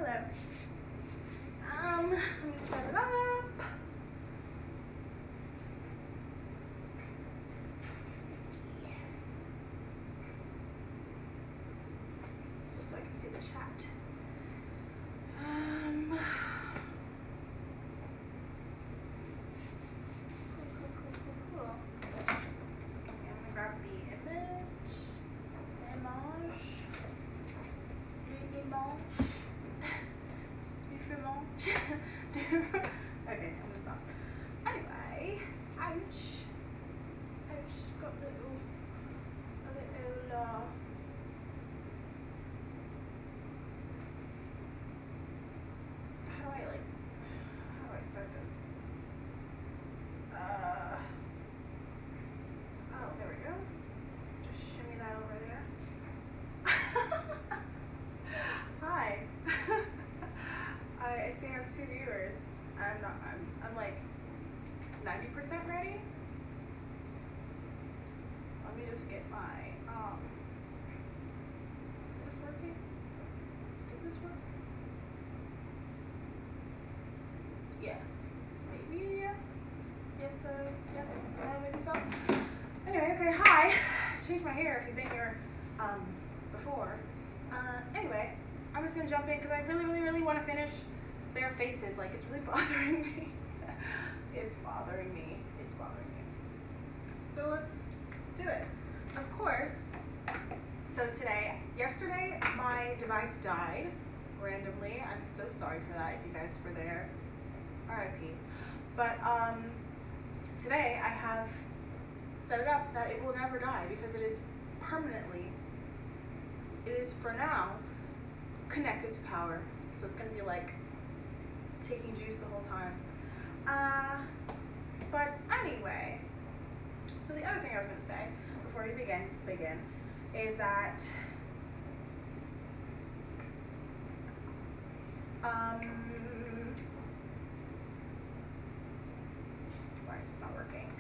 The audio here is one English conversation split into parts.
hello. Let me set it up. Just so I can see the chat. Cool. Okay, I'm gonna grab the image. Okay, I'm gonna stop. Anyway, ouch. Got a little, how do I start this? Oh, there we go. Just shimmy that over there. Hi. I see I have 2 viewers. I'm like 90% ready. Let me just get my, is this working? Did this work? Yes, maybe yes. Yes, maybe so. Anyway, okay, hi. I changed my hair if you've been here, before. Anyway, I'm just gonna jump in because I really want to finish their faces. Like, it's really bothering me. It's bothering me. So let's do it. Of course. So yesterday, my device died randomly. I'm so sorry for that. If you guys were there, RIP. But today I have set it up that it will never die because it is permanently. It is for now connected to power. So it's gonna be like taking juice the whole time. But anyway, so the other thing I was gonna say before we begin is that why is this not working?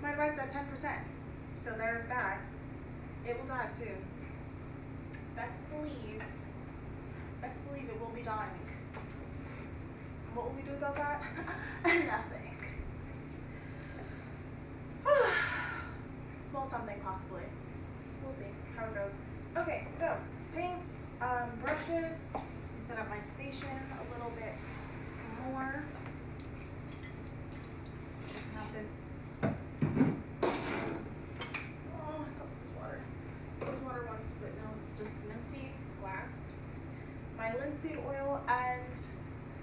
My device is at 10%. So there's that. It will die soon. Best believe it will be dying. What will we do about that? Nothing. Well, something possibly. We'll see how it goes. Okay, so paints, brushes. Let me set up my station a little bit more. Have this. Oh, I thought this was water. It was water once, but no, it's just an empty glass. My linseed oil and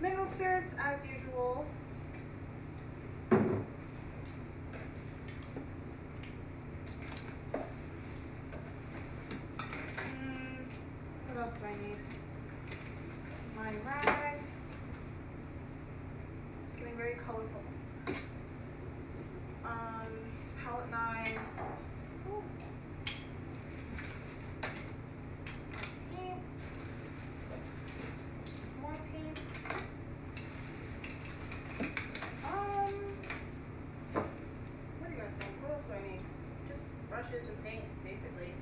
mineral spirits as usual. What else do I need? My rag. It's getting very colorful. Palette knives. Ooh. Paints. More paint. What do you guys think? What else do I need? Just brushes and paint, basically.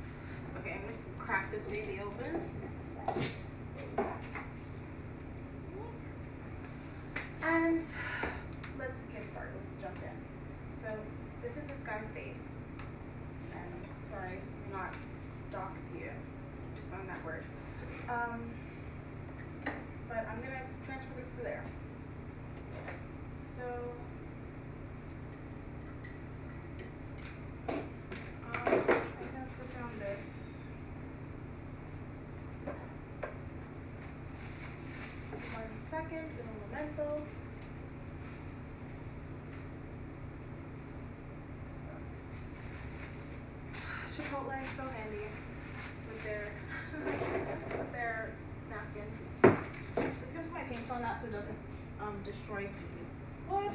Okay, I'm gonna crack this baby open. And let's get started. Let's jump in. So this is this guy's face. And I'm sorry, not dox you. Just learned that word. But I'm gonna transfer this to there. So I'm gonna put down this. 1 second, un momento. Chipotle is so handy with their napkins. Just gonna put my paints on that so it doesn't destroy the wood.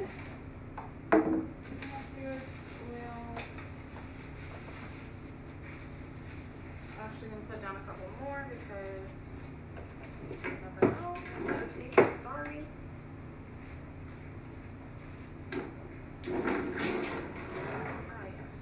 Spirits, oils. I'm actually gonna put down a couple more because you never know. Better safe than sorry. Yes.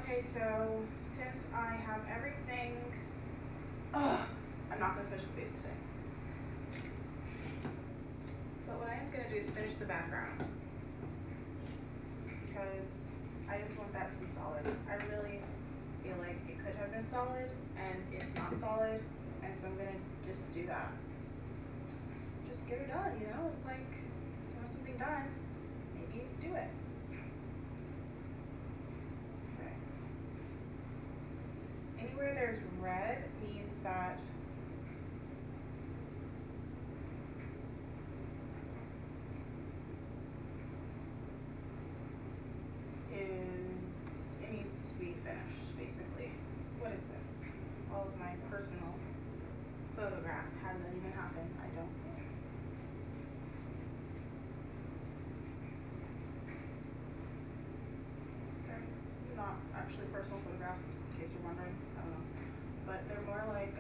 Okay, so since I have everything, I'm not gonna finish the face today. But what I am gonna do is finish the background because I just want that to be solid. I really feel like it could have been solid and it's not solid, and so I'm gonna just do that. Just get it done, you know? It's like you want something done, maybe do it. Okay. Anywhere there's red means that it needs to be finished, basically. What is this? All of my personal photographs. How did that even happen? I don't know. They're not actually personal photographs, in case you're wondering. I don't know. But they're more like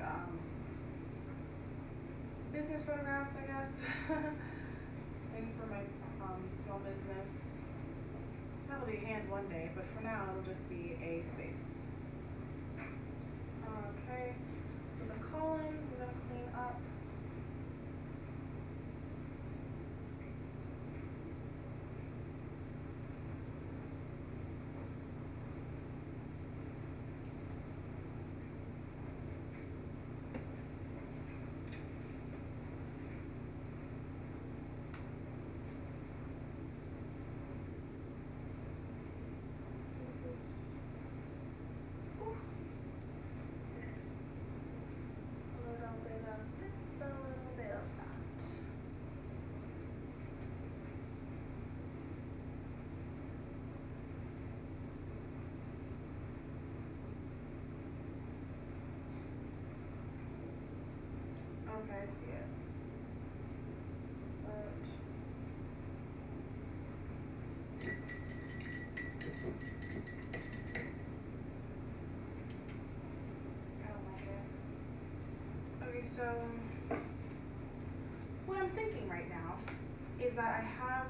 business photographs, I guess. Things for my small business. That'll be hand one day, but for now it'll just be a space. Okay, so the columns we're gonna clean up. Okay, I see it. But I don't like it. Okay, so what I'm thinking right now is that I have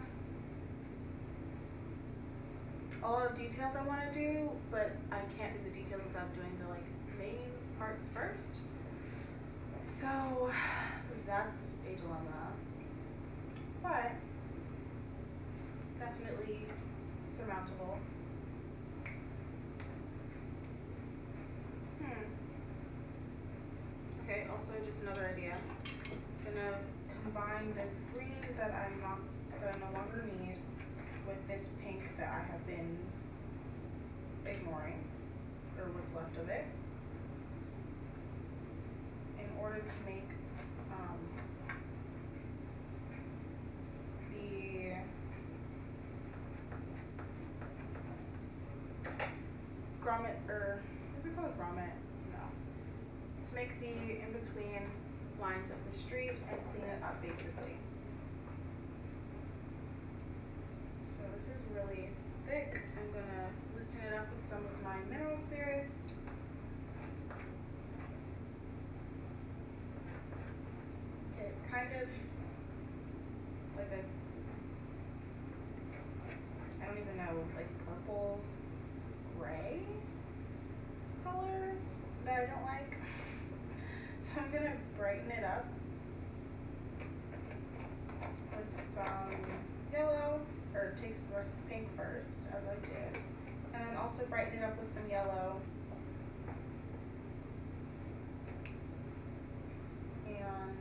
a lot of details I want to do, but I can't do the details without doing the main parts first. So that's a dilemma, but definitely surmountable. Okay, also just another idea. I'm gonna combine this green that I no longer need with this pink that I have been ignoring, or what's left of it, in order to make the grommet, or is it called a grommet? No. To make the in-between lines of the street and clean it up, basically. So this is really thick. I'm gonna loosen it up with some of my mineral spirits. Okay, it's kind of like a, I don't even know, like purple gray color that I don't like. So I'm gonna brighten it up with some yellow, or takes the rest of the pink first, as I did, and then also brighten it up with some yellow. And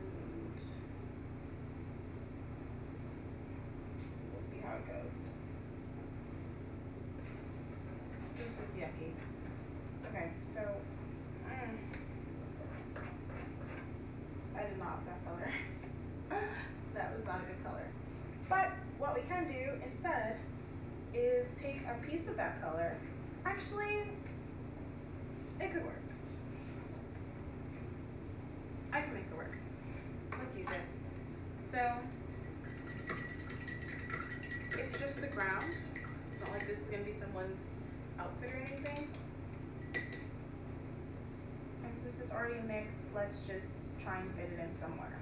we'll see how it goes. This is yucky. Okay, so I did not that color. That was not a good color. But what we can do instead is take a piece of that color. Actually, it could work. I can make it work. Let's use it. So it's just the ground. It's not like this is going to be someone's outfit or anything. And since it's already mixed, let's just try and fit it in somewhere.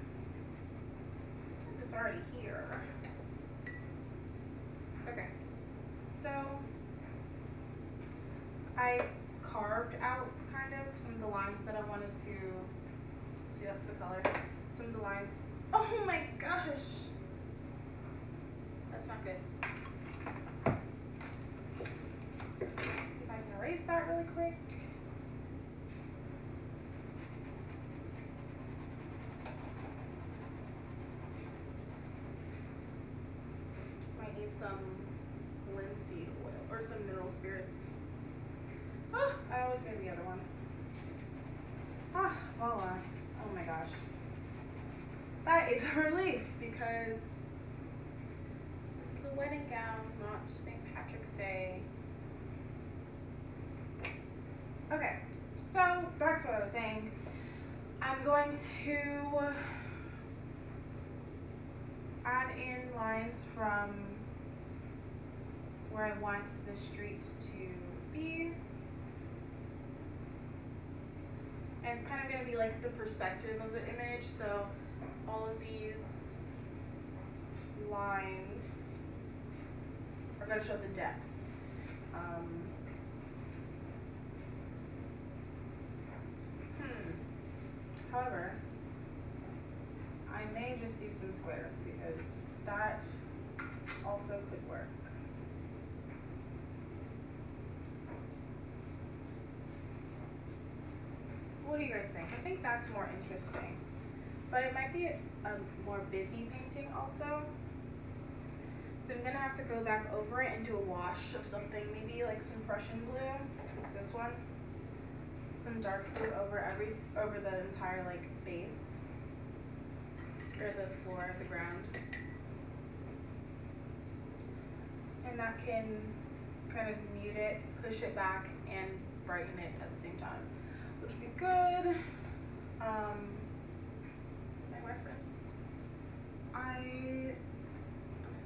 Since it's already here. Okay. So I carved out kind of some of the lines that I wanted to see. That's the color. Some of the lines. Oh my gosh, that's not good. Let's see if I can erase that really quick. Might need some linseed oil or some mineral spirits. Oh, I always say the other one. Ah, voila. Oh my gosh. That is a relief because this is a wedding gown, not St. Patrick's Day. Okay, so back to what I was saying. I'm going to add in lines from where I want the street to be. And it's kind of going to be like the perspective of the image, so all of these lines are going to show the depth. However, I may just do some squares because that also could work. What do you guys think? I think that's more interesting. But it might be a more busy painting also. So I'm gonna have to go back over it and do a wash of something, maybe like some Prussian blue. It's this one. Some dark blue over the entire like base or the floor of the ground. And that can kind of mute it, push it back, and brighten it at the same time, which would be good. My reference. I'm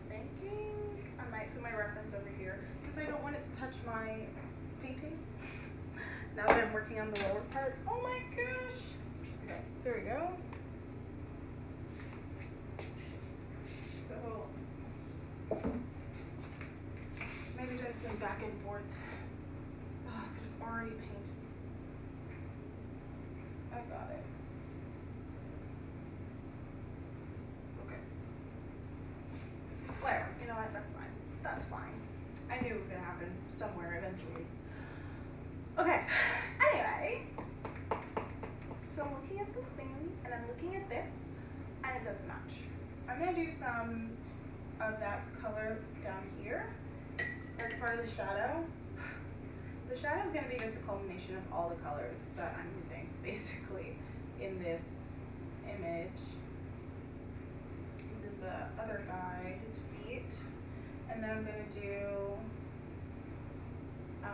thinking I might put my reference over here since I don't want it to touch my painting. Now that I'm working on the lower part. Oh my gosh. Okay, here we go. So maybe doing some back and forth. Oh, there's already paint. I got it. Okay. Whatever. You know what? That's fine. That's fine. I knew it was gonna happen somewhere eventually. Okay. Anyway. So I'm looking at this thing and I'm looking at this and it doesn't match. I'm gonna do some of that color down here as part of the shadow. The shadow is going to be just a culmination of all the colors that I'm using basically in this image. This is the other guy, his feet, and then I'm going to do I'm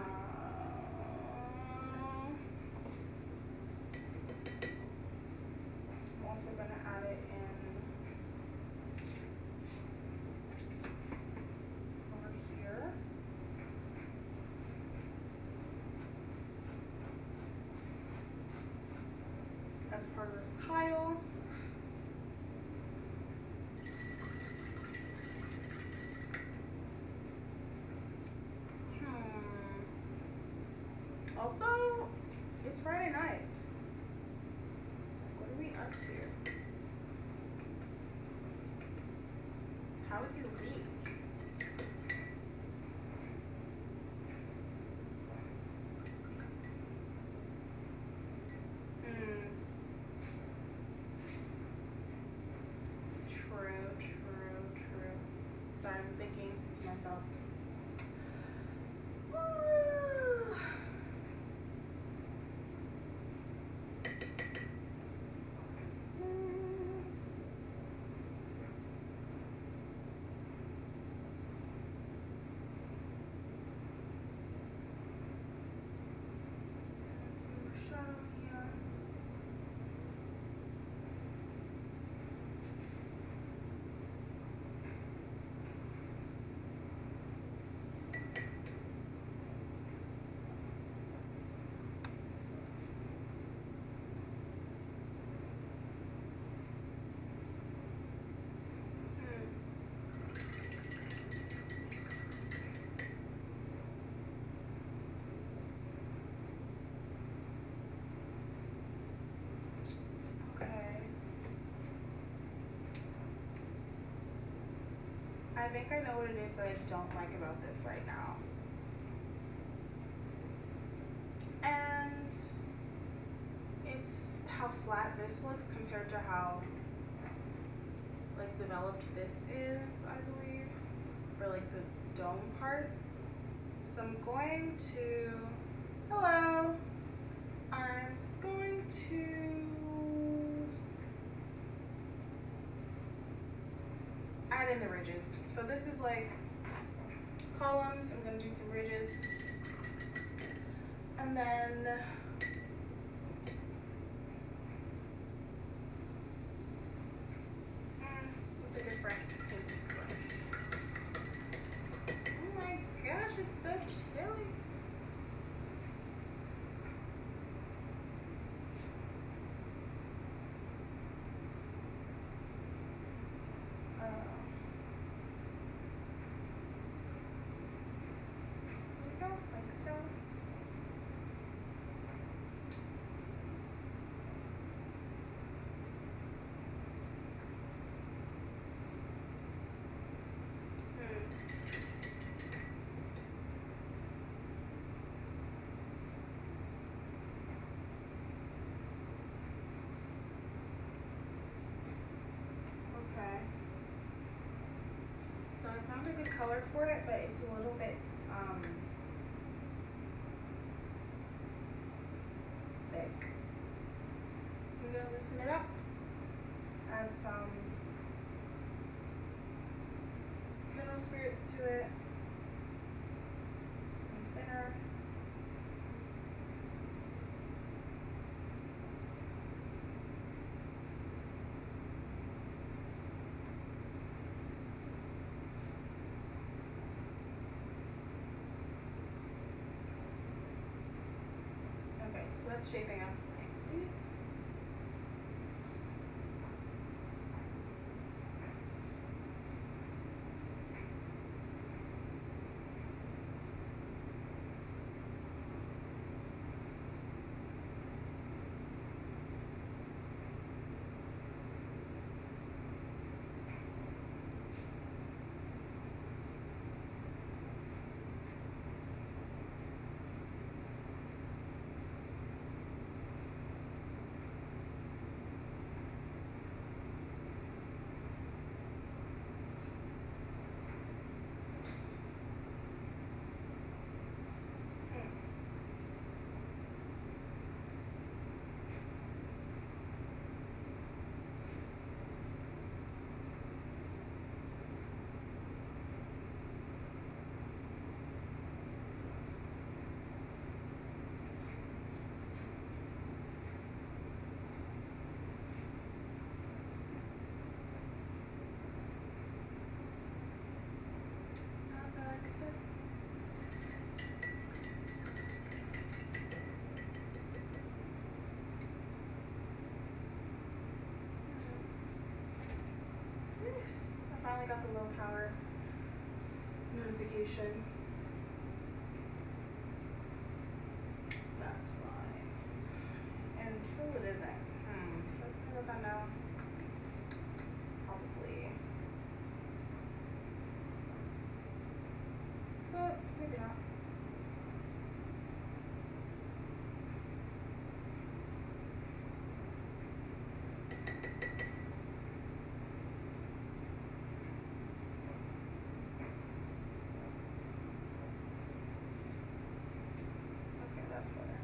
also going to add it in over here. As part of this tile. Also, it's Friday night. What are we up to? How is your week? True. Sorry, I'm thinking to myself. I think I know what it is that I don't like about this right now. And it's how flat this looks compared to how like developed this is, I believe. Or like the dome part. So I'm going to, hello, I'm going to add in the ridges. So this is like columns, I'm gonna do some ridges. And then with a different paint. Oh my gosh, it's so chilly. There we go, like so. Okay. So I found a good color for it, but it's a little bit thick. So I'm gonna loosen it up. Add some mineral spirits to it. Make thinner. Okay, so that's shaping up nicely. I finally got the low power notification. That's fine. Until it isn't. Should I think about that now? Probably. But maybe not. That's better.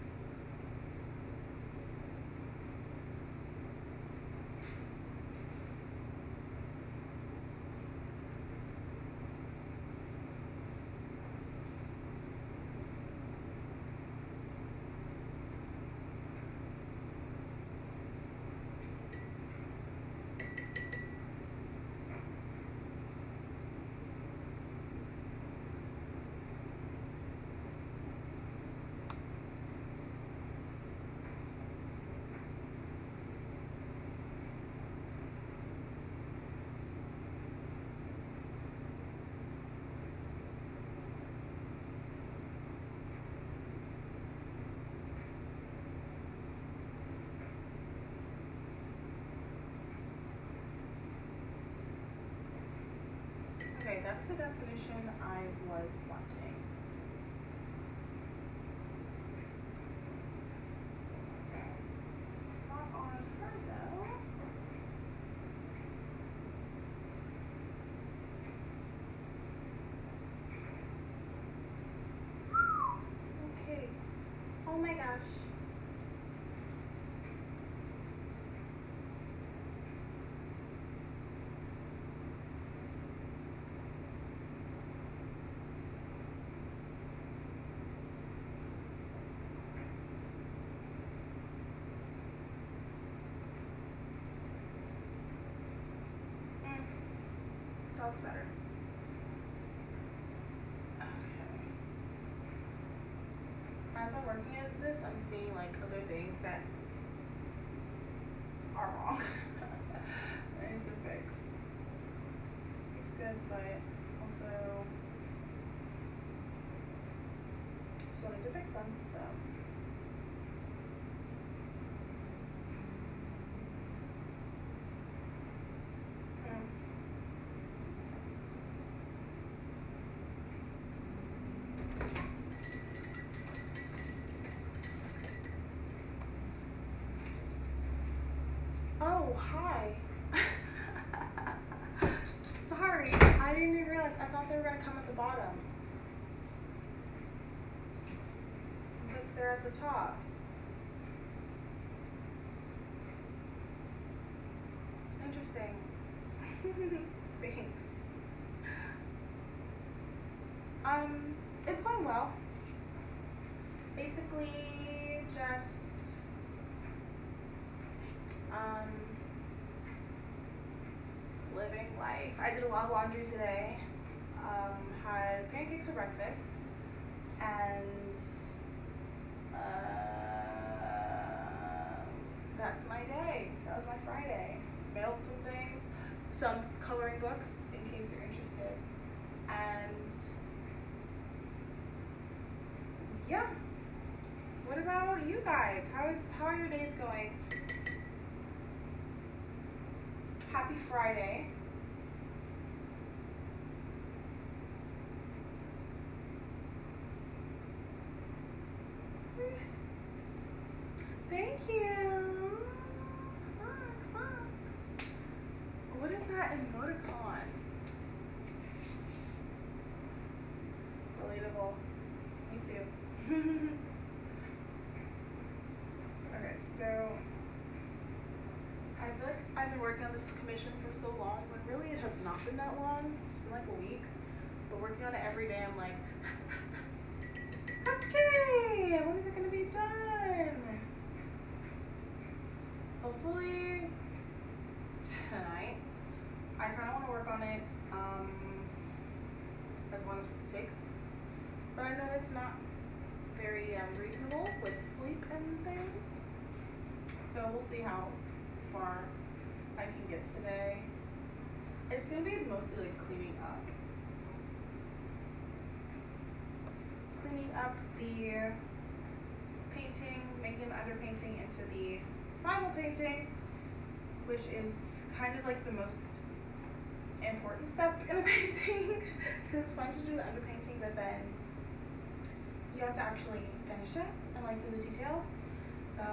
definition I was wanting. Not on her though. Okay. Oh my gosh. That looks better. Okay. As I'm working at this, I'm seeing like other things that are wrong. I need to fix. It's good, but also still need to fix them. So. Oh, hi. Sorry, I didn't even realize. I thought they were going to come at the bottom. But they're at the top. Interesting. Thanks. It's going well. Basically, just living life. I did a lot of laundry today. Had pancakes for breakfast, and that's my day. That was my Friday. Mailed some things, some coloring books in case you're interested, and yeah. What about you guys? How are your days going? Happy Friday. Thank you. Lux. What is that emoticon? Relatable. Me too. Okay, so I feel like I've been working on this commission for so long, when really it has not been that long. It's been like a week, but working on it every day, I'm like, okay, when is it gonna be done? Hopefully tonight. I kind of want to work on it as long as it takes, but I know that's not very reasonable with sleep and things. So we'll see how far I can get today. It's gonna be mostly like cleaning up the painting, making the underpainting into the final painting, which is kind of like the most important step in a painting, because it's fun to do the underpainting, but then you have to actually finish it and like do the details. So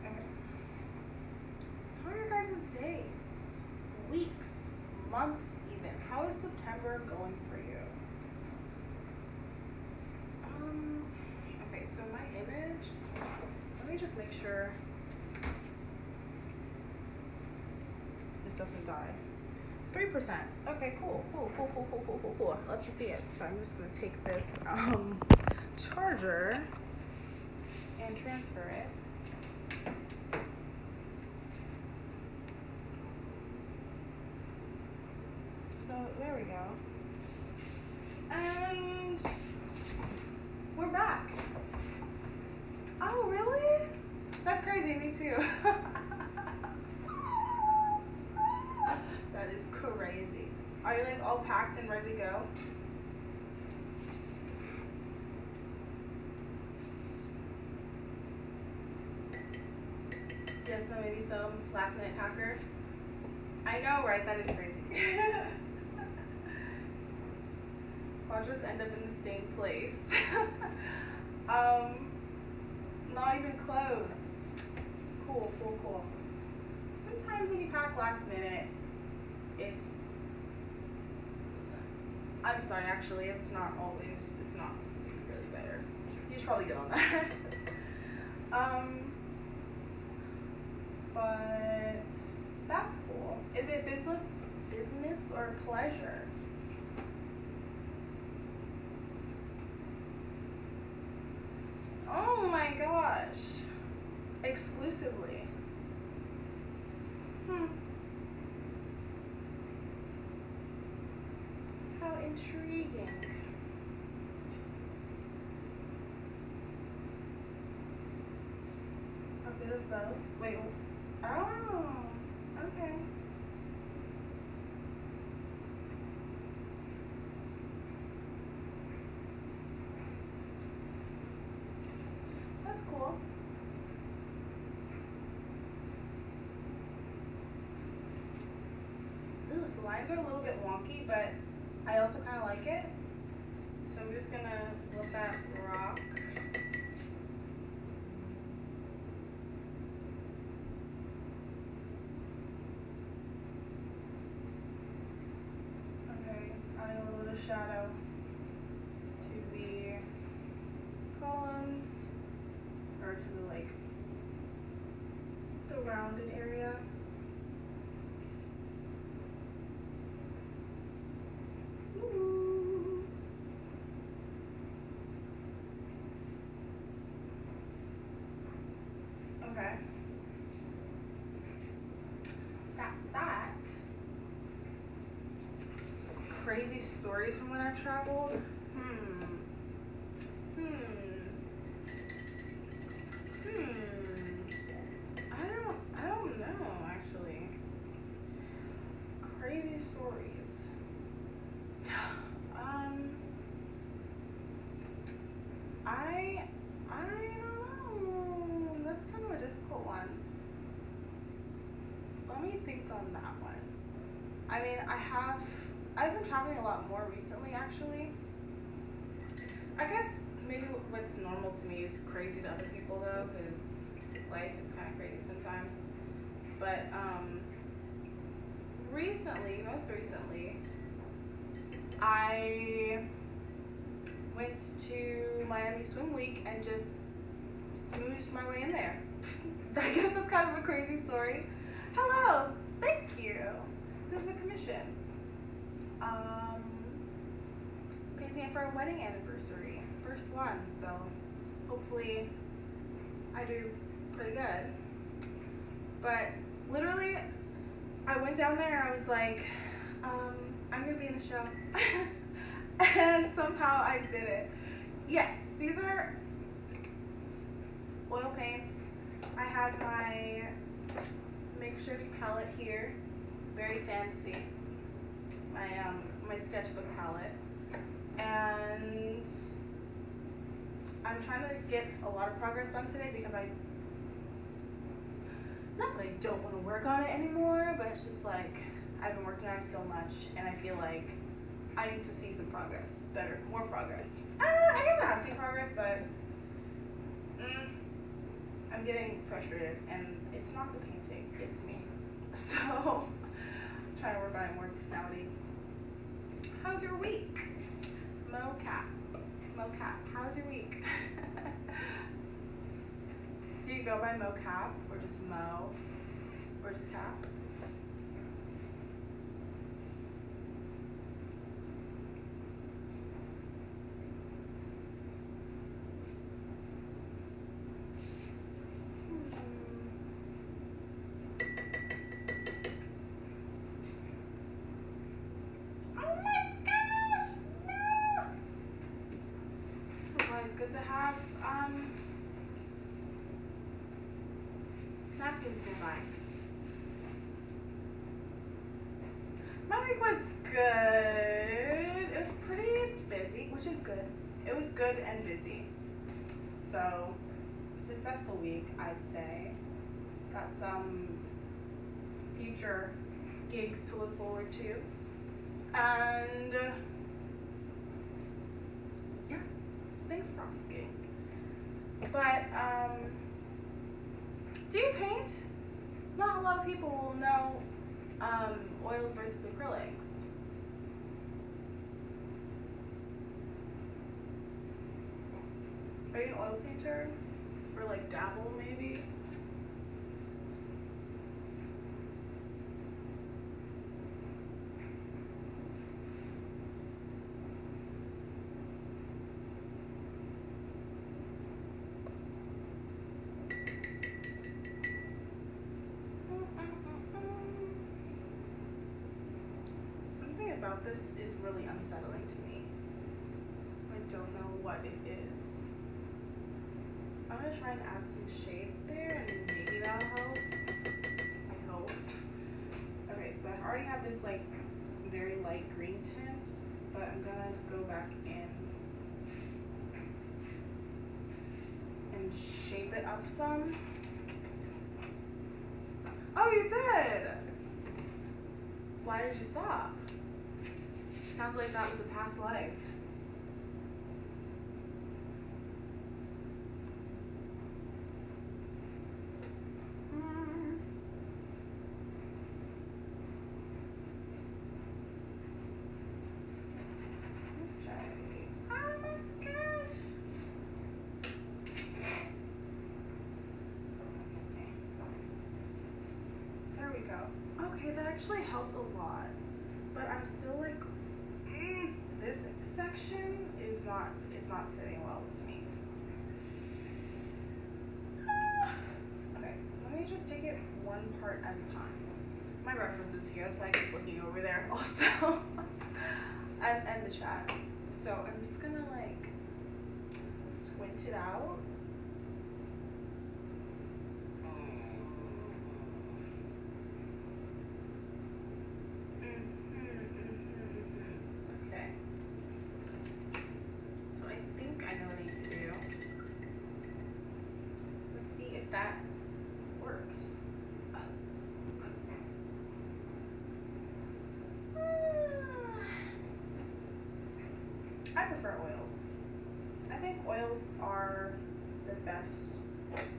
okay. How are your guys' days? Weeks? Months even? How is September going for you? Okay, so my image, let me just make sure this doesn't die. 3%. Okay, cool. Let's just see it. So I'm just gonna take this charger and transfer it. So there we go. And we're back. Oh, really? That's crazy, me too. That is crazy. Are you like all packed and ready to go? just know, maybe some last minute packer. I know, right? That is crazy. I'll just end up in the same place. Not even close. Cool, cool, cool. Sometimes when you pack last minute, it's, I'm sorry, actually, it's not really better. You should probably get on that. But that's cool. Is it business or pleasure? Oh my gosh. Exclusively. How intriguing. A bit of both. Wait. Oh. Okay. That's cool. Ooh, the lines are a little bit wonky, but I also kind of like it. So I'm just gonna let that rock. Okay, adding a little bit of shadow to the columns, or to the the rounded area. Ooh. Okay. That's that. Crazy stories from when I've traveled. I don't know, actually. Crazy stories. I don't know. That's kind of a difficult one. Let me think on that one. I mean, I've been traveling a lot more recently, actually. I guess maybe what's normal to me is crazy to other people, though, because life is kind of crazy sometimes. But most recently, I went to Miami Swim Week and just smooshed my way in there. I guess that's kind of a crazy story. Hello, thank you. This is a commission. Painting it for a wedding anniversary, first one, so hopefully I do pretty good. But literally, I went down there, I was like, I'm gonna be in the show. And somehow I did it. Yes, these are oil paints. I have my makeshift palette here, very fancy. My sketchbook palette. And I'm trying to get a lot of progress done today because not that I don't want to work on it anymore, but it's just like I've been working on it so much and I feel like I need to see some progress, more progress. I guess I have seen progress, but I'm getting frustrated and it's not the painting, it's me. So I'm trying to work on it more nowadays. How's your week? Mocap, how's your week? Do you go by mocap or just mo or just cap? Good to have napkins nearby. My week was good. It was pretty busy, which is good. It was good and busy. So, successful week, I'd say. got some future gigs to look forward to. And yeah, thanks for asking. But do you paint? Not a lot of people will know oils versus acrylics. Are you an oil painter? Or like dabble maybe? Something about this is really unsettling to me. I don't know what it is. I'm gonna try and add some shade there and maybe that'll help. I hope. Okay, so I already have this like very light green tint, but I'm gonna go back in and shape it up some. Oh, you did! Why did you stop? Sounds like that was a past life. Okay, that actually helped a lot, but I'm still like, this section is not sitting well with me. Okay, let me just take it one part at a time. My reference is here, that's why I keep looking over there also, and the chat. So I'm just gonna like squint it out. That works. I prefer oils. I think oils are the best,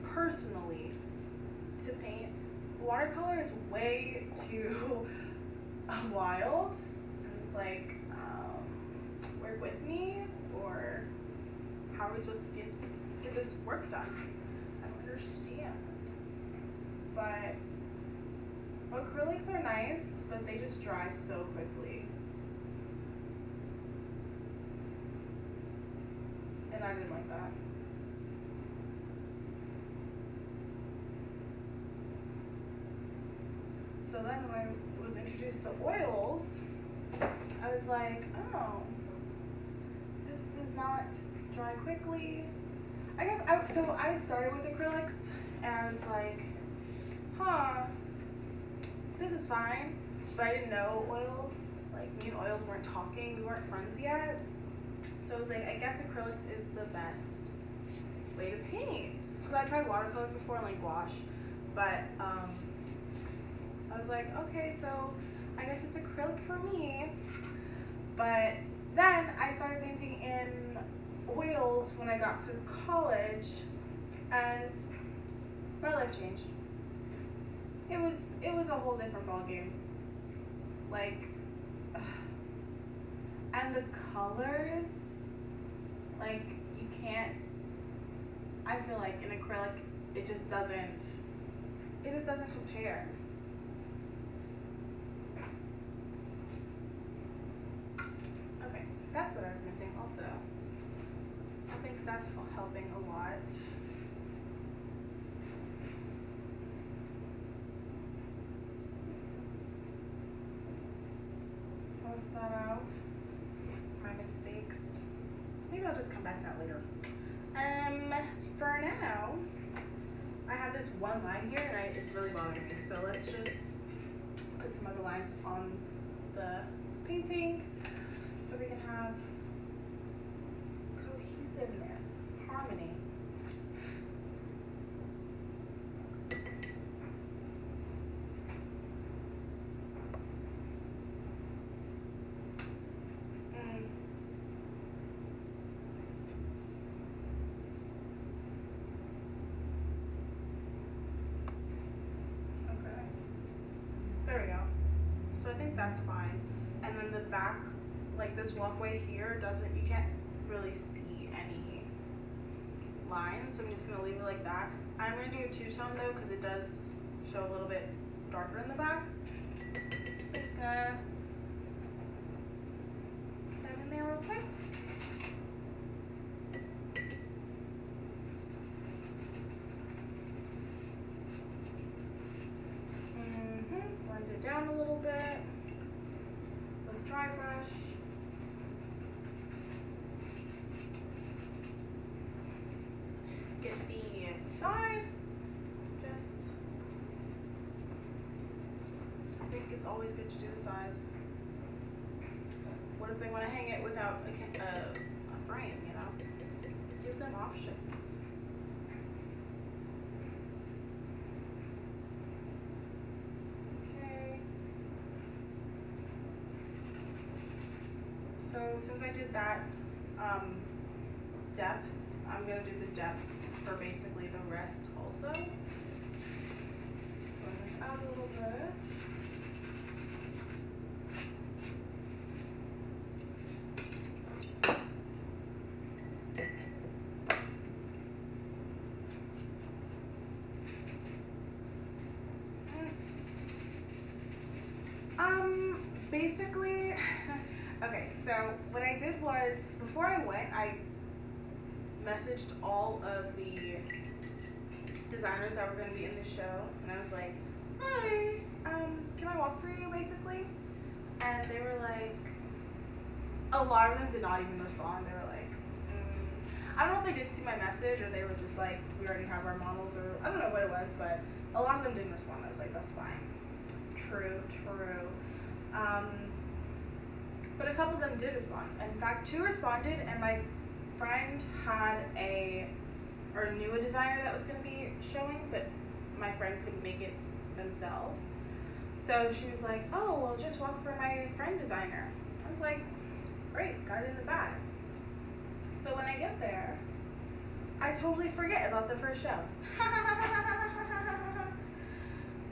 personally, to paint. Watercolor is way too wild. I'm just like, work with me, or how are we supposed to get this work done? Understand, but acrylics are nice, but they just dry so quickly, and I didn't like that. So then when I was introduced to oils, I was like, oh, this does not dry quickly. I guess I started with acrylics and I was like, this is fine, but I didn't know oils. Like, me and oils weren't talking, we weren't friends yet. So I was like, I guess acrylics is the best way to paint. Because I tried watercolors before and like gouache, but I was like, okay, so I guess it's acrylic for me. But then I started painting in oils when I got to college, and my life changed. It was a whole different ballgame. Like, and the colors, like, you can't. I feel like in acrylic, it just doesn't compare. Okay, that's what I was missing also. I think that's helping a lot. I'll that out. My mistakes. Maybe I'll just come back to that later. For now, I have this one line here and it's really bothering me. So let's just put some other lines on the painting so we can have cohesiveness, harmony. back, like this walkway here doesn't, you can't really see any lines, so I'm just gonna leave it like that. I'm gonna do a two-tone though, because it does show a little bit darker in the back. So I'm just gonna put that in there real quick. Blend it down a little bit with dry brush. Get the side. I think it's always good to do the sides. What if they want to hang it without a frame, you know? Give them options. Okay. So since I did that depth, I'm going to do the depth for basically the rest also. Blend this out a little bit. Basically, okay, so what I did was, before I went, I messaged all of the designers that were going to be in the show, and I was like, hi, can I walk for you, basically? And they were like, a lot of them did not even respond. They were like, I don't know if they did see my message, or they were just like, we already have our models, or I don't know what it was, but a lot of them didn't respond. I was like, that's fine. True. But a couple of them did respond. In fact, 2 responded, and my friend had knew a designer that was going to be showing, but my friend couldn't make it themselves. So she was like, oh, well, just walk for my friend designer. I was like, great, got it in the bag. So when I get there, I totally forget about the first show.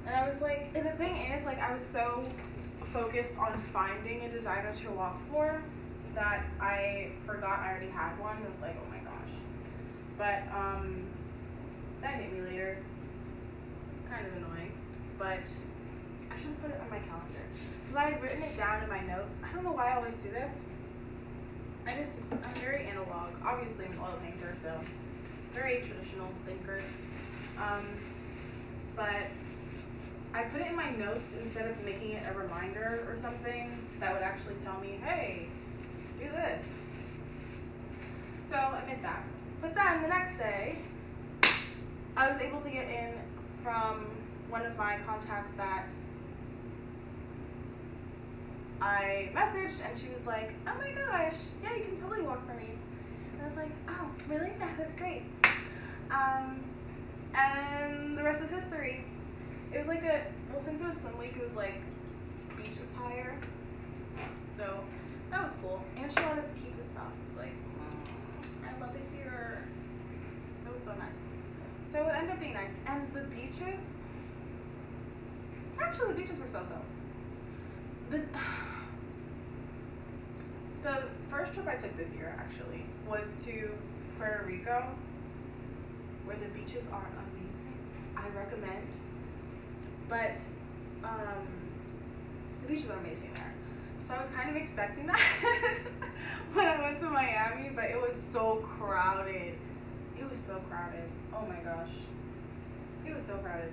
And I was like, and the thing is, like, I was so focused on finding a designer to walk for that I forgot I already had one. I was like, oh my gosh. But that hit me later. Kind of annoying. But I should put it on my calendar, because I had written it down in my notes. I don't know why I always do this. I'm very analog. Obviously I'm an oil painter, so very traditional thinker. But I put it in my notes instead of making it a reminder or something that would actually tell me, hey, do this. So I missed that. But then the next day, I was able to get in from one of my contacts that I messaged, and she was like, oh my gosh, yeah, you can totally walk for me. And I was like, oh, really? Yeah, that's great. And the rest is history. It was like since it was swim week, it was like beach attire. So that was cool. And she let us keep the stuff. It was like, I love it here. It was so nice. So it ended up being nice. And the beaches, actually the beaches were so-so. The first trip I took this year, actually, was to Puerto Rico, where the beaches are amazing. I recommend. But the beaches are amazing there. So I was kind of expecting that when I went to Miami, but it was so crowded. It was so crowded. Oh my gosh. It was so crowded.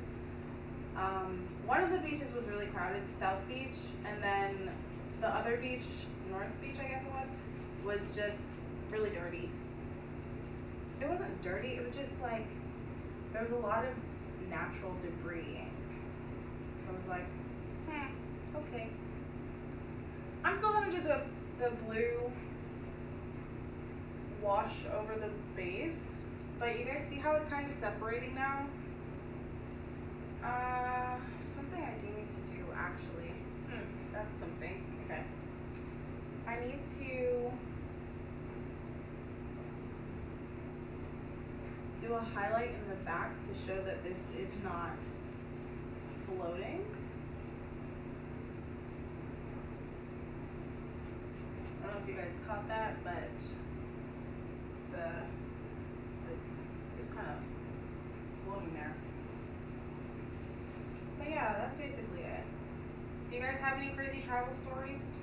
One of the beaches was really crowded, South Beach, and then the other beach, North Beach I guess it was just really dirty. It wasn't dirty, it was just like, there was a lot of natural debris. So I was like, okay. I'm still gonna do the blue wash over the base, but you guys see how it's kind of separating now? Something I do need to do actually. That's something. Okay. I need to do a highlight in the back to show that this is not floating. know if you guys caught that, but it was kind of floating there. But yeah, that's basically it. Do you guys have any crazy travel stories?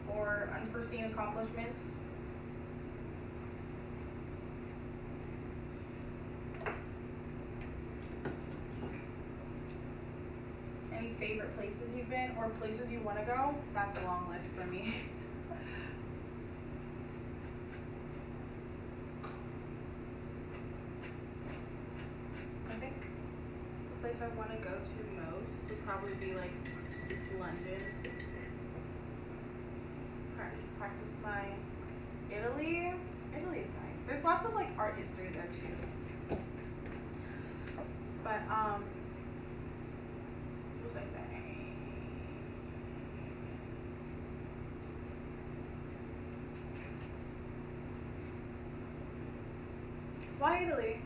Or unforeseen accomplishments? Any favorite places you've been or places you want to go? That's a long list for me. I think the place I want to go to most would probably be like London. Practice my Italy. Italy is nice. There's lots of like art history there too. But what was I saying? Why Italy?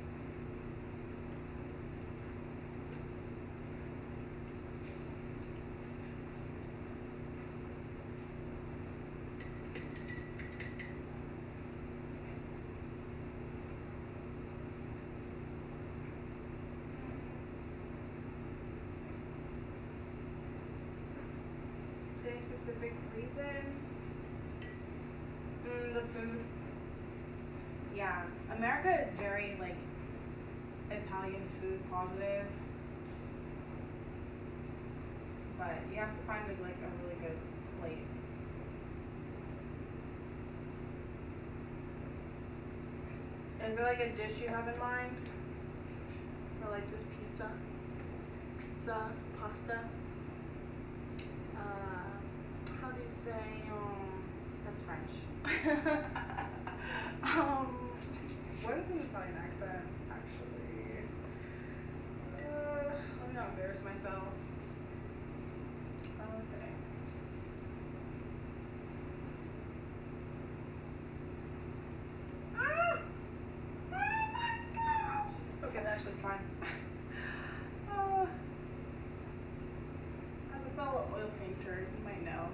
Any specific reason? The food. Yeah, America is very like Italian food positive, but you have to find like a really good place. Is there like a dish you have in mind? Or like just pizza, pasta? How do you say, that's French. What is an Italian accent, actually? Let me not embarrass myself. Okay. Ah! Oh my gosh! Okay, that actually is fine. As a fellow oil painter, you might know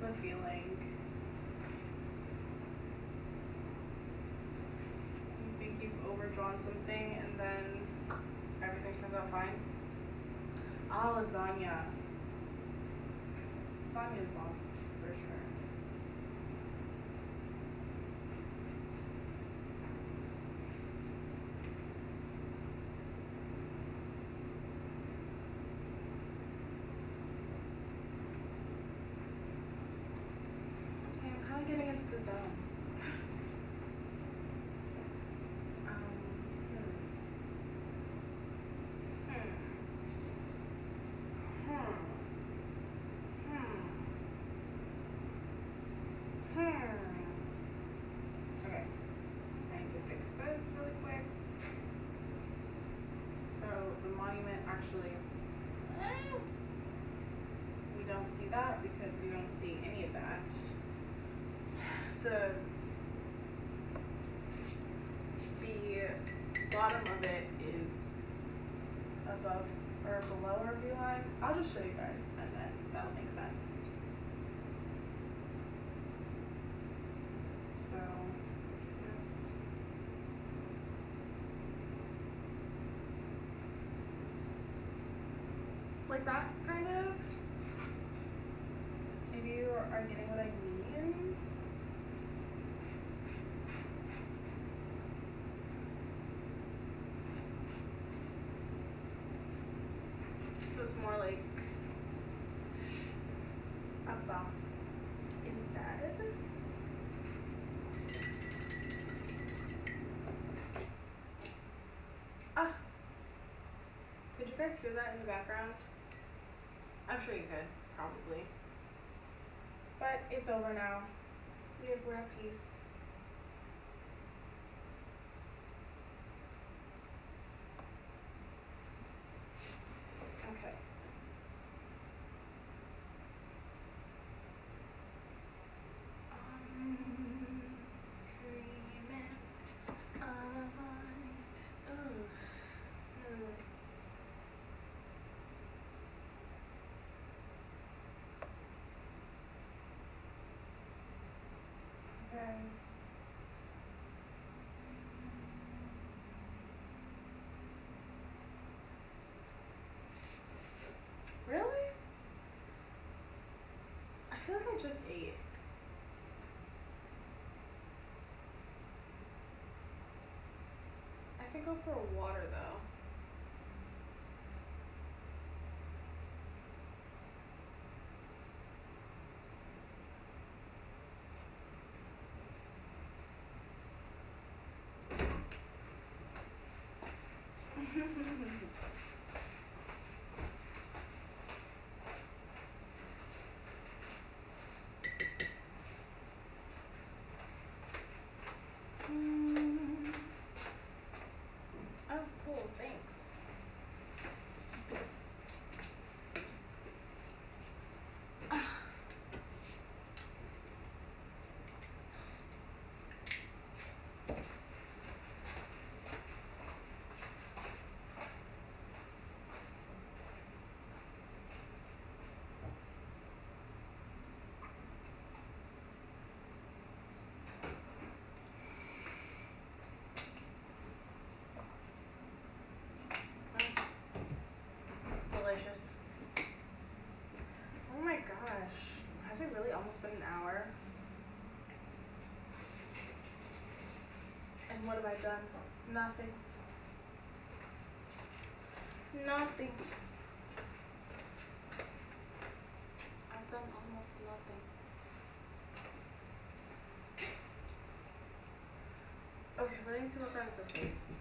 the feeling. You think you've overdrawn something and then everything turns out fine. Ah, lasagna. Lasagna is bomb, for sure. Okay, I'm kind of getting into the zone. Okay, I need to fix this really quick. So the monument actually, we don't see that because we don't see any of that. The bottom of it is above or below our view line. I'll just show you guys and then that'll make sense. So, yes. Like that, kind of. Maybe you are getting what I mean. So it's more like a bump instead. Ah! Could you guys hear that in the background? I'm sure you could, probably. But it's over now. We're at peace. Okay. Dreaming of a light. Oof. feel like I just ate. I could go for a water though. Oh, cool, thanks. Delicious. Oh my gosh. Has it really almost been an hour? And what have I done? Nothing. Nothing. I've done almost nothing. Okay, but I need to look at the face.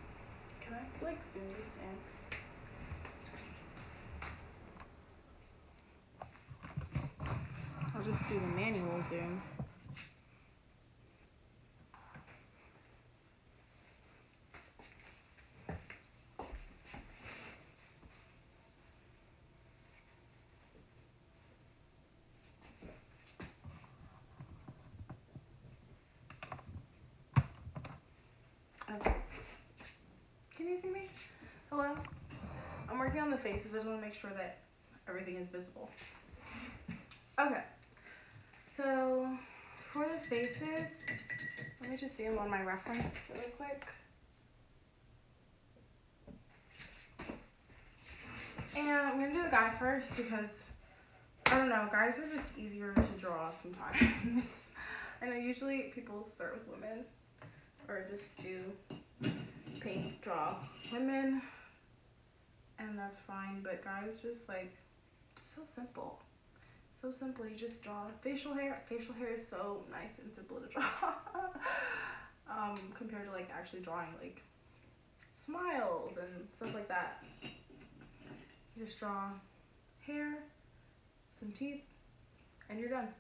Can I like zoom this in? I'll just do the manual zoom. Okay. Can you see me? Hello? I'm working on the faces. I just want to make sure that everything is visible. Okay. So, for the faces, let me just zoom on my reference really quick. And I'm going to do the guy first because, I don't know, guys are just easier to draw sometimes. I know usually people start with women or just do draw women, and that's fine, but guys just like so simple. So simple, you just draw facial hair. Facial hair is so nice and simple to draw. Compared to like actually drawing like smiles and stuff like that. You just draw hair, some teeth, and you're done.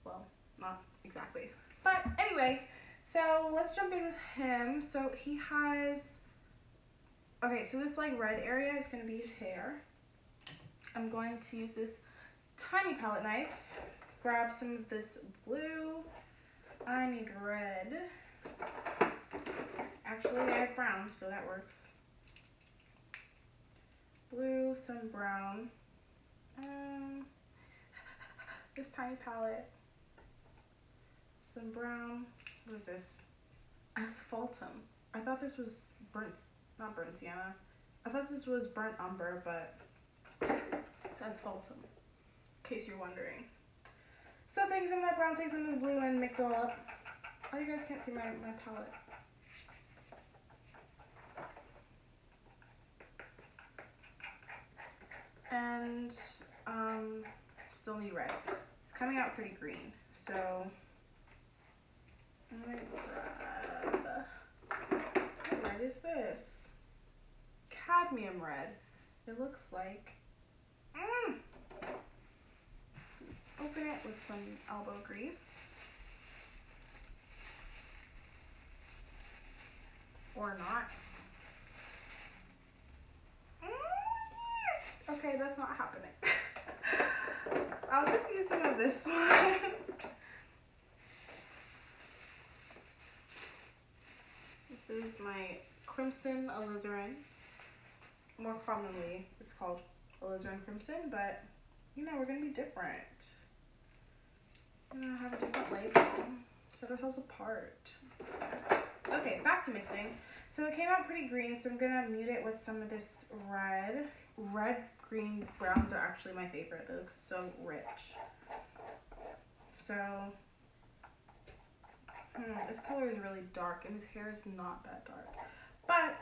Well, not exactly. But anyway, so let's jump in with him. So he has, okay, so this like red area is gonna be his hair. I'm going to use this tiny palette knife, grab some of this blue. I need red. Actually, I have brown, so that works. Blue, some brown. This tiny palette. Some brown. What is this? Asphaltum. I thought this was not burnt sienna. I thought this was burnt umber, but it's asphaltum. In case you're wondering. So take some of that brown, take some of the blue, and mix it all up. Oh, you guys can't see my palette. And still need red. It's coming out pretty green, so I'm gonna grab, what red is this? Cadmium red. It looks like, open it with some elbow grease. Or not. Okay, that's not happening. I'll just use some of this one. This is my Crimson Alizarin. More commonly, it's called Alizarin Crimson, but you know, we're gonna be different. We're gonna have a different label. Set ourselves apart. Okay, back to mixing. So it came out pretty green, so I'm gonna mute it with some of this red green browns are actually my favorite. They look so rich. So, this color is really dark and his hair is not that dark. But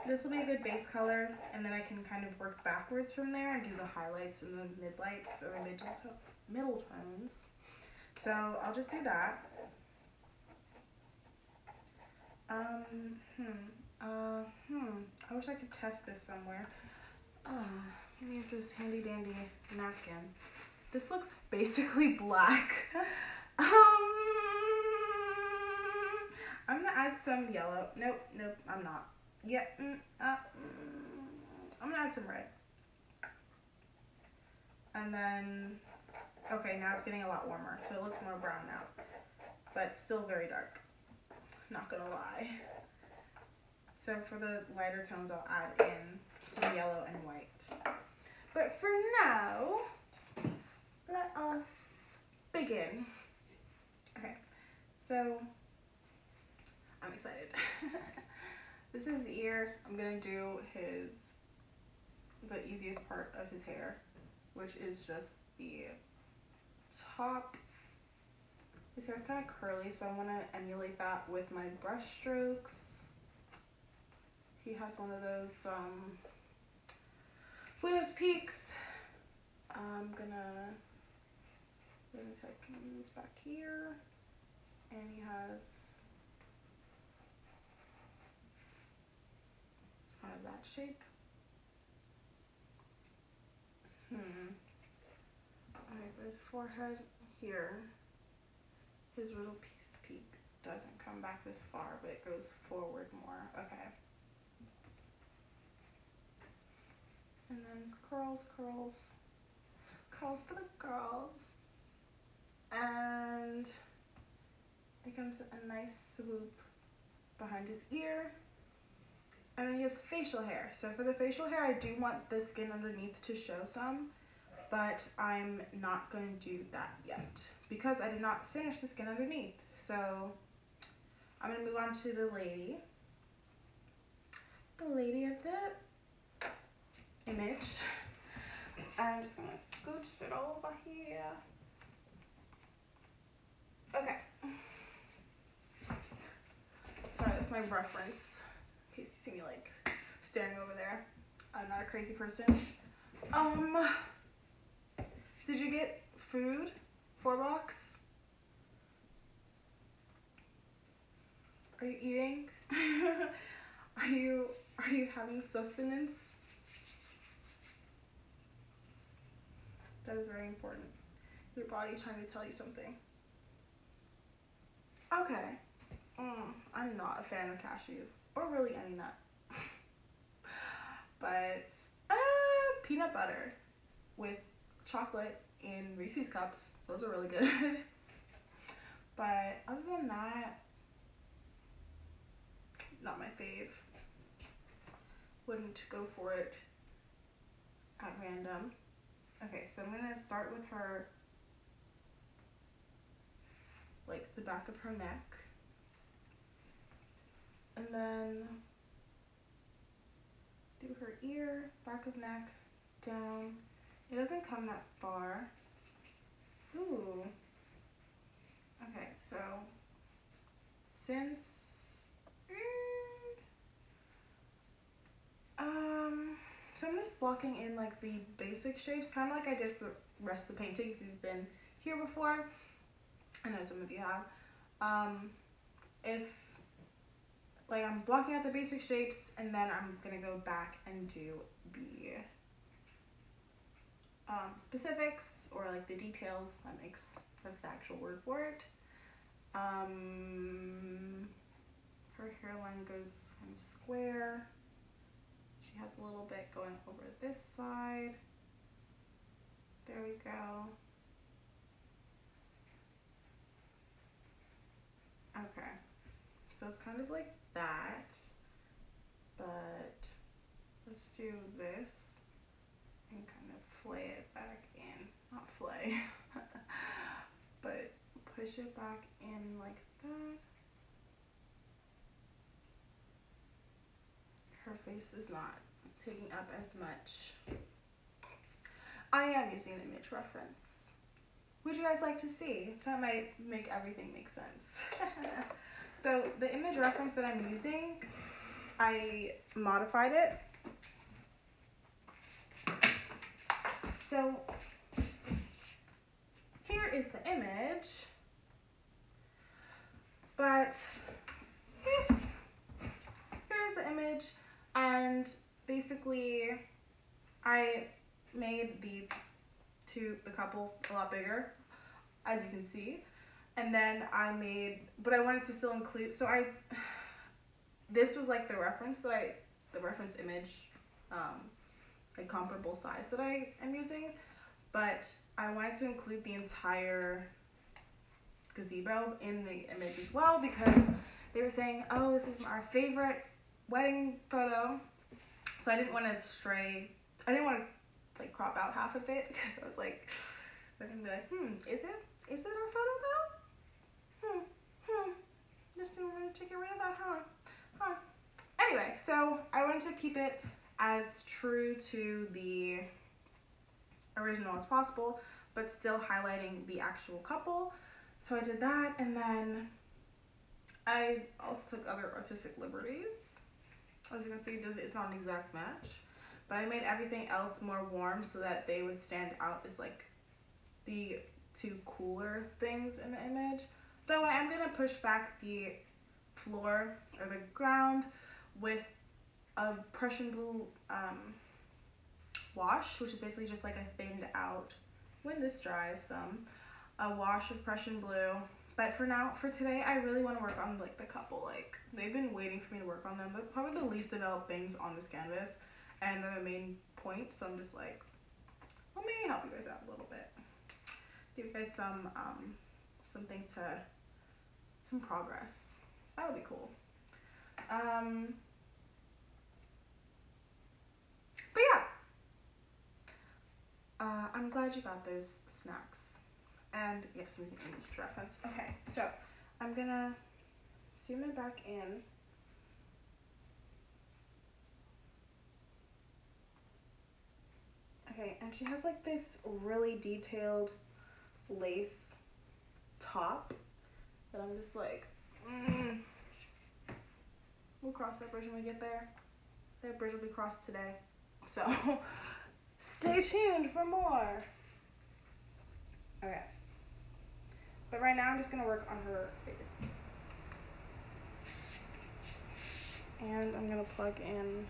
this will be a good base color, and then I can kind of work backwards from there and do the highlights and the mid-lights or middle tones. So I'll just do that. I wish I could test this somewhere. Let me use this handy dandy napkin. This looks basically black. I'm gonna add some yellow. Nope, I'm not. Yeah, I'm gonna add some red. And then, okay, now it's getting a lot warmer, so it looks more brown now, but still very dark. Not gonna lie. So for the lighter tones, I'll add in some yellow and white. But for now, let us begin. Okay, so I'm excited. This is his ear. I'm gonna do the easiest part of his hair, which is just the top. His hair is kind of curly, so I want to emulate that with my brush strokes. He has one of those widow's peaks. I'm gonna take his back here, and he has kind of that shape. Alright, but his forehead here, his little peak doesn't come back this far, but it goes forward more. Okay. And then it's curls for the girls. And it comes a nice swoop behind his ear. And then he has facial hair. So for the facial hair, I do want the skin underneath to show some, but I'm not going to do that yet because I did not finish the skin underneath. So I'm going to move on to the lady of the image. I'm just going to scooch it over here. Okay. Sorry, that's my reference. In case you see me like staring over there. I'm not a crazy person. Did you get food? 4 box? Are you eating? Are you having sustenance? That is very important. Your body's trying to tell you something. Okay. I'm not a fan of cashews, or really any nut. But peanut butter with chocolate in Reese's cups, those are really good. But other than that, not my fave. Wouldn't go for it at random. Okay, so I'm gonna start with her, like the back of her neck. And then do her ear, back of neck, down. It doesn't come that far. Ooh. Okay, so since so I'm just blocking in like the basic shapes, kind of like I did for the rest of the painting. If you've been here before, I know some of you have. If like I'm blocking out the basic shapes, and then I'm gonna go back and do the specifics, or like the details. That's the actual word for it. Her hairline goes kind of square. She has a little bit going over this side. There we go. Okay, so it's kind of like that, but let's do this and kind of flay it back in. Not flay, but push it back in like that. Her face is not taking up as much I am using an image reference. Would you guys like to see? That might make everything make sense. So the image reference that I'm using, I modified it. So here is the image, but here's the image, and basically I made the couple a lot bigger, as you can see, and then but I wanted to still include, so this was like the reference image, like comparable size that I am using, but I wanted to include the entire gazebo in the image as well, because they were saying, oh, this is our favorite wedding photo. So I didn't want to like crop out half of it, because I was like, they're gonna be like, is it our photo though? Just didn't want to take it rid of that, huh? Anyway, so I wanted to keep it as true to the original as possible, but still highlighting the actual couple. So I did that, and then I also took other artistic liberties. As you can see, it's not an exact match, but I made everything else more warm so that they would stand out as like the two cooler things in the image. Though I am gonna push back the floor or the ground with a Prussian blue wash, which is basically just like a thinned out, when this dries a wash of Prussian blue. But for today, I really want to work on like the couple. Like, they've been waiting for me to work on them, but probably the least developed things on this canvas, and they're the main point. So I'm just like, let me help you guys out a little bit, give you guys some progress. That would be cool. But yeah, I'm glad you got those snacks. And yes, I'm using image reference. Okay, so I'm gonna zoom it back in. Okay, and she has like this really detailed lace top that I'm just like, we'll cross that bridge when we get there. That bridge will be crossed today. So stay tuned for more. Okay. But right now I'm just gonna work on her face. And I'm gonna plug in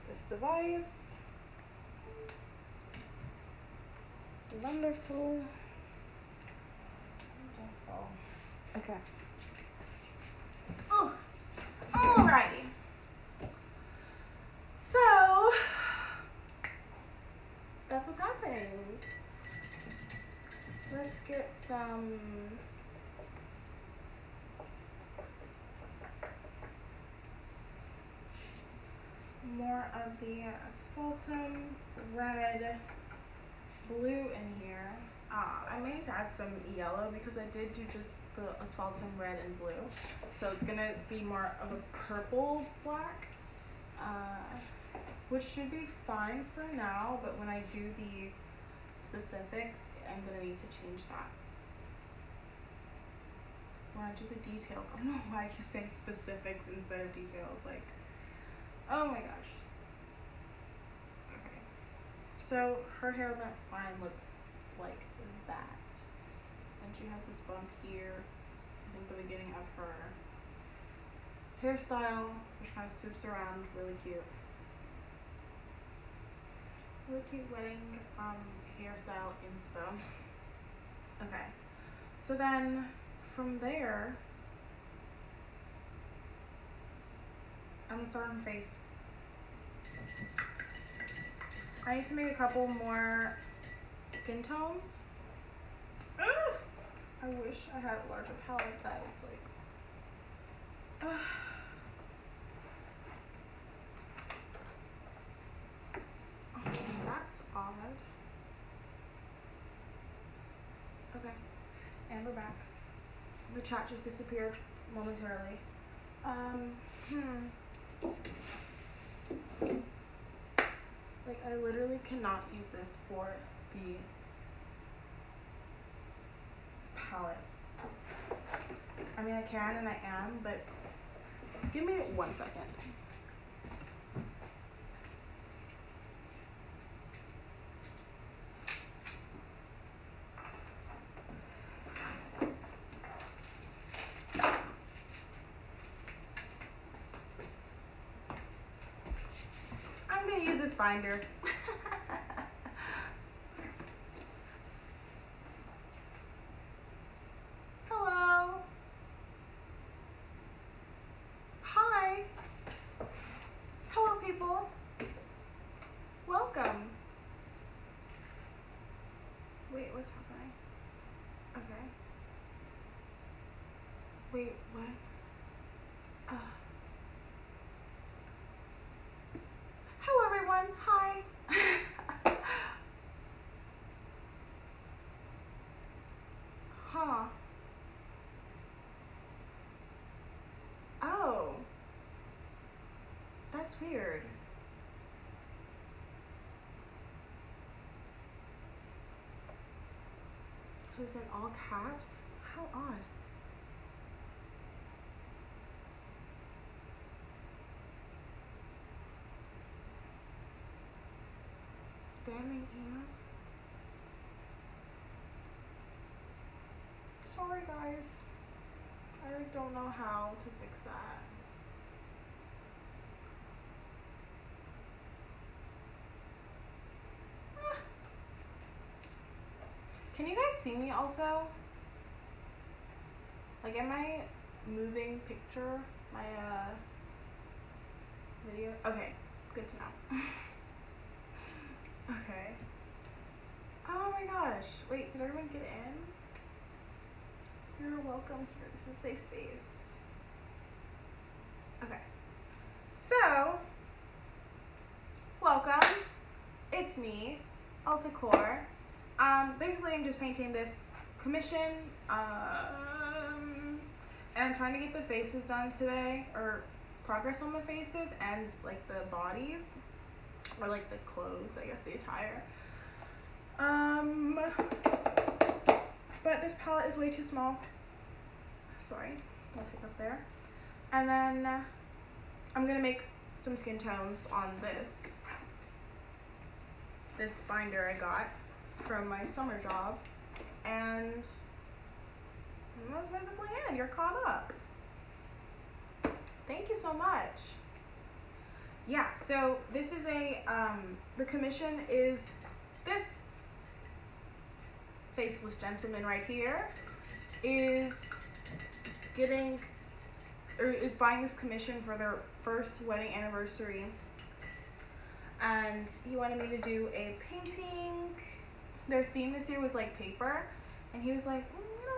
this device. Wonderful. Okay. Oh, alrighty. So that's what's happening. Let's get some more of the asphaltum red blue in here. I may need to add some yellow because I did do just the asphaltum red and blue. So it's gonna be more of a purple black, which should be fine for now, but when I do the specifics, I'm gonna need to change that. When I do the details, I don't know why I keep saying specifics instead of details, like, oh my gosh. Okay, so her hairline looks like that, and she has this bump here, I think the beginning of her hairstyle, which kind of swoops around, really cute. Really cute wedding hairstyle inspo. Okay, so then from there, I'm gonna start on face. I need to make a couple more skin tones. Ugh! I wish I had a larger palette, guys. Like, that's odd. Okay, and we're back. The chat just disappeared momentarily. Like, I literally cannot use this for the palette. I mean, I can and I am, but give me 1 second. I'm gonna use this binder. Hello. Hi. Hello, people. Welcome. Wait, what's happening? Okay. Wait, what? Hello, everyone. Hi. Huh. Oh. That's weird. Because in all caps? How odd. Spamming emails? Sorry, guys. I like, don't know how to fix that. Can you guys see me also? Like, am I moving picture my video? Okay, good to know. Okay. Oh my gosh. Wait, did everyone get in? You're welcome here. This is a safe space. Okay. So, welcome. It's me, Alta Core. Basically, I'm just painting this commission, and I'm trying to get the faces done today, or progress on the faces, and like the bodies, or like the clothes, I guess the attire. But this palette is way too small. Sorry, don't hiccup there. And then I'm gonna make some skin tones on this binder I got from my summer job, and that's basically it. You're caught up. Thank you so much. Yeah, so this is a the commission is this faceless gentleman right here is buying this commission for their first wedding anniversary, and he wanted me to do a painting. Their theme this year was like paper, and he was like,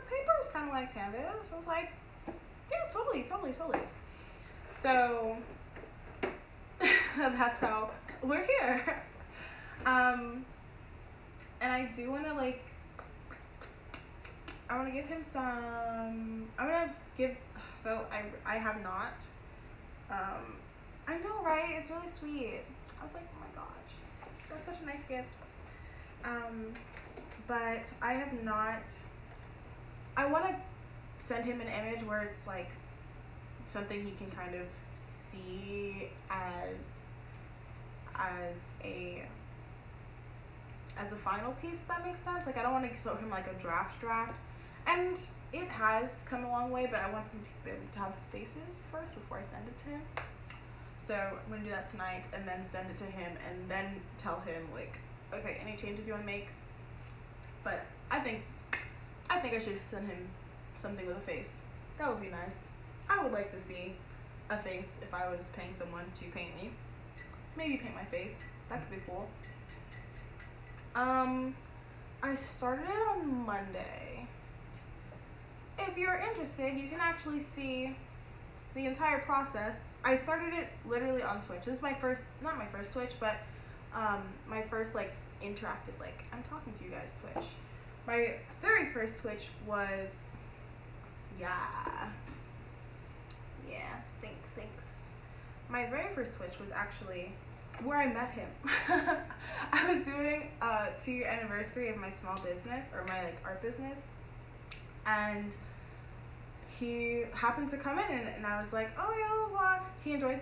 paper is kind of like canvas. I was like, yeah, totally. So that's how we're here. And I do want to I want to give him some, I have not, I know, right? It's really sweet. I was like, oh my gosh, that's such a nice gift. But I have not, I want to send him an image where it's like something he can kind of see as a final piece, if that makes sense. Like, I don't want to show him like a draft, and it has come a long way, but I want them to have faces first before I send it to him. So I'm gonna do that tonight, and then send it to him, and then tell him like, okay, any changes you want to make. But I think I should send him something with a face. That would be nice. I would like to see a face if I was paying someone to paint me. Maybe paint my face. That could be cool. I started it on Monday. If you're interested, you can actually see the entire process. I started it literally on Twitch. It was my first, not my first Twitch, but my first like interactive, like I'm talking to you guys Twitch. My very first Twitch was, thanks. My very first Twitch was actually where I met him. I was doing a 2-year anniversary of my small business, or my like art business, and he happened to come in, and I was like, oh yeah, blah, blah, blah. He enjoyed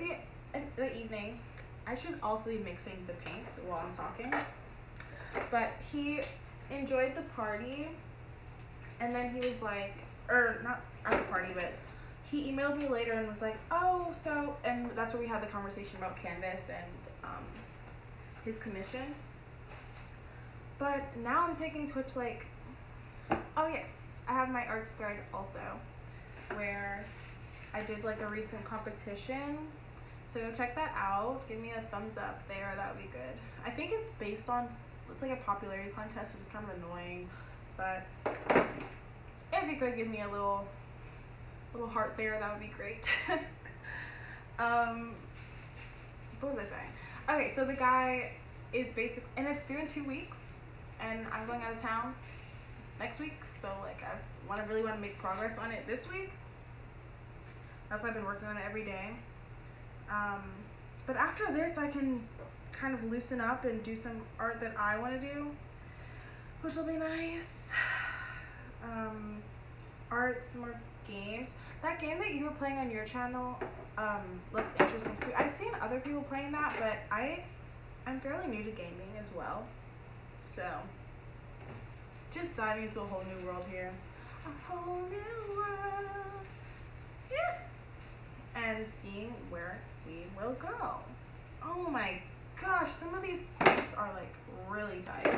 the evening. I should also be mixing the paints while I'm talking. But he enjoyed the party, and then he was like, or not at the party, but he emailed me later and was like, oh, so, and that's where we had the conversation about Canvas and his commission. But now I'm taking Twitch like, oh yes, I have my arts thread also, where I did like a recent competition. So go check that out. Give me a thumbs up there. That would be good. I think it's based on, it's like a popularity contest, which is kind of annoying. But if you could give me a little heart there, that would be great. What was I saying? Okay, so the guy is basic, and it's due in 2 weeks, and I'm going out of town next week. So like I really want to make progress on it this week. That's why I've been working on it every day. But after this, I can kind of loosen up and do some art that I want to do, which will be nice. Art, some more games. That game that you were playing on your channel looked interesting too. I've seen other people playing that, but I'm fairly new to gaming as well. So, just diving into a whole new world here. A whole new world. Yeah. And seeing where we will go. Oh my gosh, some of these things are like really tight.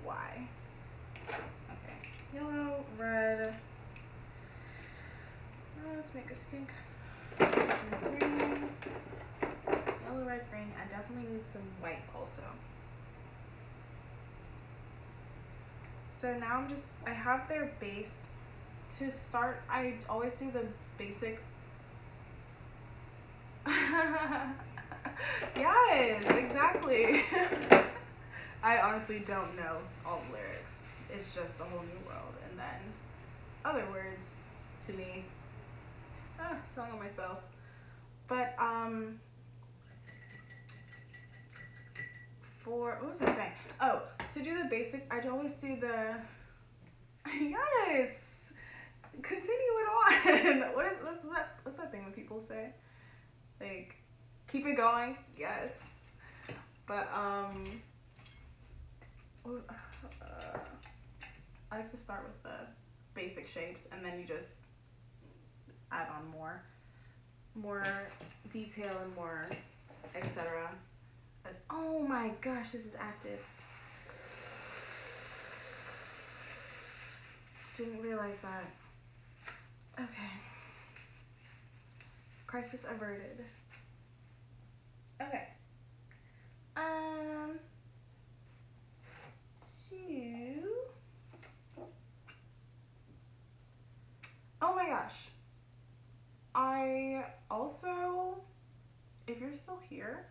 Why? Okay. Yellow, red. Let's make a stink. Some green. Yellow, red, green. I definitely need some white also. So now I have their base. To start, I always do the basic. Yes, exactly. I honestly don't know all the lyrics. It's just a whole new world. And then other words to me. Telling on myself. But, what was I saying? Oh, to do the basic, I'd always do the, yes, continue it on. What's that thing that people say? Like, keep it going, yes. But, I like to start with the basic shapes, and then you just add on more detail and more etc. Oh my gosh, this is active. Didn't realize that. Okay. Crisis averted. Okay. Oh my gosh. I also, if you're still here,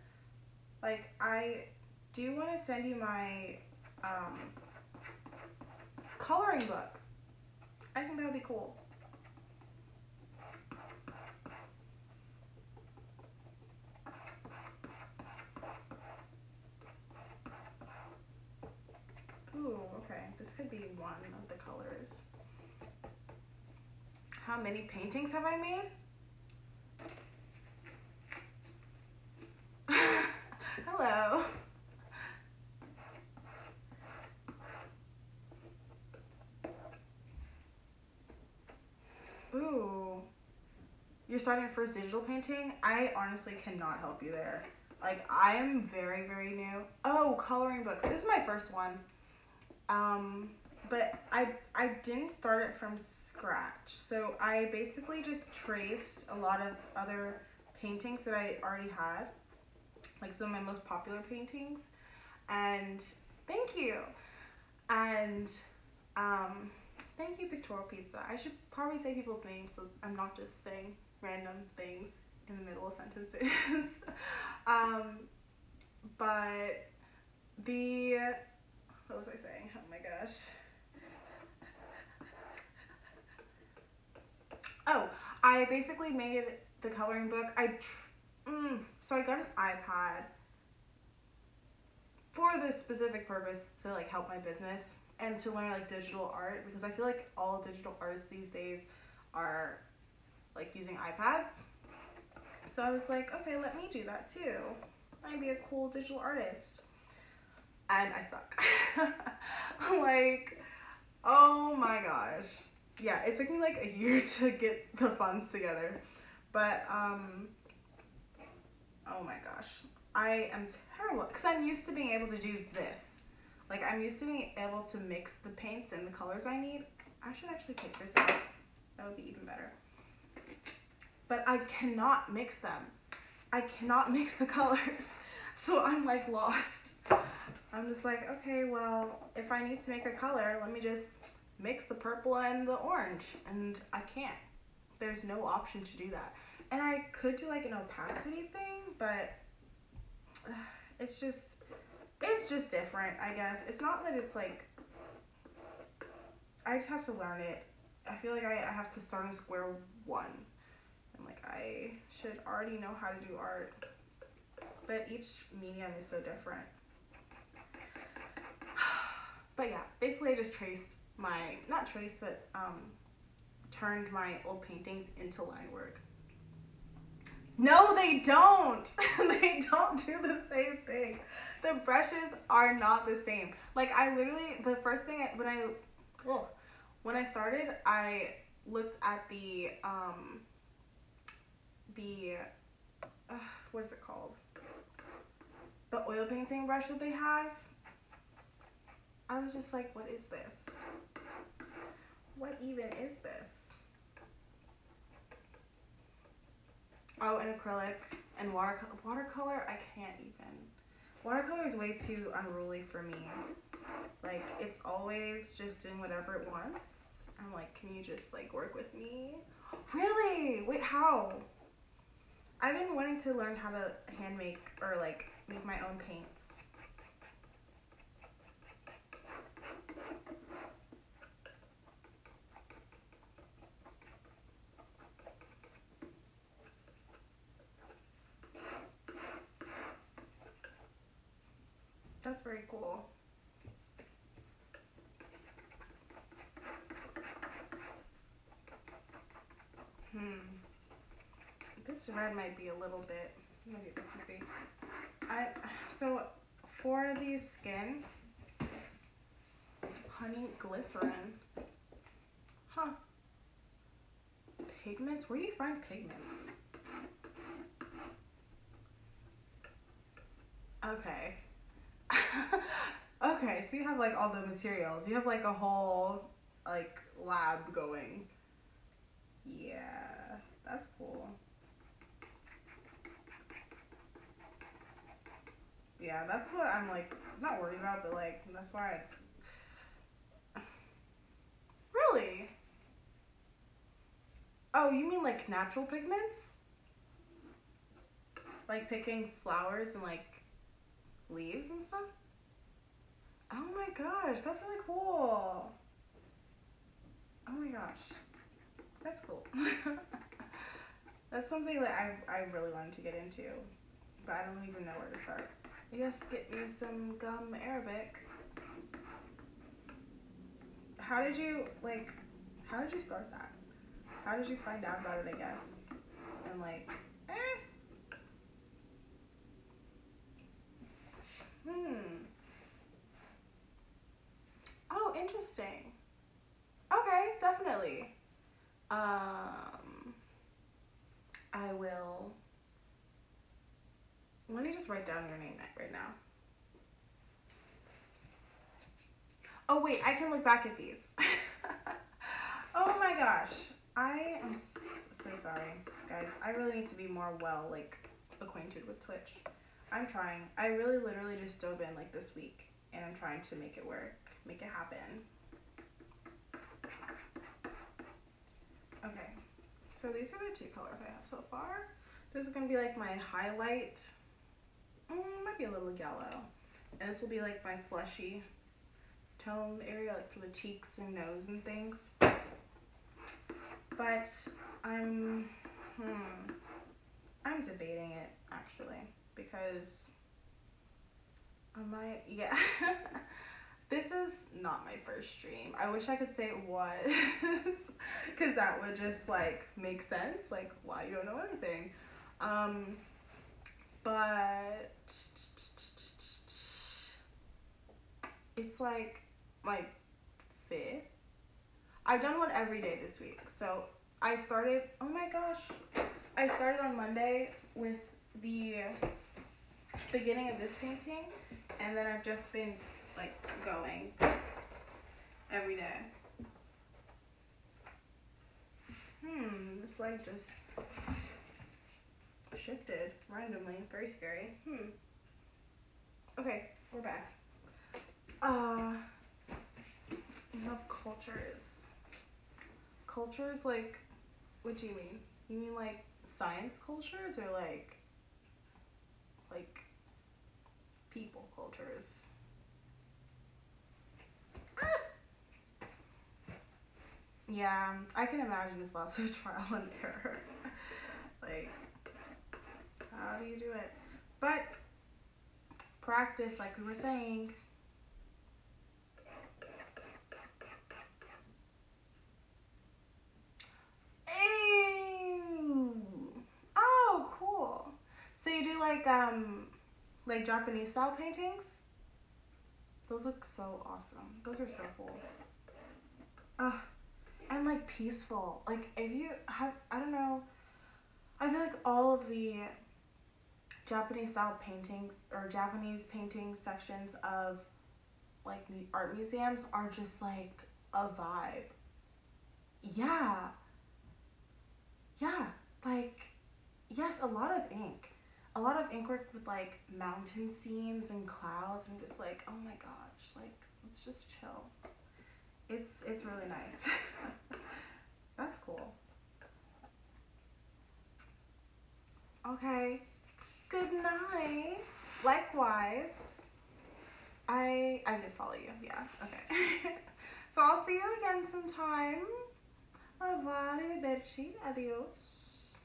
like, I do want to send you my coloring book. I think that would be cool. Ooh, okay. This could be one of the colors. How many paintings have I made? Hello. Ooh. You're starting your first digital painting? I honestly cannot help you there. Like, I am very, very new. Oh, coloring books. This is my first one. But I didn't start it from scratch. So I basically just traced a lot of other paintings that I already had. Like some of my most popular paintings. And thank you. And thank you, Pictorial Pizza. I should probably say people's names so I'm not just saying random things in the middle of sentences. But what was I saying? Oh my gosh. Oh, I basically made the coloring book. So I got an iPad for this specific purpose to like help my business and to learn like digital art, because I feel like all digital artists these days are like using iPads. So I was like, okay, let me do that too. I'd be a cool digital artist. And I suck. Like, oh my gosh. Yeah, it took me like a year to get the funds together. But, oh my gosh. I am terrible, because I'm used to being able to do this. Like, I'm used to being able to mix the paints and the colors I need. I should actually take this out. That would be even better. But I cannot mix them. I cannot mix the colors. So I'm like lost. I'm just like, okay, well, if I need to make a color, let me just mix the purple and the orange. And I can't. There's no option to do that. And I could do like an opacity thing, but it's just different, I guess. It's not that it's like, I just have to learn it. I feel like I have to start on square one. And like, I should already know how to do art. But each medium is so different. But yeah, basically I just turned my old paintings into line work. No, they don't. They don't do the same thing. The brushes are not the same. Like, I literally, the first thing when I started, I looked at the what is it called? The oil painting brush that they have. I was just like, what is this? What even is this? Oh, and acrylic and watercolor, I can't even. Watercolor is way too unruly for me. Like, it's always just doing whatever it wants. I'm like, can you just like work with me? Really? Wait, how? I've been wanting to learn how to hand make or like make my own paints. That's very cool. This red might be a little bit, let me do this and see. So for the skin, honey glycerin. Huh. Pigments? Where do you find pigments? Okay. Okay, so you have like all the materials. You have like a whole like lab going. Yeah, that's cool. Yeah, that's what I'm like not worried about, but like that's why Really? Oh, you mean like natural pigments? Like picking flowers and like leaves and stuff? Oh my gosh, that's really cool. Oh my gosh, that's cool. That's something that I really wanted to get into, but I don't even know where to start. I guess get me some gum Arabic. How did you start that? How did you find out about it, I guess? And like, Oh, interesting. Okay, definitely. I will. Let me just write down your name right now. Oh wait, I can look back at these. Oh my gosh. I am so sorry, guys. I really need to be more acquainted with Twitch. I'm trying. I really literally just dove in like this week, and I'm trying to make it work, make it happen. Okay, so these are the two colors I have so far. This is gonna be like my highlight. Might be a little yellow. And this will be like my fleshy tone area, like for the cheeks and nose and things. But I'm debating it actually, because Yeah. This is not my first stream. I wish I could say it was, because that would just like make sense. Like, why you don't know anything. But it's like my fifth. I've done one every day this week. So I started, oh my gosh, I started on Monday with the beginning of this painting, and then I've just been like going every day. This like just shifted randomly. Very scary. Okay, we're back. We have cultures. Cultures, like, what do you mean? You mean like science cultures or like people cultures? Yeah, I can imagine it's lots of trial and error. Like, how do you do it? But practice, like we were saying. Ew. Oh, cool. So you do like Japanese style paintings? Those look so awesome. Those are so cool. And like peaceful. Like if you have, I don't know, I feel like all of the Japanese style paintings or Japanese painting sections of like art museums are just like a vibe. Yeah. Yeah. Like, yes, a lot of ink. A lot of ink work with like mountain scenes and clouds, and just like, oh my gosh, like let's just chill. It's really nice. That's cool. Okay. Good night. Likewise. I did follow you. Yeah. Okay. So I'll see you again sometime. Au revoir. Arrivederci. Adios.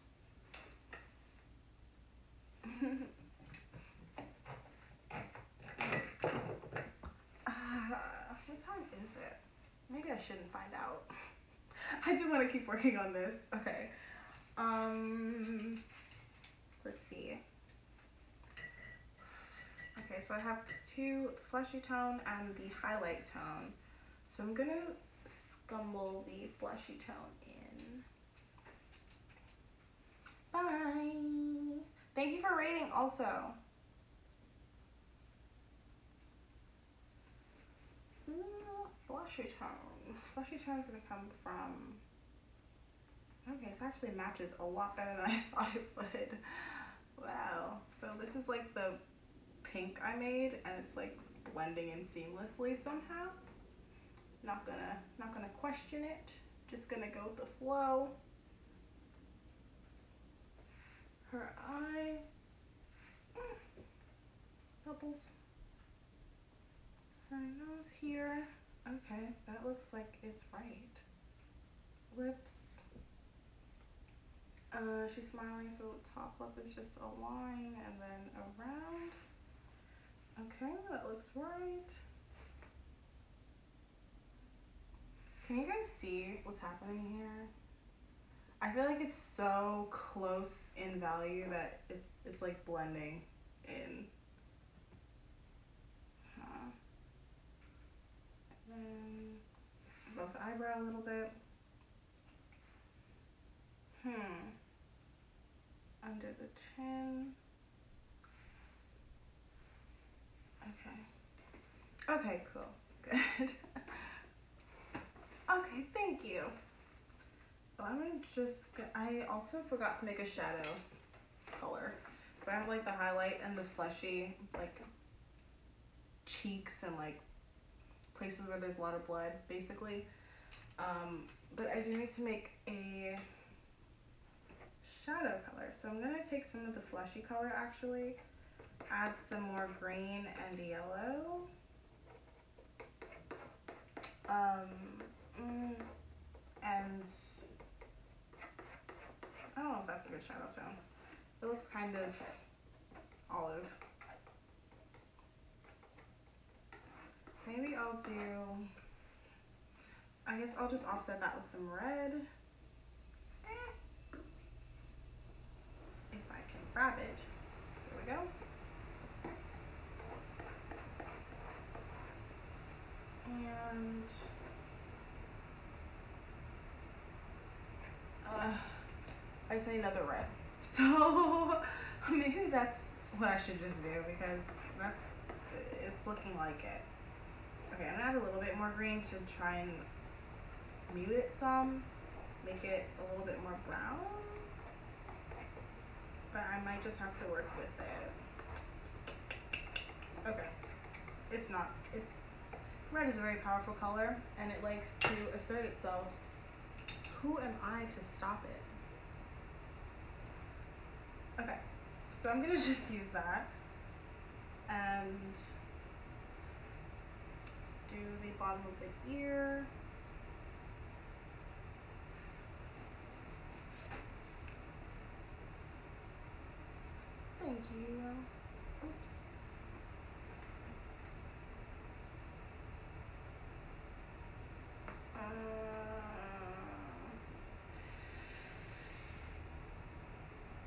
What time is it? Maybe I shouldn't find out. I do want to keep working on this. Okay. Let's see. Okay, so I have the 2 fleshy tone and the highlight tone. So I'm gonna scumble the fleshy tone in. Bye. Thank you for rating also. Fleshy tone. Fleshy tone is gonna come from. Okay, it actually matches a lot better than I thought it would. Wow. So this is like the pink I made, and it's like blending in seamlessly somehow. Not gonna question it. Just gonna go with the flow. Her eye. Bubbles. Her nose here. Okay, that looks like it's right. Lips. She's smiling, so the top lip is just a line and then around. Okay, that looks right. Can you guys see what's happening here? I feel like it's so close in value that it's like blending in. And then above the eyebrow a little bit. Under the chin. Okay. Okay, cool. Good. Okay, thank you. Oh, I'm gonna just, I also forgot to make a shadow color. So I have like the highlight and the fleshy, like cheeks and like places where there's a lot of blood, basically. But I do need to make a shadow color. So I'm gonna take some of the fleshy color actually, add some more green and yellow. And I don't know if that's a good shadow tone. It looks kind of olive. I'll do, I guess I'll just offset that with some red. If I can grab it. There we go. And I just need another red. So maybe that's what I should just do, because it's looking like it. Okay, I'm gonna add a little bit more green to try and mute it some, make it a little bit more brown. But I might just have to work with it. Okay, red is a very powerful color, and it likes to assert itself. Who am I to stop it? Okay, so I'm gonna just use that and do the bottom of the ear. Thank you. Oops.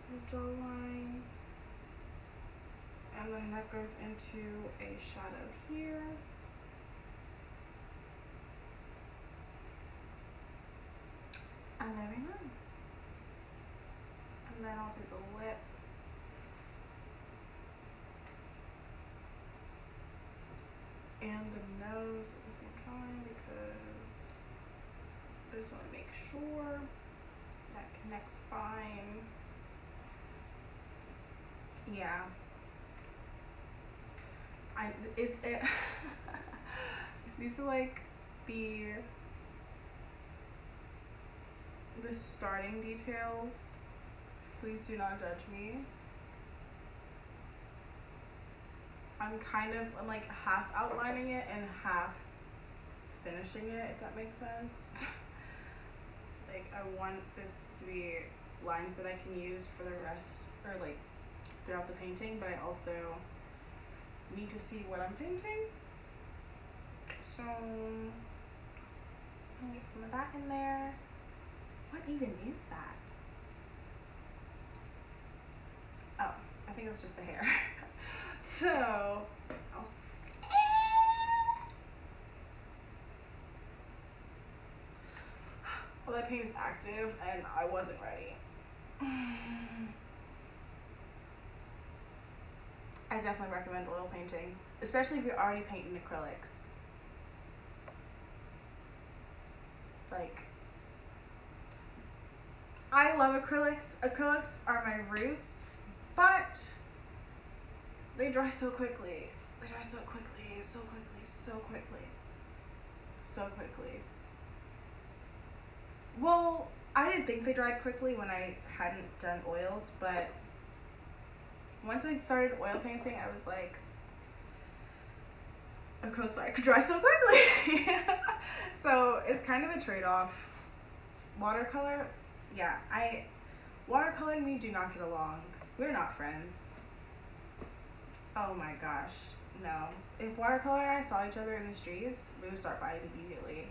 The jawline. And then that goes into a shadow here. And very nice. And then I'll do the lip. And the nose at the same time, because I just want to make sure that connects fine. Yeah. These are like the starting details. Please do not judge me. I'm like half outlining it and half finishing it, if that makes sense. Like, I want this to be lines that I can use for the rest, or like throughout the painting, but I also need to see what I'm painting. So I'm gonna get some of that in there. What even is that? Oh, I think it's just the hair. So well, that paint is active and I wasn't ready. I definitely recommend oil painting, especially if you're already painting acrylics. Like, I love acrylics. Acrylics are my roots, but they dry so quickly. They dry so quickly, so quickly, so quickly, so quickly. Well, I didn't think they dried quickly when I hadn't done oils, but once I started oil painting, I was like, acrylics like dry so quickly. So it's kind of a trade-off. Watercolor, yeah, watercolor and me do not get along. We're not friends. Oh my gosh, no. If watercolor and I saw each other in the streets, we would start fighting immediately.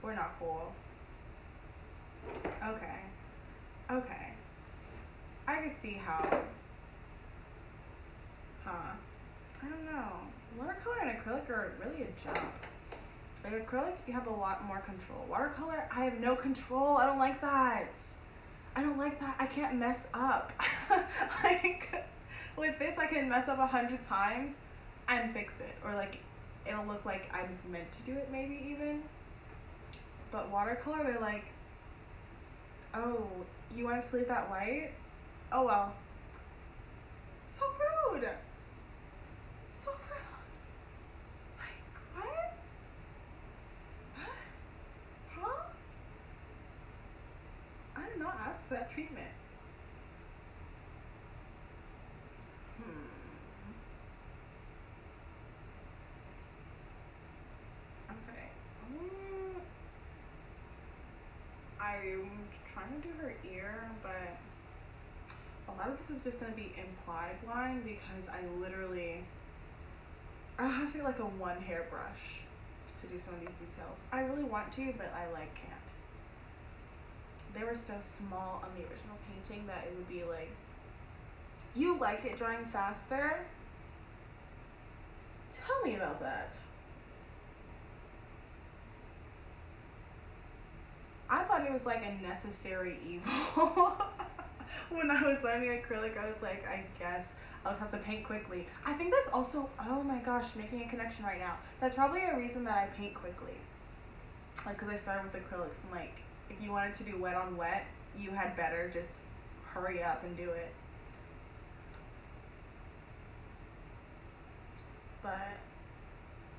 We're not cool. Okay. Okay. I could see how. I don't know. Watercolor and acrylic are really a jump. Like, acrylic, you have a lot more control. Watercolor, I have no control. I don't like that. I don't like that. I can't mess up. Like, with this, I can mess up 100 times and fix it. Or, like, it'll look like I'm meant to do it, maybe, even. But watercolor, they're like, oh, you want to leave that white? Oh, well. So rude. So rude. Like, what? What? Huh? I did not ask for that treatment. Okay. I'm trying to do her ear, but a lot of this is just going to be implied line because I have to get like a one hair brush to do some of these details. I really want to, but I like can't. They were so small on the original painting that it would be like, you like it drying faster? Tell me about that. I thought it was like a necessary evil. When I was learning acrylic, I was like, I guess I'll just have to paint quickly. I think that's also, oh my gosh, making a connection right now. That's probably a reason that I paint quickly. Like, because I started with acrylics, and like, if you wanted to do wet on wet, you had better just hurry up and do it. But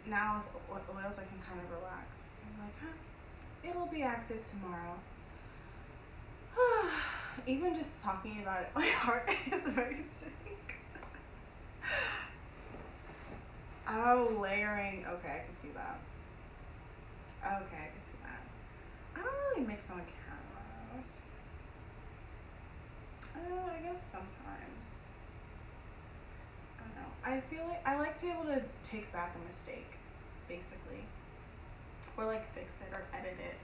now with oils, I can kind of relax. I'm like, huh, it'll be active tomorrow. Even just talking about it, my heart is very sick. Oh, layering. Okay, I can see that. Okay, I can see that. I don't really mix on cameras. I guess sometimes. I don't know. I feel like I like to be able to take back a mistake, basically. Or like fix it or edit it.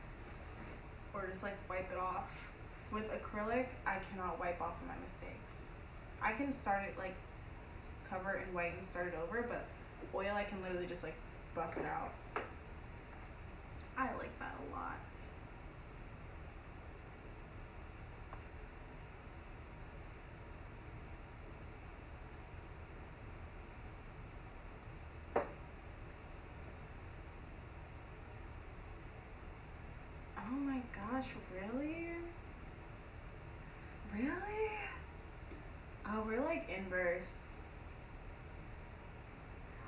Or just like wipe it off. With acrylic, I cannot wipe off my mistakes. I can start it like cover it in white and start it over, but oil I can literally just like buff it out. I like that a lot. Oh my gosh, really? Really? Oh, we're like inverse.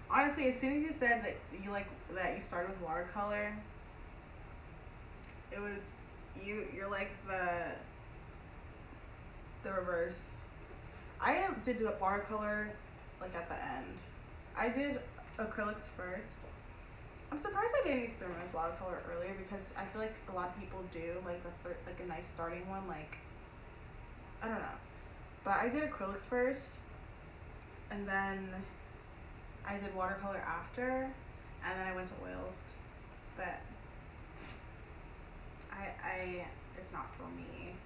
Honestly, as soon as you said that you started with watercolor, it was you're like the reverse. I did watercolor like at the end. I did acrylics first. I'm surprised I didn't experiment with watercolor earlier, because I feel like a lot of people do. Like, that's like a nice starting one. Like, I don't know. But I did acrylics first, and then I did watercolor after, and then I went to oils. But it's not for me.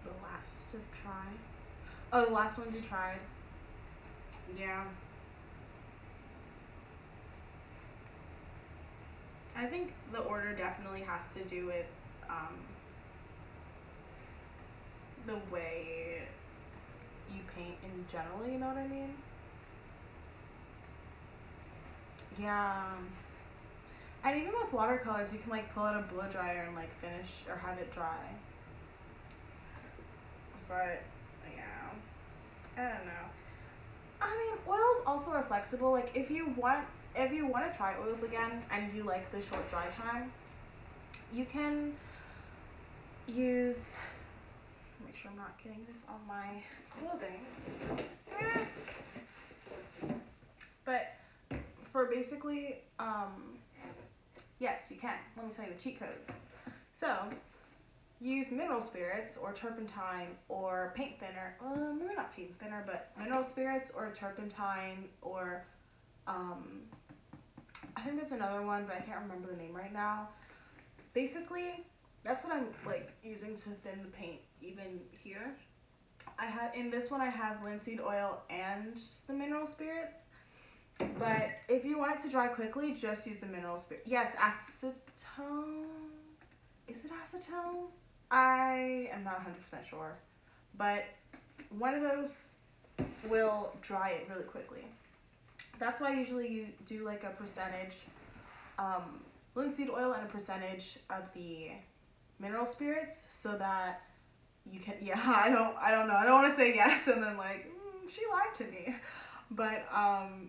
The last to try. Oh, the last ones you tried. Yeah. I think the order definitely has to do with the way you paint in general, you know what I mean? Yeah. And even with watercolors, you can like pull out a blow dryer and like finish or have it dry. But yeah, I don't know. I mean, oils also are flexible. Like, if you want to try oils again and you like the short dry time, you can use, make sure I'm not getting this on my clothing. But for basically, yes, you can. Let me tell you the cheat codes. So, use mineral spirits or turpentine or paint thinner. Maybe not paint thinner, but mineral spirits or turpentine or I think there's another one, but I can't remember the name right now. Basically, that's what I'm like using to thin the paint. Even here, in this one I have linseed oil and the mineral spirits. But if you want it to dry quickly, just use the mineral spirit. Yes, acetone. Is it acetone? I am not 100% sure, but one of those will dry it really quickly. That's why usually you do like a percentage linseed oil and a percentage of the mineral spirits, so that you can, yeah, I don't know. I don't want to say yes and then like, she lied to me. But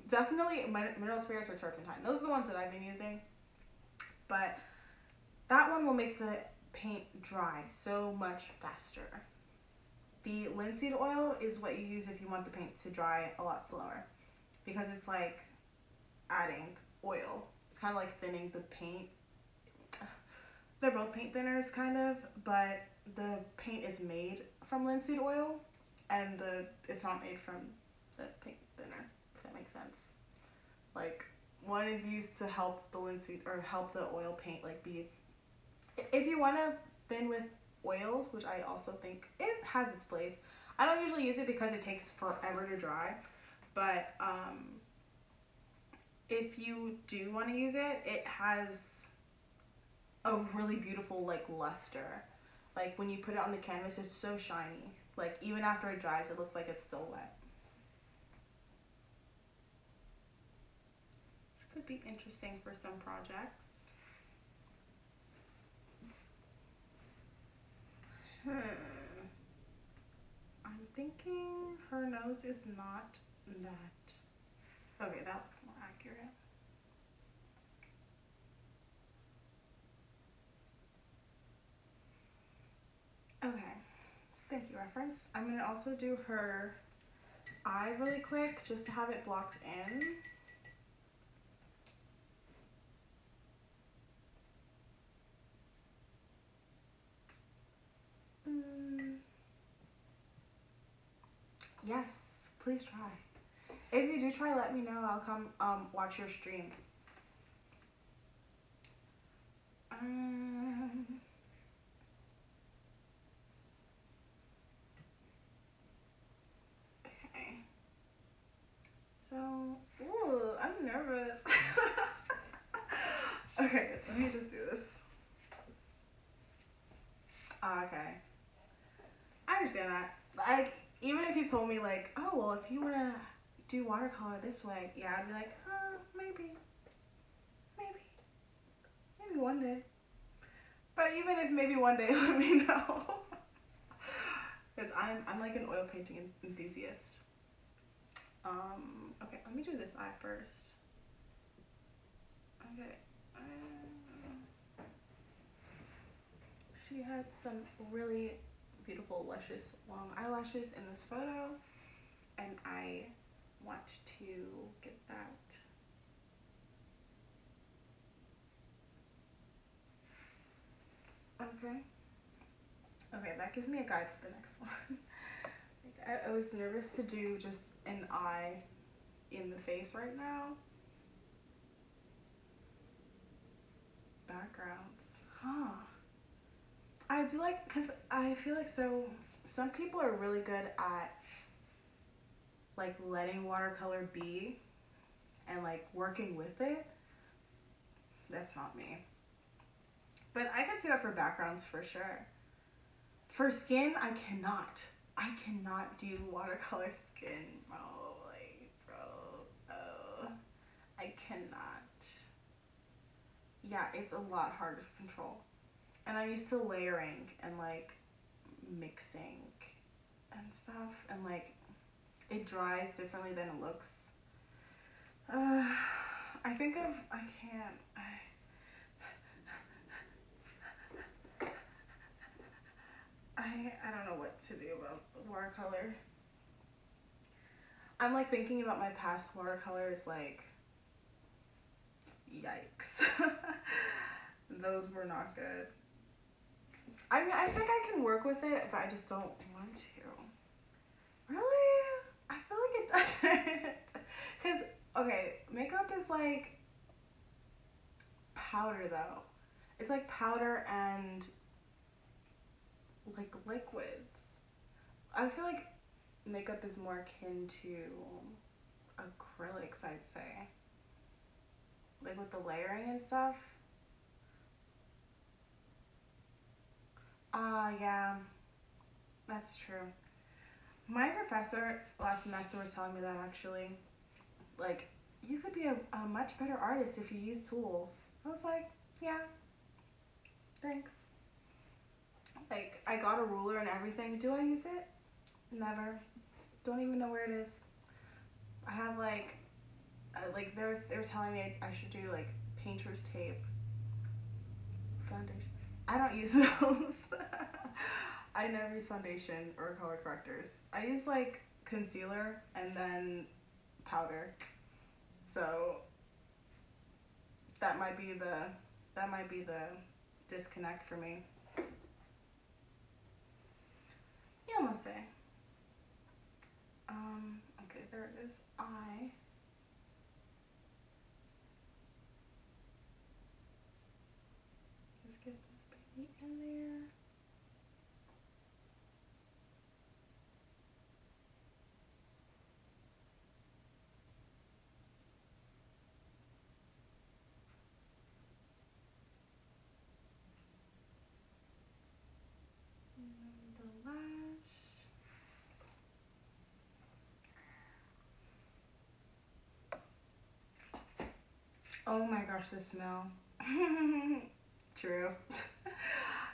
definitely mineral spirits or turpentine. Those are the ones that I've been using. But that one will make the paint dry so much faster. The linseed oil is what you use if you want the paint to dry a lot slower, because it's like adding oil. It's kind of like thinning the paint. They're both paint thinners kind of, but the paint is made from linseed oil and it's not made from the paint thinner, if that makes sense. Like, one is used to help the linseed, or help the oil paint like be, if you want to thin with oils, which I also think it has its place. I don't usually use it because it takes forever to dry, but if you do want to use it, it has a really beautiful like luster. Like when you put it on the canvas, it's so shiny. Like even after it dries, it looks like it's still wet. Could be interesting for some projects. I'm thinking her nose is not that. Okay, that looks more accurate. Okay, thank you, reference. I'm gonna also do her eye really quick just to have it blocked in. Yes, please try. If you do try, let me know. I'll come watch your stream. Okay. So, ooh, I'm nervous. Okay, let me just do this. Okay. I understand that. Like, even if you told me like, oh, well, if you want to do watercolor this way, yeah, I'd be like, maybe one day. But even if maybe one day, let me know. Because I'm like an oil painting enthusiast. Okay, let me do this eye first. Okay. She had some really beautiful, luscious, long eyelashes in this photo, and I want to get that. Okay, that gives me a guide for the next one. Like, I was nervous to do just an eye in the face right now. Backgrounds, huh? I do like, because I feel like some people are really good at like letting watercolor be and like working with it. That's not me. But I can see that for backgrounds for sure. For skin, I cannot do watercolor skin. Oh, like, bro, oh, I cannot. Yeah, it's a lot harder to control. And I'm used to layering and like mixing and stuff, and like it dries differently than it looks. I can't. I don't know what to do about watercolor. I'm like thinking about my past watercolors, like, yikes. Those were not good. I mean, I think I can work with it, but I just don't want to. Really? I feel like it doesn't. Because, okay, makeup is like powder though. It's like powder and like liquids. I feel like makeup is more akin to acrylics, I'd say. Like with the layering and stuff. Yeah, that's true. My professor last semester was telling me that actually, like, you could be a much better artist if you use tools. I was like, yeah, thanks. Like, I got a ruler and everything. Do I use it? Never. Don't even know where it is. I have like they were telling me I should do like painter's tape foundation. I don't use those. I never use foundation or color correctors. I use like concealer and then powder. So that might be the disconnect for me. Yeah, I'm gonna say. Okay, there it is. I just get this baby in there. And the lash. Oh my gosh, the smell. True.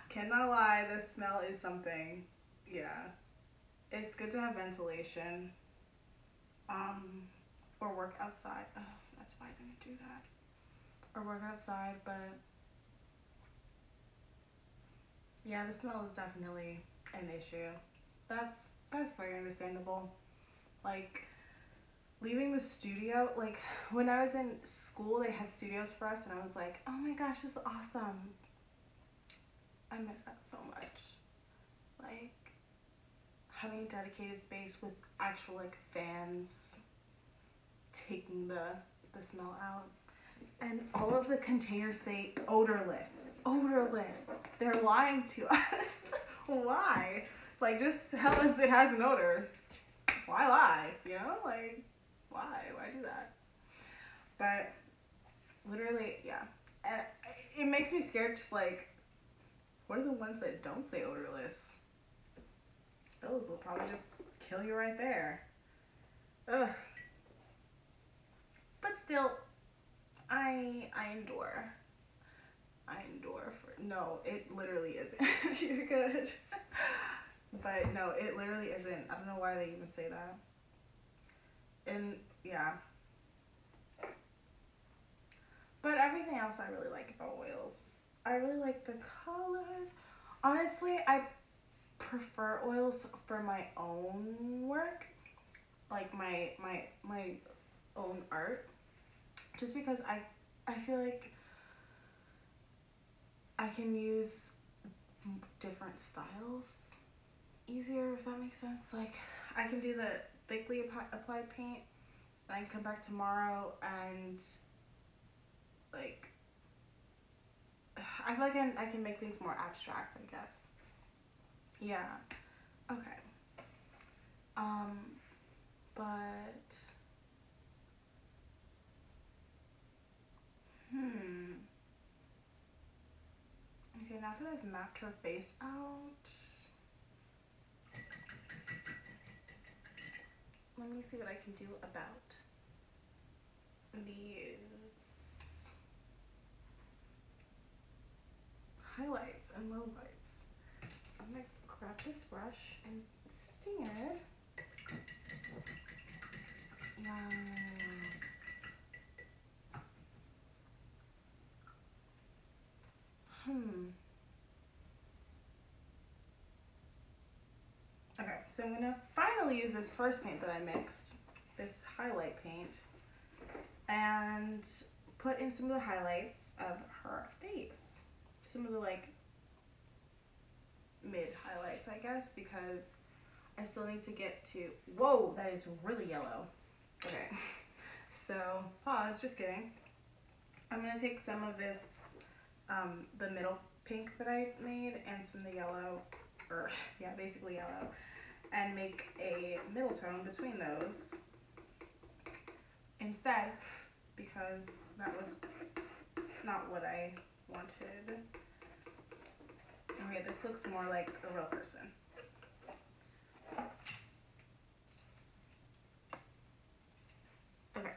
Cannot lie, the smell is something. Yeah. It's good to have ventilation. Or work outside. Oh, that's why I didn't do that. Or work outside, but yeah, the smell is definitely an issue. That's very understandable. Like leaving the studio, like when I was in school they had studios for us and I was like, oh my gosh, this is awesome. I miss that so much. Like having a dedicated space with actual like fans taking the smell out. And all of the containers say odorless. Odorless. They're lying to us. Why? Like just tell us it has an odor. Why lie? You know? Like why? Why do that? But literally, yeah. It makes me scared to like, what are the ones that don't say odorless? Those will probably just kill you right there. Ugh. But still, I endure. I endure for, no, it literally isn't. You're good. But no, it literally isn't. I don't know why they even say that. And yeah. But everything else I really like about oils. I really like the colors. Honestly, I prefer oils for my own work. Like my own art. Just because I feel like I can use different styles easier, if that makes sense. Like I can do the thickly applied paint and I can come back tomorrow and like I feel like I can make things more abstract, I guess. Yeah. Okay. But okay, now that I've mapped her face out, let me see what I can do about these highlights and lowlights. I'm gonna grab this brush and sting it. Yeah. Okay, so I'm gonna finally use this first paint that I mixed, this highlight paint, and put in some of the highlights of her face. Some of the like mid highlights, I guess, because I still need to get to, whoa, that is really yellow. Okay, so pause, just kidding. I'm gonna take some of this, the middle pink that I made and some of the yellow, or yeah, basically yellow, and make a middle tone between those instead, because that was not what I wanted. Okay, this looks more like a real person. Okay.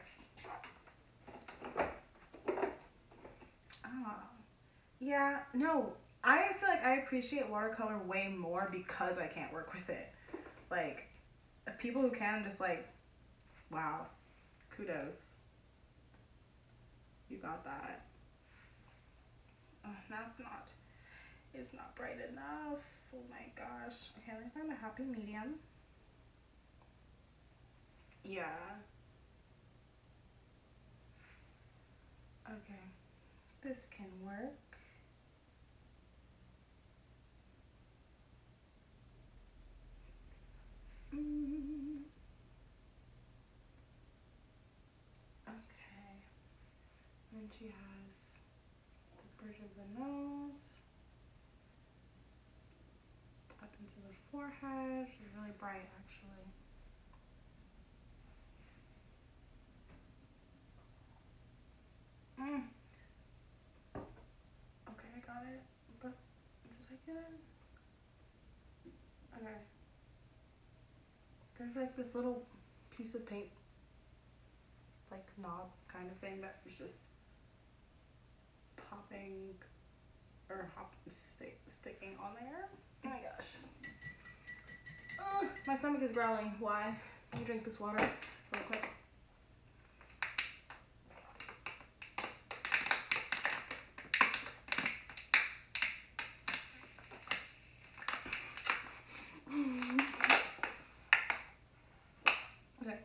Yeah, no, I feel like I appreciate watercolor way more because I can't work with it. Like, people who can, I'm just like, wow, kudos. You got that. Oh, now it's not bright enough. Oh my gosh. Okay, let me find a happy medium. Yeah. Okay. This can work. Okay. And she has the bridge of the nose up into the forehead. She's really bright, actually. Okay, I got it. But did I get it? Okay. There's like this little piece of paint, like knob kind of thing that is just popping or sticking on there. Oh my gosh. My stomach is growling. Why? Let me drink this water real quick. Okay.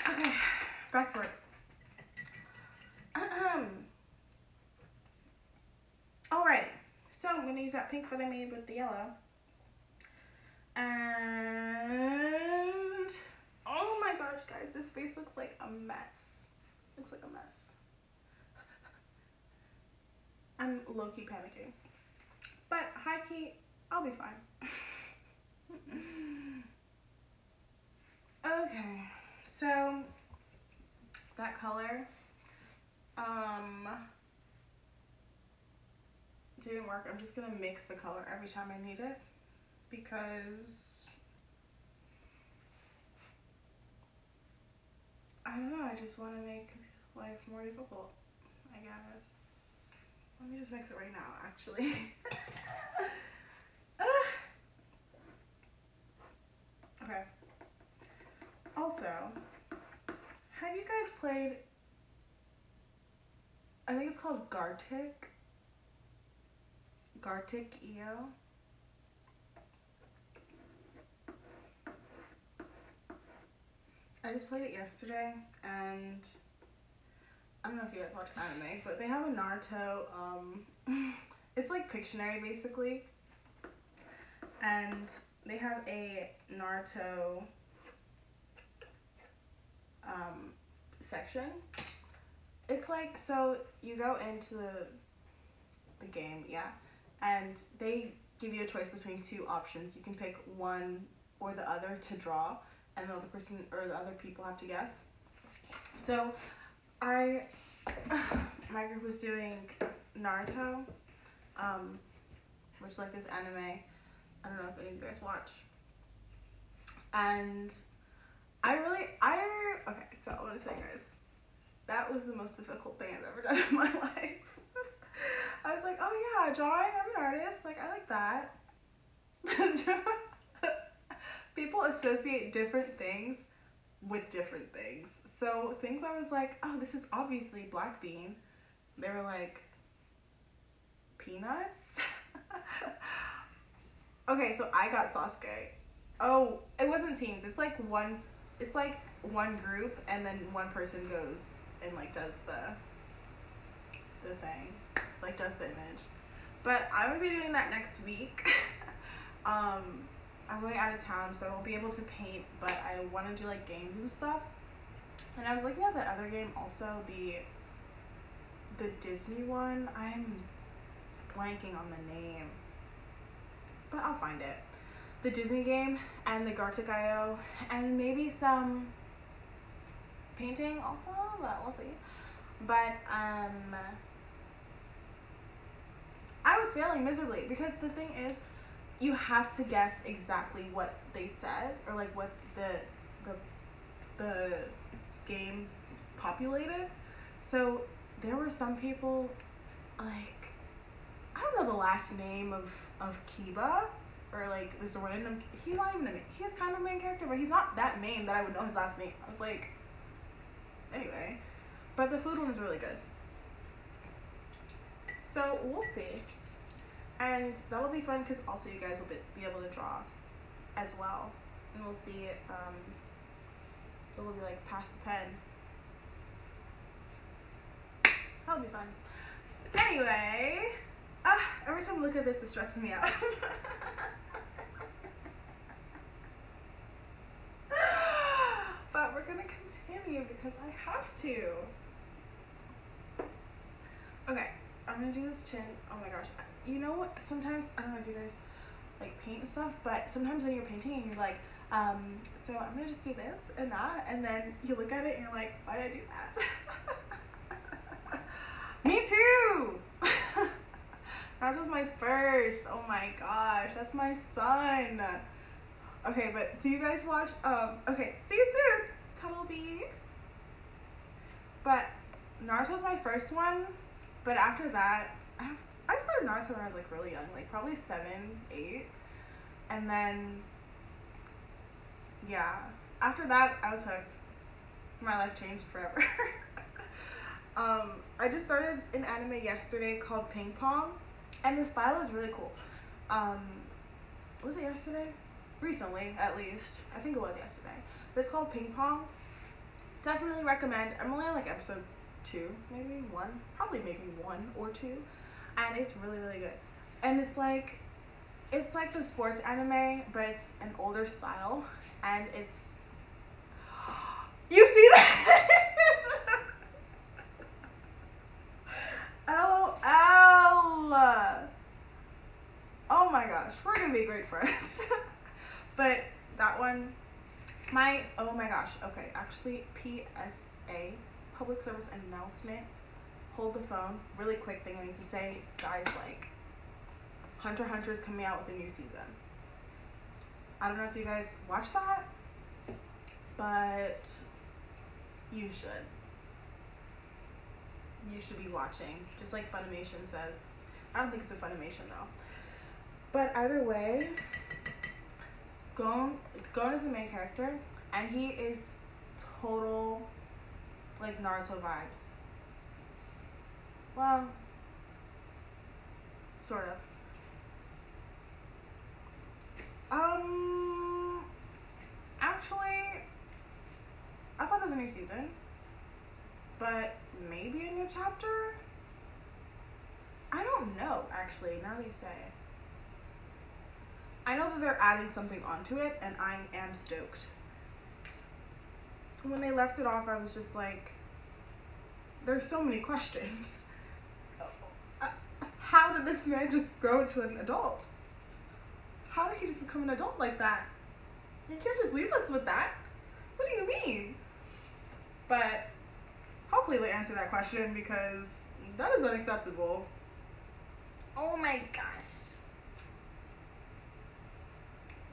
Okay. Back to work. Alrighty. So I'm gonna use that pink that I made with the yellow. And oh my gosh, guys, this face looks like a mess. Looks like a mess. I'm low-key panicking. But high-key, I'll be fine. Okay, so that color didn't work. I'm just gonna mix the color every time I need it because I don't know, I just want to make life more difficult, I guess. Let me just mix it right now, actually. Okay. Also, have you guys played, I think it's called Gartic EO? I just played it yesterday, and I don't know if you guys watch anime, but they have a Naruto, it's like Pictionary basically, and they have a Naruto section. It's like, so you go into the game, yeah, and they give you a choice between two options. You can pick one or the other to draw, and the other person or the other people have to guess. So my group was doing Naruto, which is like this anime. I don't know if any of you guys watch. And okay, so I want to tell you guys, that was the most difficult thing I've ever done in my life. I was like, oh yeah, drawing, I'm an artist, like I like that. People associate different things with different things. So things I was like, oh, this is obviously black bean. They were like, peanuts? Okay, so I got Sasuke. Oh, it wasn't teams. It's like one group, and then one person goes and like does the thing, like does the image. But I'm gonna be doing that next week. I'm going out of town, so I won't be able to paint, but I want to do like games and stuff. And I was looking at the other game also, the Disney one. I'm blanking on the name, but I'll find it. The Disney game and the Gartic IO, and maybe some painting also, but we'll see. But I was failing miserably because the thing is, you have to guess exactly what they said, or like what the game populated. So there were some people, like, I don't know the last name of Kiba, or like this random, he's not even he's kind of a main character, but he's not that main that I would know his last name. I was like, anyway, but the food one was really good. So we'll see. And that'll be fun because also you guys will be able to draw as well. And we'll see, it will be like pass the pen. That'll be fun. Anyway, every time I look at this, it stresses me out. But we're gonna continue because I have to. Okay, I'm gonna do this chin. Oh my gosh. You know what? Sometimes, I don't know if you guys like paint and stuff, but sometimes when you're painting and you're like, so I'm gonna just do this and that, and then you look at it and you're like, why did I do that? Me too! That was my first. Oh my gosh, that's my son. Okay, but do you guys watch, okay, see you soon, Cuddle Bee. But Naruto's my first one, but after that, I started Naruto when I was like really young, like probably 7, 8, and then, yeah, after that, I was hooked. My life changed forever. I just started an anime yesterday called Ping Pong, and the style is really cool. Was it yesterday? Recently, at least. I think it was yesterday. But it's called Ping Pong. Definitely recommend. I'm only on like episode 2, maybe 1. Probably maybe 1 or 2. And it's really, really good. And it's like the sports anime, but it's an older style. And it's... You see that? LOL. Oh my gosh, we're gonna be great friends. But that one, oh my gosh, okay, actually, PSA, public service announcement, hold the phone, really quick thing I need to say, guys, like, Hunter x Hunter is coming out with a new season. I don't know if you guys watch that, but you should. You should be watching, just like Funimation says. I don't think it's a Funimation though. But either way, Gon is the main character, and he is total, like, Naruto vibes. Well, sort of. Actually, I thought it was a new season, but maybe a new chapter? I don't know, actually, now that you say it. I know that they're adding something onto it, and I am stoked. When they left it off, I was just like, there's so many questions. How did this man just grow into an adult? How did he just become an adult like that? You can't just leave us with that. What do you mean? But hopefully they answer that question, because that is unacceptable. Oh my gosh.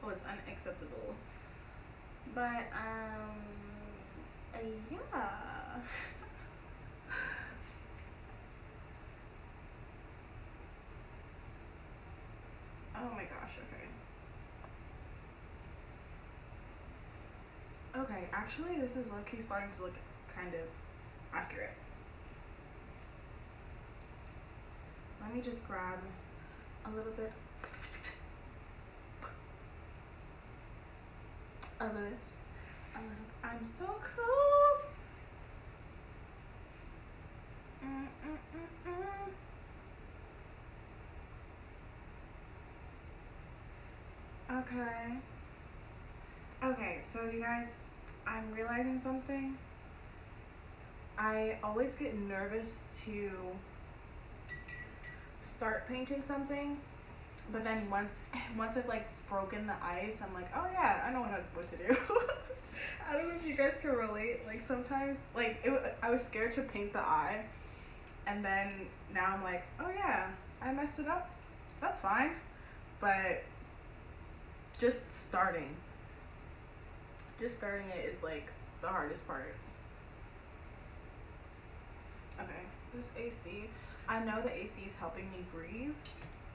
It was unacceptable. But, yeah. Oh my gosh, okay. Okay, actually this is low-key starting to look kind of accurate. Let me just grab a little bit of this. I'm so cold. Okay. Okay, so you guys, I'm realizing something. I always get nervous to start painting something, but then once I've like broken the ice, I'm like, oh yeah, I know what to do. I don't know if you guys can relate. Like sometimes, like I was scared to paint the eye, and then now I'm like, oh yeah, I messed it up. That's fine. But just starting it is like the hardest part. Okay, this AC. I know the AC is helping me breathe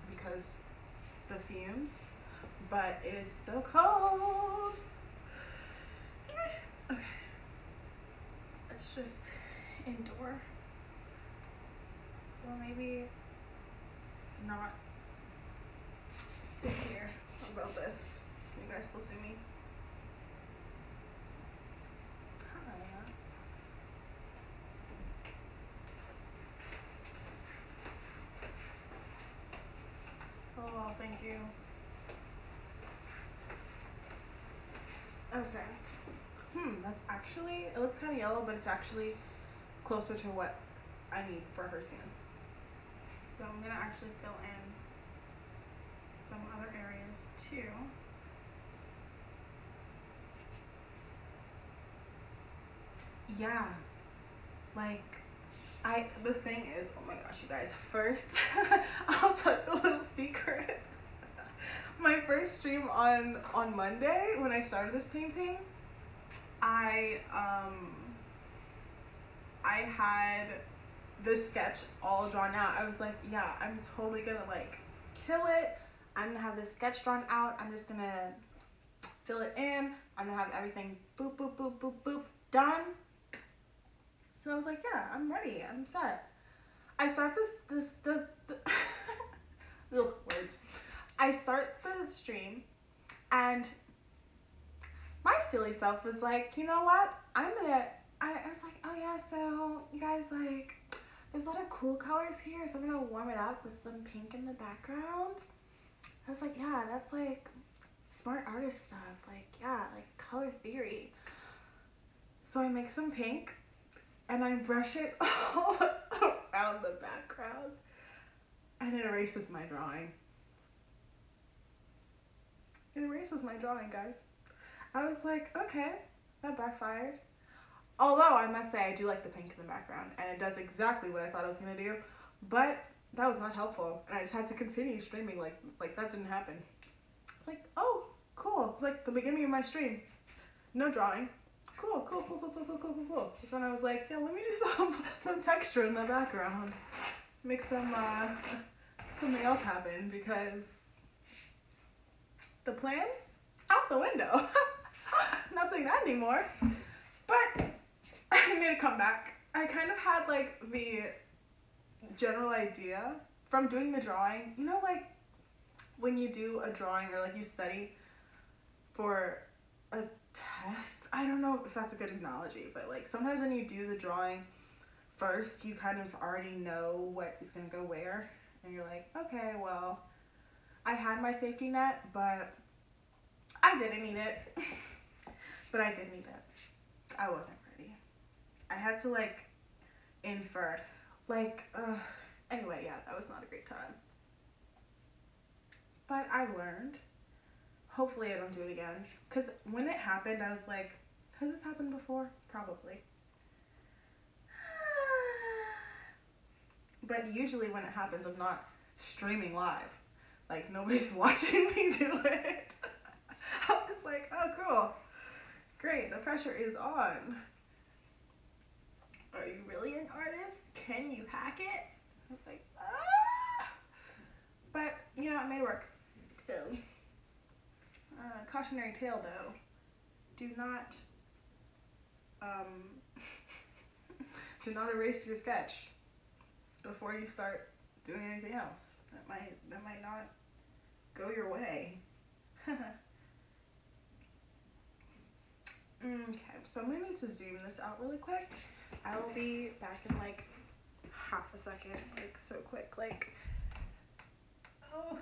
because the fumes, but it is so cold. Okay, let's just endure. Well, maybe not. sit here about this. Can you guys still see me? Hi. Oh, well, thank you. Okay. That's actually, it looks kind of yellow, but it's actually closer to what I need for her skin. So I'm gonna actually fill in some other areas too. Yeah, like, the thing is, oh my gosh, you guys, first, I'll tell you a little secret. My first stream on Monday, when I started this painting, I had this sketch all drawn out. I was like, yeah, I'm totally gonna like kill it. I'm gonna have this sketch drawn out. I'm just gonna fill it in. I'm gonna have everything boop, boop, boop, boop, boop, done. So I was like, yeah, I'm ready. I'm set. I start the words. I start the stream, and my silly self was like, you know what? I was like, oh yeah, so you guys, like, there's a lot of cool colors here, so I'm gonna warm it up with some pink in the background. I was like, yeah, that's like smart artist stuff. Like, yeah, like color theory. So I make some pink and I brush it all around the background, and it erases my drawing. It erases my drawing, guys. I was like, okay, that backfired. Although I must say I do like the pink in the background, and it does exactly what I thought I was gonna do, but that was not helpful, and I just had to continue streaming like that didn't happen. It's like, oh, cool. It's like the beginning of my stream. No drawing. Cool. That's when I was like, yeah, let me do some texture in the background. Make some something else happen, because the plan out the window. Not doing that anymore. But I made a comeback. I kind of had like the general idea from doing the drawing. You know, like when you do a drawing or like you study for a test. I don't know if that's a good analogy, but like sometimes when you do the drawing first, you kind of already know what is gonna go where, and you're like, okay, well, I had my safety net, but I didn't need it. But I did need it. I wasn't ready. I had to like infer, like, anyway, yeah, that was not a great time. But I learned. Hopefully I don't do it again. Because when it happened, I was like, has this happened before? Probably. But usually when it happens, I'm not streaming live. Like, nobody's watching me do it. I was like, oh, cool. Great, the pressure is on. Are you really an artist? Can you hack it? I was like, ah! But, you know, it made it work. So, cautionary tale though. Do not, do not erase your sketch before you start doing anything else. That might not go your way. Okay, so I'm gonna need to zoom this out really quick. I will be back in like half a second, like so quick, like, oh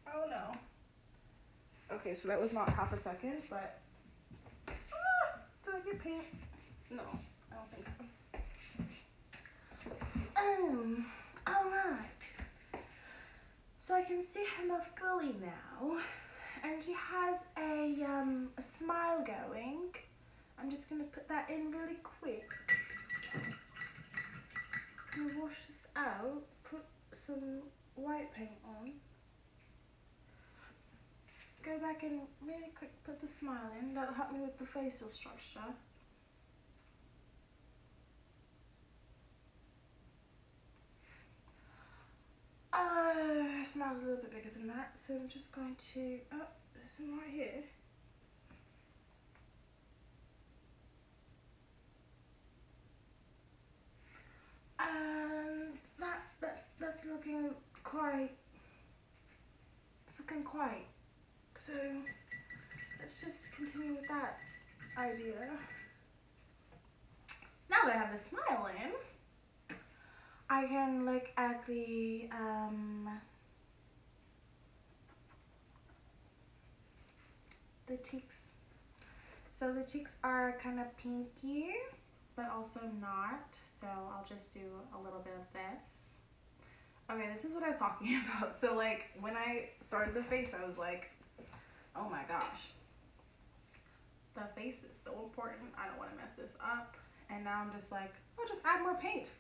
no. Okay, so that was not half a second, but, did I get paint? No, I don't think so. Alright. So I can see her more fully now. And she has a smile going. I'm just gonna put that in really quick. I'm gonna wash this out, put some white paint on. Go back and really quick put the smile in. That'll help me with the facial structure. Smile's a little bit bigger than that, so I'm just going to, oh, there's some right here. And that's looking quite it's looking quite. So let's just continue with that idea. Now that I have the smile in, I can look at the cheeks. So the cheeks are kind of pinky, but also not. So I'll just do a little bit of this. Okay, this is what I was talking about. So like when I started the face, I was like, oh my gosh, the face is so important. I don't want to mess this up. And now I'm just like, oh, just add more paint.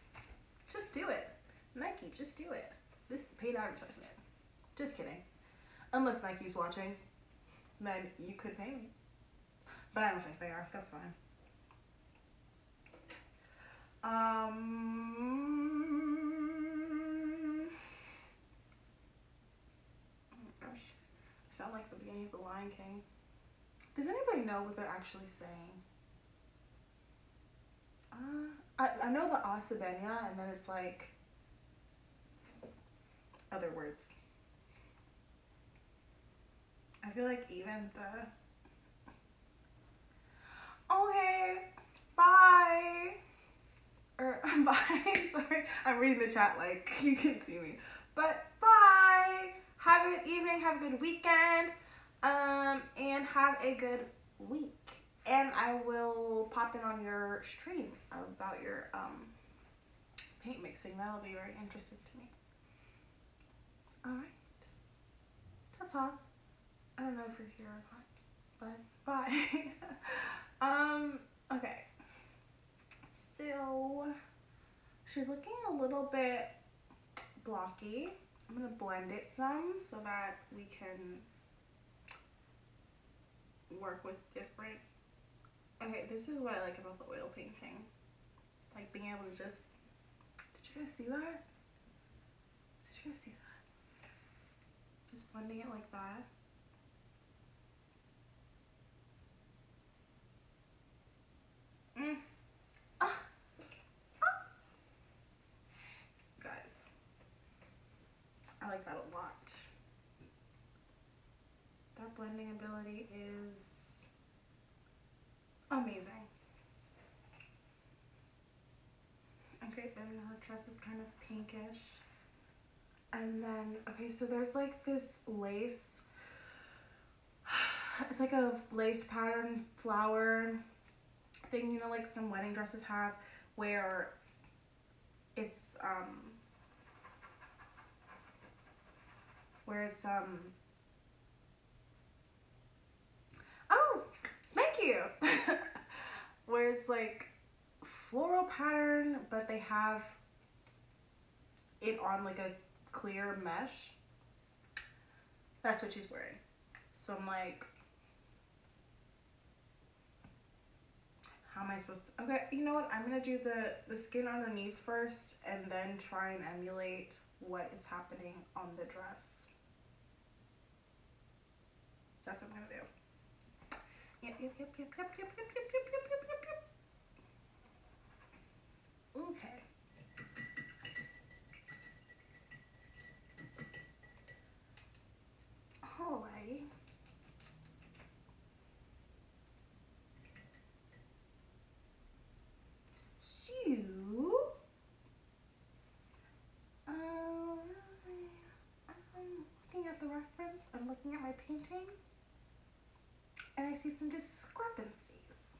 Just do it. Nike, just do it. This is paid advertisement. Just kidding. Unless Nike's watching, then you could pay me. But I don't think they are. That's fine. Oh my gosh. I sound like the beginning of The Lion King. Does anybody know what they're actually saying? I know the Asabenya, and then it's like other words. I feel like even the okay, bye, or bye, sorry, I'm reading the chat like you can see me, but bye, have a good evening, have a good weekend, and have a good week. And I will pop in on your stream about your paint mixing. That'll be very interesting to me. Alright. Ta-ta. I don't know if you're here or not, but bye. Okay. So she's looking a little bit blocky. I'm gonna blend it some so that we can work with different. Okay, this is what I like about the oil painting. Like being able to just, did you guys see that? Did you guys see that? Just blending it like that. Guys, I like that a lot. That blending ability is amazing. Okay, then her dress is kind of pinkish. And then, okay, so there's like this lace. It's like a lace pattern flower thing, you know, like some wedding dresses have, where it's oh, thank you. Where it's like floral pattern, but they have it on like a clear mesh. That's what she's wearing. So I'm like, how am I supposed to, okay, you know what, I'm gonna do the skin underneath first and then try and emulate what is happening on the dress. That's what I'm gonna do. Yep. Okay. Alrighty. I'm looking at the reference, I'm looking at my painting, and I see some discrepancies.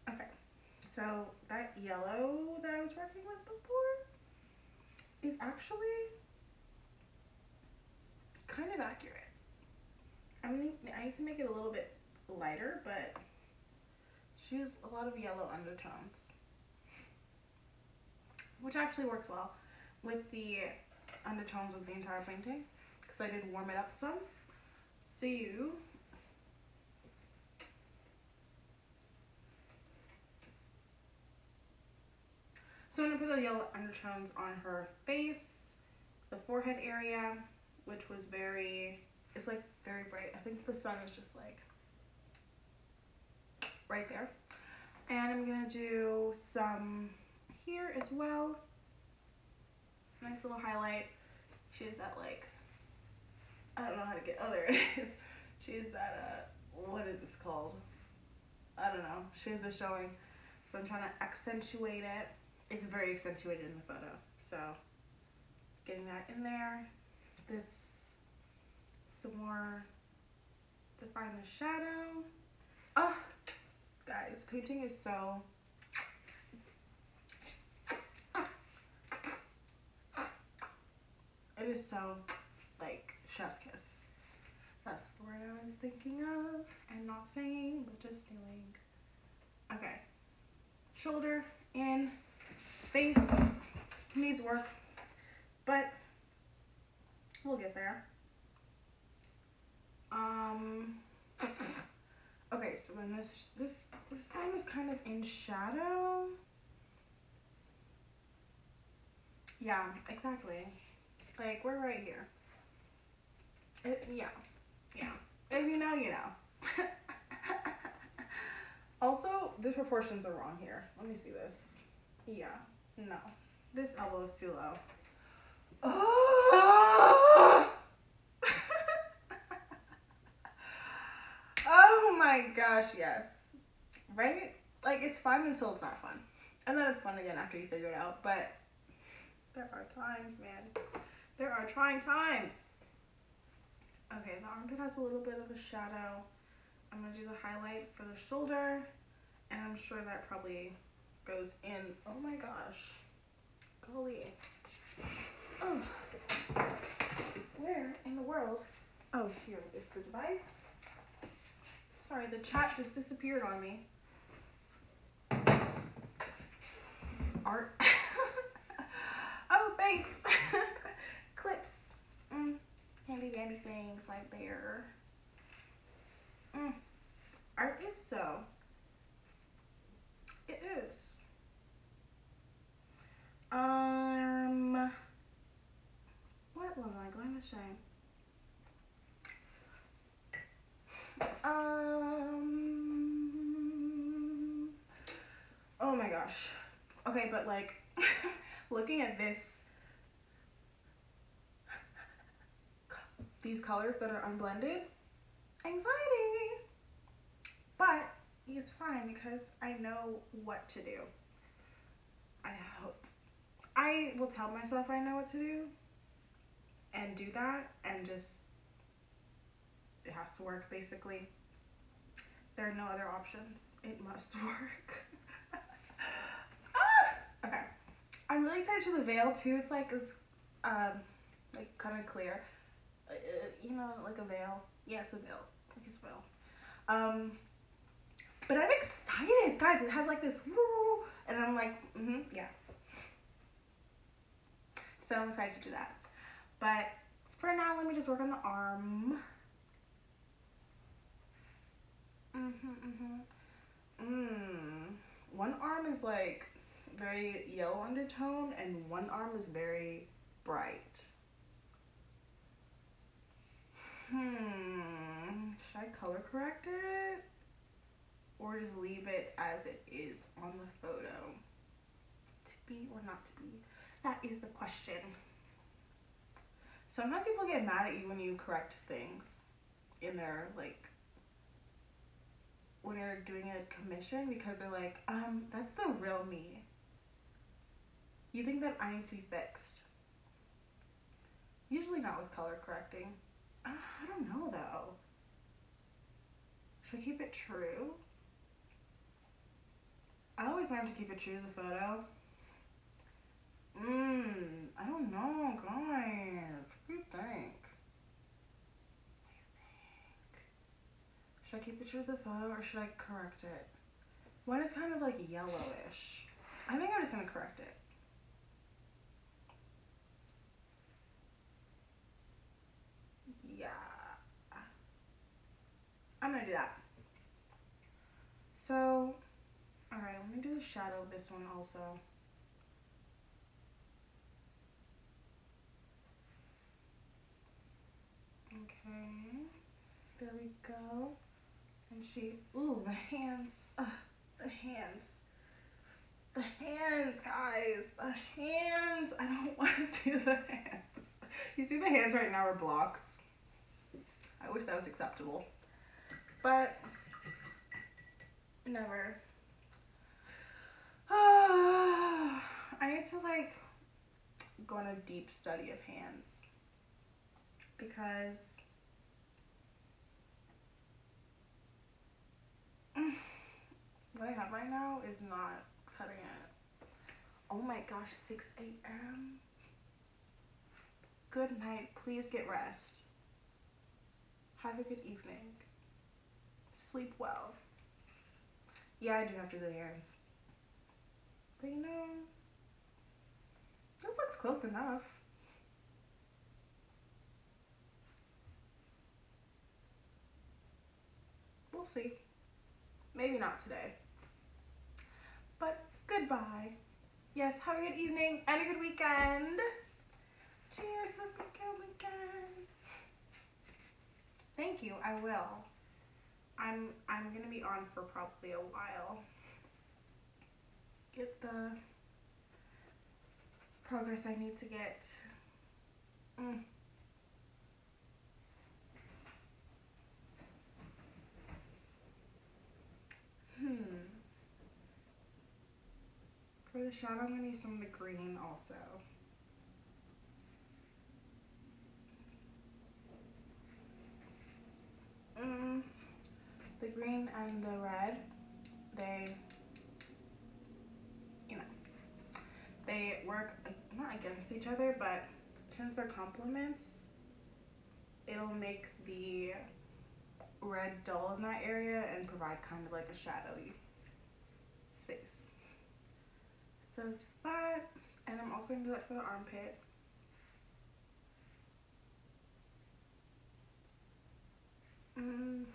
Okay, so that yellow that I was working with before is actually kind of accurate. I need to make it a little bit lighter, but she used a lot of yellow undertones, which actually works well with the undertones of the entire painting because I did warm it up some. So I'm gonna put the yellow undertones on her face, the forehead area, which was it's like very bright. I think the sun is just like right there. And I'm gonna do some here as well. Nice little highlight. She has that like, I don't know how to get, oh there it is. She has that, what is this called? I don't know. She has this showing. So I'm trying to accentuate it. It's very accentuated in the photo. So getting that in there. This, some more, define the shadow. Oh, guys, painting is so, it is so, like, chef's kiss. That's the word I was thinking of, and not saying, but just doing. Okay. Shoulder in, face needs work, but we'll get there. Okay, so then this time is kind of in shadow. Yeah, exactly. Like, we're right here. Yeah. If you know, you know. Also, the proportions are wrong here. Let me see this. Yeah, no. This elbow is too low. Oh! Oh my gosh, yes. Right? Like, it's fun until it's not fun. And then it's fun again after you figure it out. But there are times, man. There are trying times. Okay, the armpit has a little bit of a shadow. I'm going to do the highlight for the shoulder. And I'm sure that probably goes in. Oh my gosh. Golly. Oh. Where in the world? Oh, here is the device. Sorry, the chat just disappeared on me. Art. Oh, thanks. Clips. Handy dandy things right there. Art is so. It is. What was I going to say? Oh my gosh. Okay, but like, looking at this, these colors that are unblended, anxiety. But it's fine because I know what to do. I hope. I will tell myself I know what to do and do that, and just, it has to work basically. There are no other options. It must work. Okay. I'm really excited to the veil too. It's like kind of clear. You know, like a veil. Yeah, it's a veil. Like it's a veil. But I'm excited, guys. It has like this woo, and I'm like, yeah. So I'm excited to do that. But for now, let me just work on the arm. One arm is like very yellow undertone, and one arm is very bright. Should I color correct it? Or just leave it as it is on the photo? To be or not to be? That is the question. Sometimes people get mad at you when you correct things in their, like, when you're doing a commission, because they're like, that's the real me. You think that I need to be fixed. Usually not with color correcting. I don't know though. Should I keep it true? I always learn to keep it true to the photo. I don't know, guys. What do you think? Should I keep it true to the photo, or should I correct it? One is kind of like yellowish. I think I'm just gonna correct it. Yeah. I'm gonna do that. So, alright, let me do the shadow of this one also. Okay, there we go. And she, ooh, the hands, the hands. The hands, guys. The hands. I don't want to do the hands. You see the hands right now are blocks. I wish that was acceptable. But never. I need to like go on a deep study of hands because what I have right now is not cutting it. Oh my gosh, 6 a.m. Good night. Please get rest. Have a good evening. Sleep well. Yeah, I do have to do the hands. But you know, this looks close enough. We'll see. Maybe not today. But goodbye. Yes, have a good evening and a good weekend. Cheers, have a good weekend. Thank you, I will. I'm gonna be on for probably a while. Get the progress I need to get. For the shadow, I'm gonna use some of the green also. The green and the red, they, you know, they work not against each other, but since they're complements, it'll make the red dull in that area and provide kind of like a shadowy space. So to that, and I'm also gonna do that for the armpit. And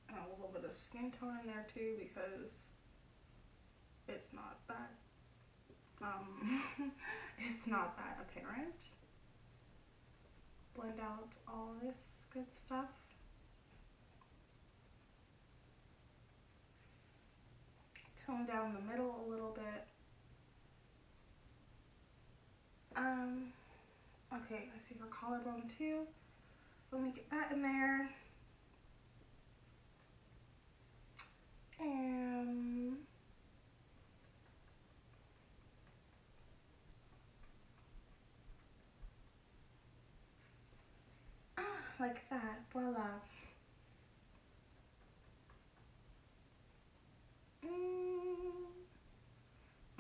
a little bit of skin tone in there too because it's not that it's not that apparent. Blend out all this good stuff. Tone down the middle a little bit. Okay, I see her collarbone too. Let me get that in there. And like that, voila.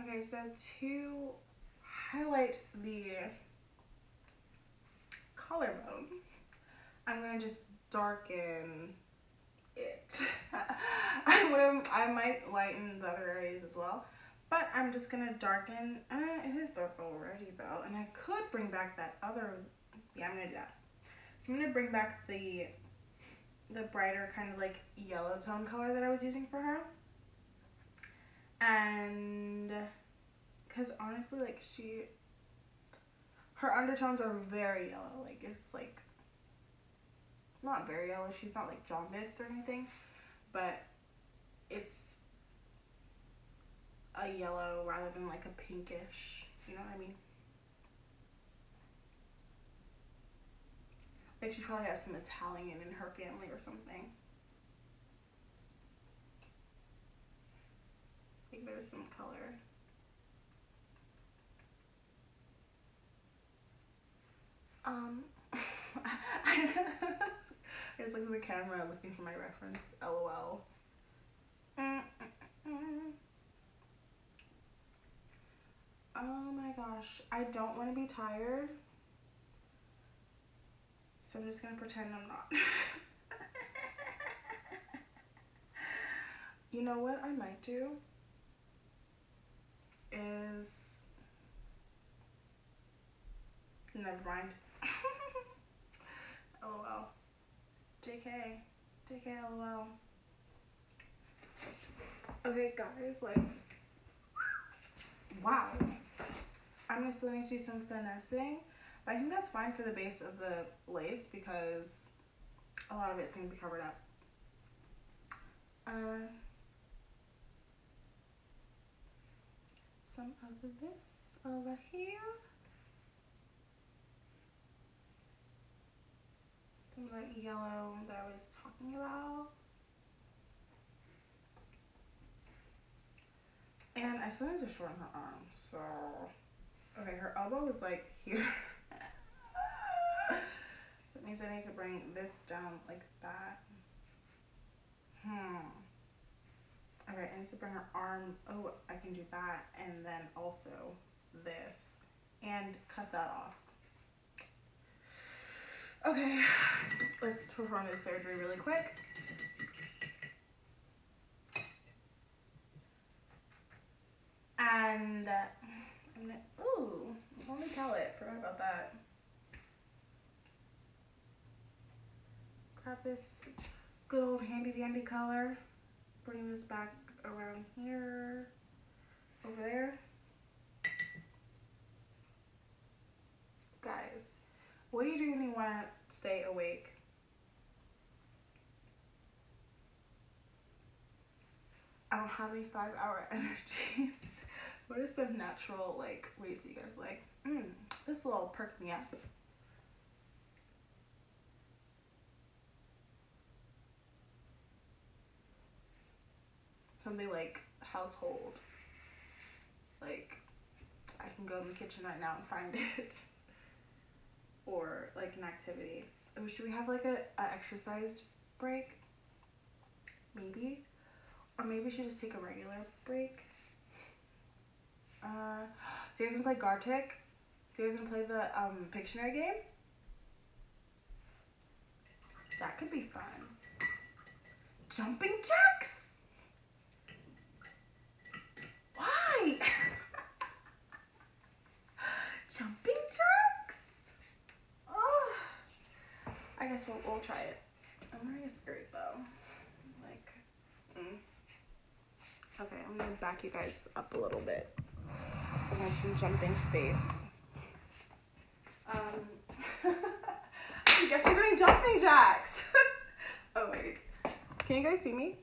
Okay, so to highlight the collarbone, I'm gonna just darken it. I might lighten the other areas as well, but I'm just gonna darken. It is dark already though, and I could bring back that other. Yeah, I'm gonna do that. So I'm gonna bring back the brighter kind of like yellow tone color that I was using for her, and because honestly, like her undertones are very yellow. Like it's like not very yellow. She's not like jaundiced or anything, but it's a yellow rather than like a pinkish, you know what I mean? Like she probably has some Italian in her family or something. I think there's some color. I just looked at the camera looking for my reference. LOL. Oh my gosh. I don't want to be tired. So I'm just going to pretend I'm not. You know what I might do? Is... Never mind. LOL. JK. JK LOL. Okay guys, like, wow. I'm gonna still need to do some finessing, but I think that's fine for the base of the lace because a lot of it's gonna be covered up. some of this over here. Some of that yellow that I was talking about. And I still need to shorten her arm, so... Okay, her elbow is like here. That means I need to bring this down like that. Okay, I need to bring her arm... Oh, I can do that. And then also this. And cut that off. Okay, let's perform this surgery really quick. And I'm gonna, ooh, only palette, forgot about that. Grab this good old handy dandy color. Bring this back around here, over there. Guys, what do you do when you want to stay awake? I don't have any 5-hour energies. What are some natural like ways that you guys like? This will perk me up. Something like household. Like I can go in the kitchen right now and find it. Or like an activity. Oh, should we have like a exercise break? Maybe. Or maybe we should just take a regular break. So you guys wanna play Gartic? Do you guys wanna play the Pictionary game? That could be fun. Jumping jacks? Why? Jumping jacks? Oh, I guess we'll try it. I'm wearing a skirt though. Like, Okay, I'm gonna back you guys up a little bit. So there's some jumping space. I guess we're doing jumping jacks. Oh wait, can you guys see me?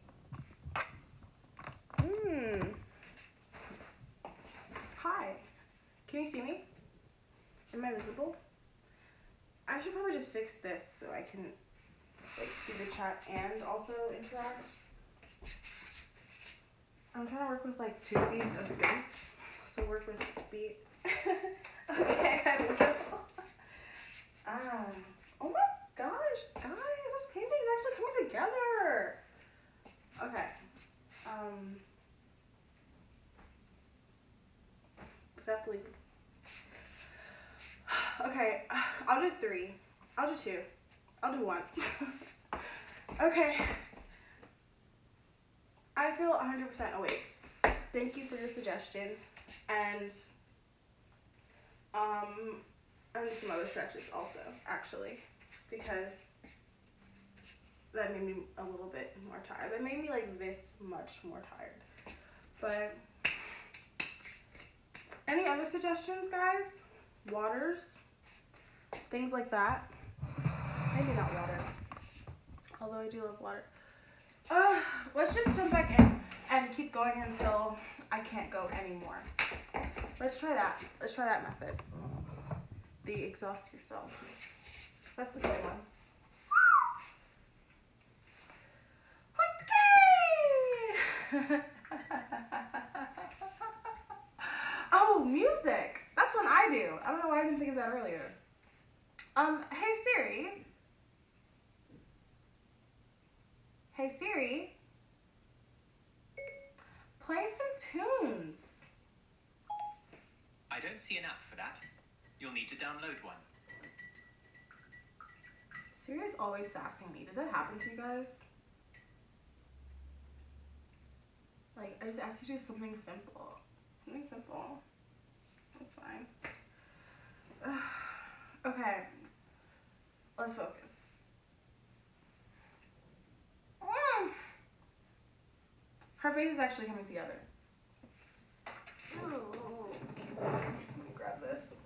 Hi, can you see me? Am I visible? I should probably just fix this so I can like see the chat and also interact. I'm trying to work with like 2 feet of space, so work with feet. Okay, I will. Oh my gosh, guys, this painting is actually coming together. Okay. Is that believable? Okay, I'll do 3. I'll do 2. I'll do 1. Okay. I feel 100% awake. Thank you for your suggestion. And I'll do some other stretches also, actually, because that made me a little bit more tired. That made me like this much more tired. But any other suggestions, guys? Waters? Things like that? Maybe not water. Although I do love water. Let's just jump back in and keep going until I can't go anymore. Let's try that. Let's try that method. The exhaust yourself. That's a good one. Okay. Oh, music. That's what I do. I don't know why I didn't think of that earlier. Hey Siri. Hey Siri. Play some tunes. I don't see an app for that. You'll need to download one. Siri is always sassing me. Does that happen to you guys? Like, I just asked you to do something simple. Something simple. That's fine. Okay. Let's focus. Her face is actually coming together. Ooh. Let me grab this.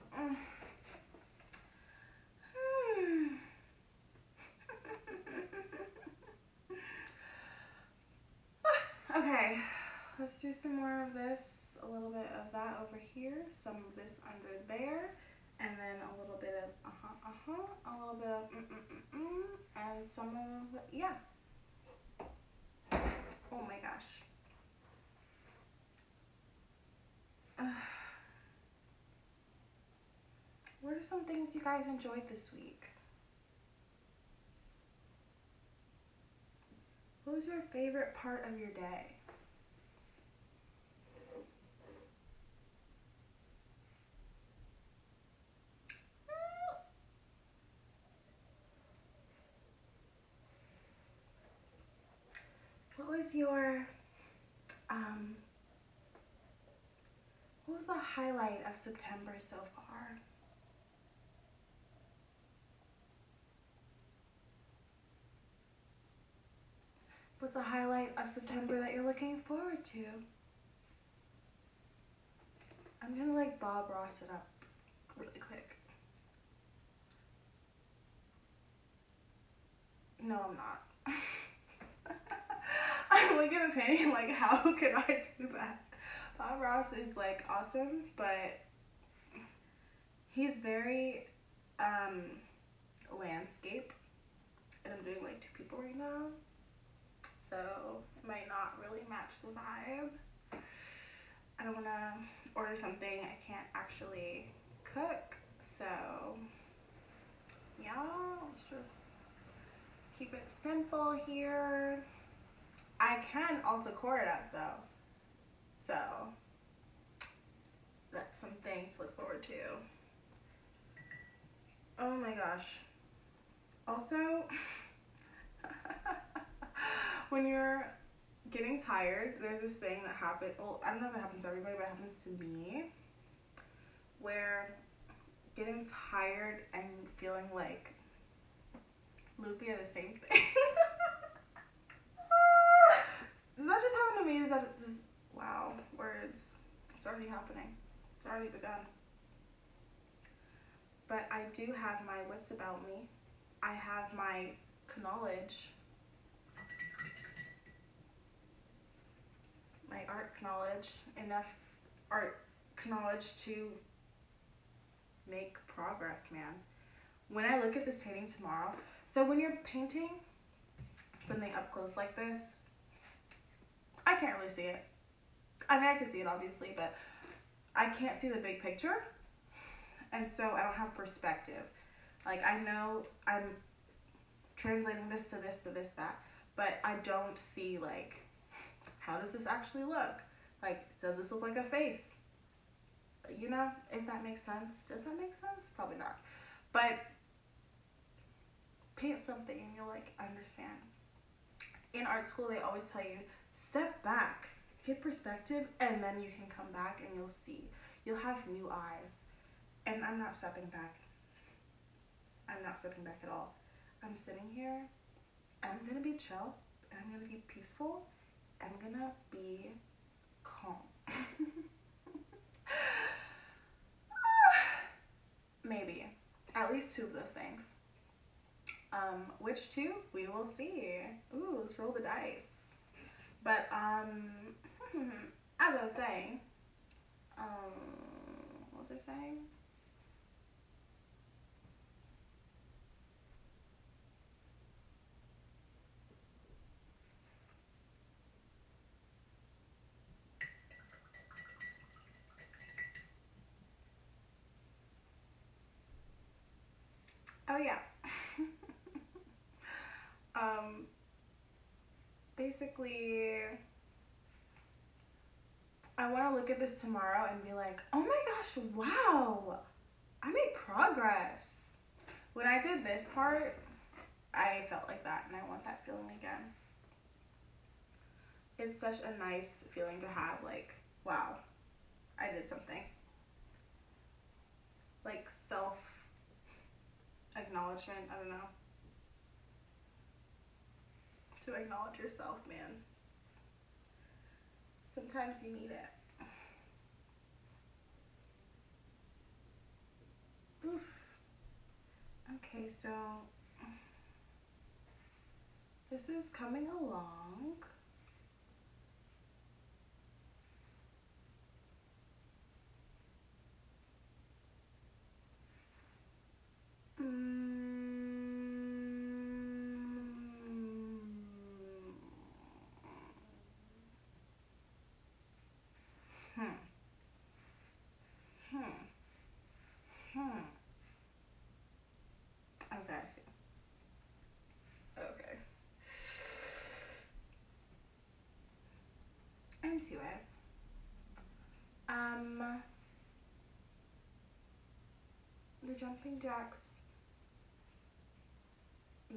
Okay, let's do some more of this, a little bit of that over here, some of this under there, and then a little bit of a little bit of and some of, yeah. Oh my gosh. What are some things you guys enjoyed this week? What was your favorite part of your day? What was your, what was the highlight of September so far? What's a highlight of September that you're looking forward to? I'm gonna like Bob Ross it up really quick. No, I'm not. I'm looking at the painting like, how could I do that? Bob Ross is like awesome, but he's very landscape, and I'm doing like two people right now, so it might not really match the vibe. I don't want to order something I can't actually cook, so yeah, let's just keep it simple here. I can alta-core it up though, so that's something to look forward to. Oh my gosh. Also, when you're getting tired, there's this thing that happens, well, I don't know if it happens to everybody, but it happens to me, where getting tired and feeling like loopy are the same thing. Does that just happen to me? Is that just, wow, words. It's already happening. It's already begun. But I do have my wits about me. I have my knowledge. My art knowledge. Enough art knowledge to make progress, man. When I look at this painting tomorrow, so when you're painting something up close like this, I can't really see it. I mean, I can see it obviously, but I can't see the big picture. And so I don't have perspective. Like, I know I'm translating this to this, to this, that, but I don't see, like, how does this actually look? Like, does this look like a face? You know, if that makes sense. Does that make sense? Probably not. But paint something and you'll, like, understand. In art school, they always tell you, step back, get perspective, and then you can come back and you'll see. You'll have new eyes. And I'm not stepping back. I'm not stepping back at all. I'm sitting here, and I'm gonna be chill, and I'm gonna be peaceful, and I'm gonna be calm. Maybe. At least two of those things. Which two? We will see. Ooh, let's roll the dice. But, as I was saying, what was I saying? Oh yeah. Basically, I want to look at this tomorrow and be like, oh my gosh, wow, I made progress. When I did this part, I felt like that, and I want that feeling again. It's such a nice feeling to have, like, wow, I did something. Like, self-acknowledgement, I don't know. To acknowledge yourself, man. Sometimes you need it. Oof. Okay, so this is coming along. see. Okay. Into it. The jumping jacks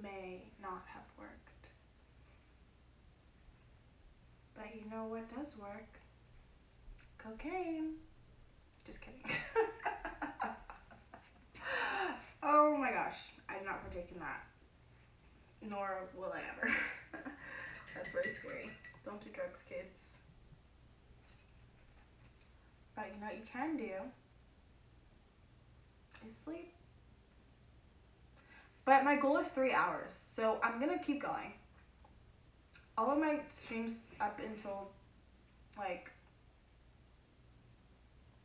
may not have worked. But you know what does work? Cocaine. Just kidding. Oh my gosh. I did not partake in that. Nor will I ever. That's very scary. Don't do drugs, kids. But you know what you can do is sleep. But my goal is 3 hours, so I'm gonna keep going. All of my streams up until like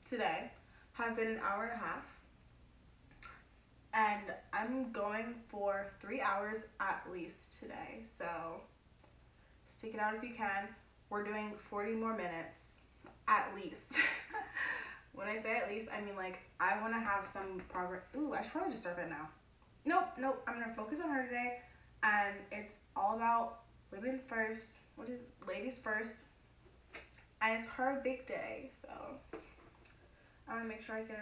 today have been an hour and a half. And I'm going for 3 hours at least today. So stick it out if you can. We're doing 40 more minutes at least. When I say at least, I mean like I want to have some progress. Ooh, I should probably just start that now. Nope. I'm going to focus on her today. And it's all about women first. Ladies first. And it's her big day. So I want to make sure I get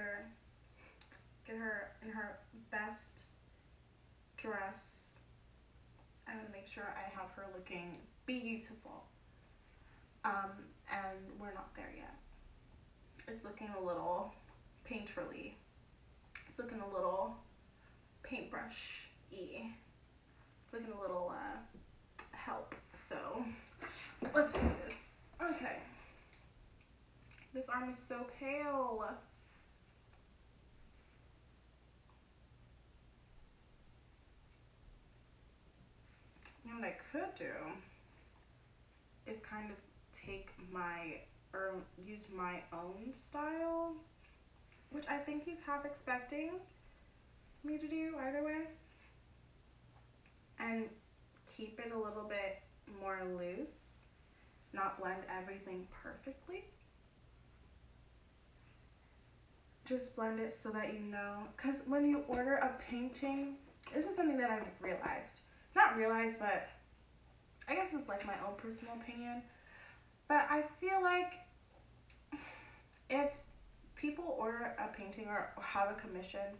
her in her best dress. I want to make sure I have her looking beautiful. And we're not there yet. It's looking a little painterly. It's looking a little paintbrush-y. It's looking a little help. So let's do this. Okay. This arm is so pale. You know what I could do is kind of use my own style, which I think he's half expecting me to do either way, and keep it a little bit more loose, not blend everything perfectly. Just blend it so that you know, because when you order a painting, this is something that I've realized. Not realized, but I guess it's like my own personal opinion. But I feel like if people order a painting or have a commission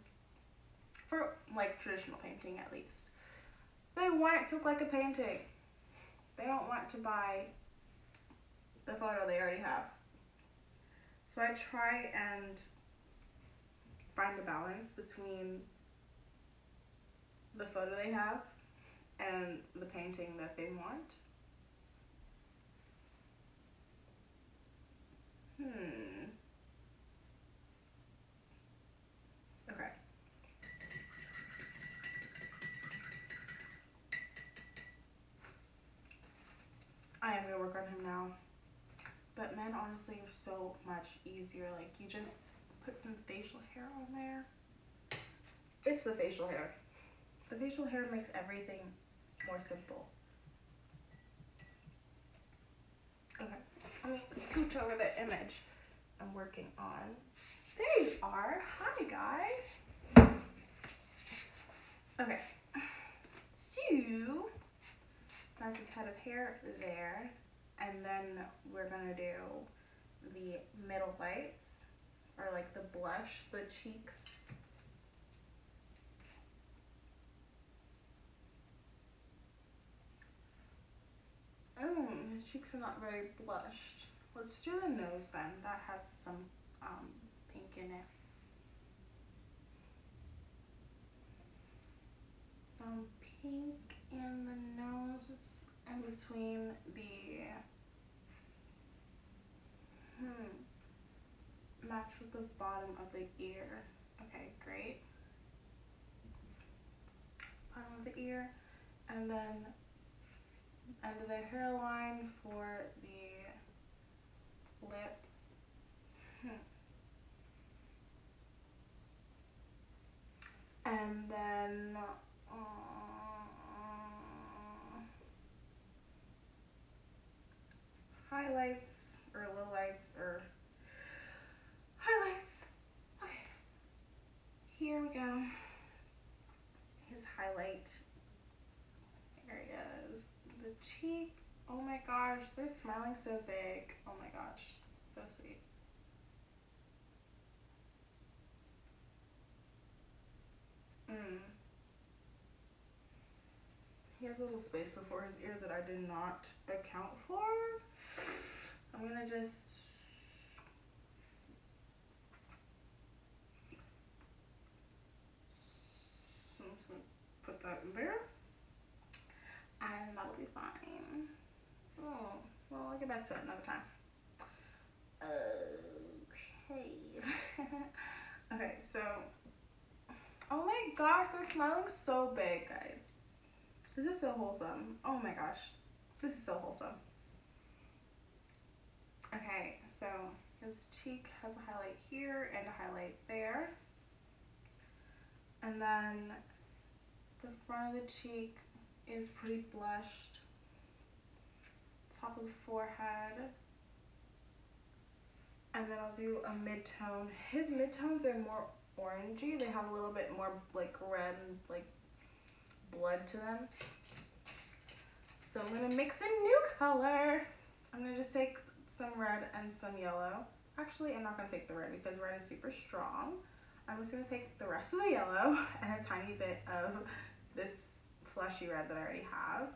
for like traditional painting at least, they want it to look like a painting. They don't want to buy the photo they already have. So I try and find the balance between the photo they have and the painting that they want. Okay. I am gonna work on him now. But men honestly are so much easier. Like you just put some facial hair on there. It's the facial hair. The facial hair makes everything more simple. Okay, let me scooch over the image I'm working on. There you are. Hi, guy. Okay, so nice head of hair there, and then we're gonna do the middle lights, or like the blush, the cheeks. His cheeks are not very blushed. Let's do the nose then. That has some pink in it. Some pink in the nose. It's in between the match with the bottom of the ear. Okay, great. Bottom of the ear, and then end of the hairline for the lip. And then highlights or lowlights or highlights. Okay, here we go. His highlight. cheek. Oh my gosh, they're smiling so big. Oh my gosh, so sweet. He has a little space before his ear that I did not account for. I'm gonna just so I'm just gonna put that in there, and that'll be fine. Oh, well, I'll get back to it another time. Okay. Okay, so, oh my gosh, they're smiling so big, guys. This is so wholesome. Oh my gosh, this is so wholesome. Okay, so his cheek has a highlight here and a highlight there. And then the front of the cheek is pretty blushed. Top of the forehead. And then I'll do a mid-tone. His mid-tones are more orangey. They have a little bit more like red, like blood to them. So I'm gonna mix a new color. I'm gonna just take some red and some yellow. Actually, I'm not gonna take the red because red is super strong. I'm just gonna take the rest of the yellow and a tiny bit of this fleshy red that I already have.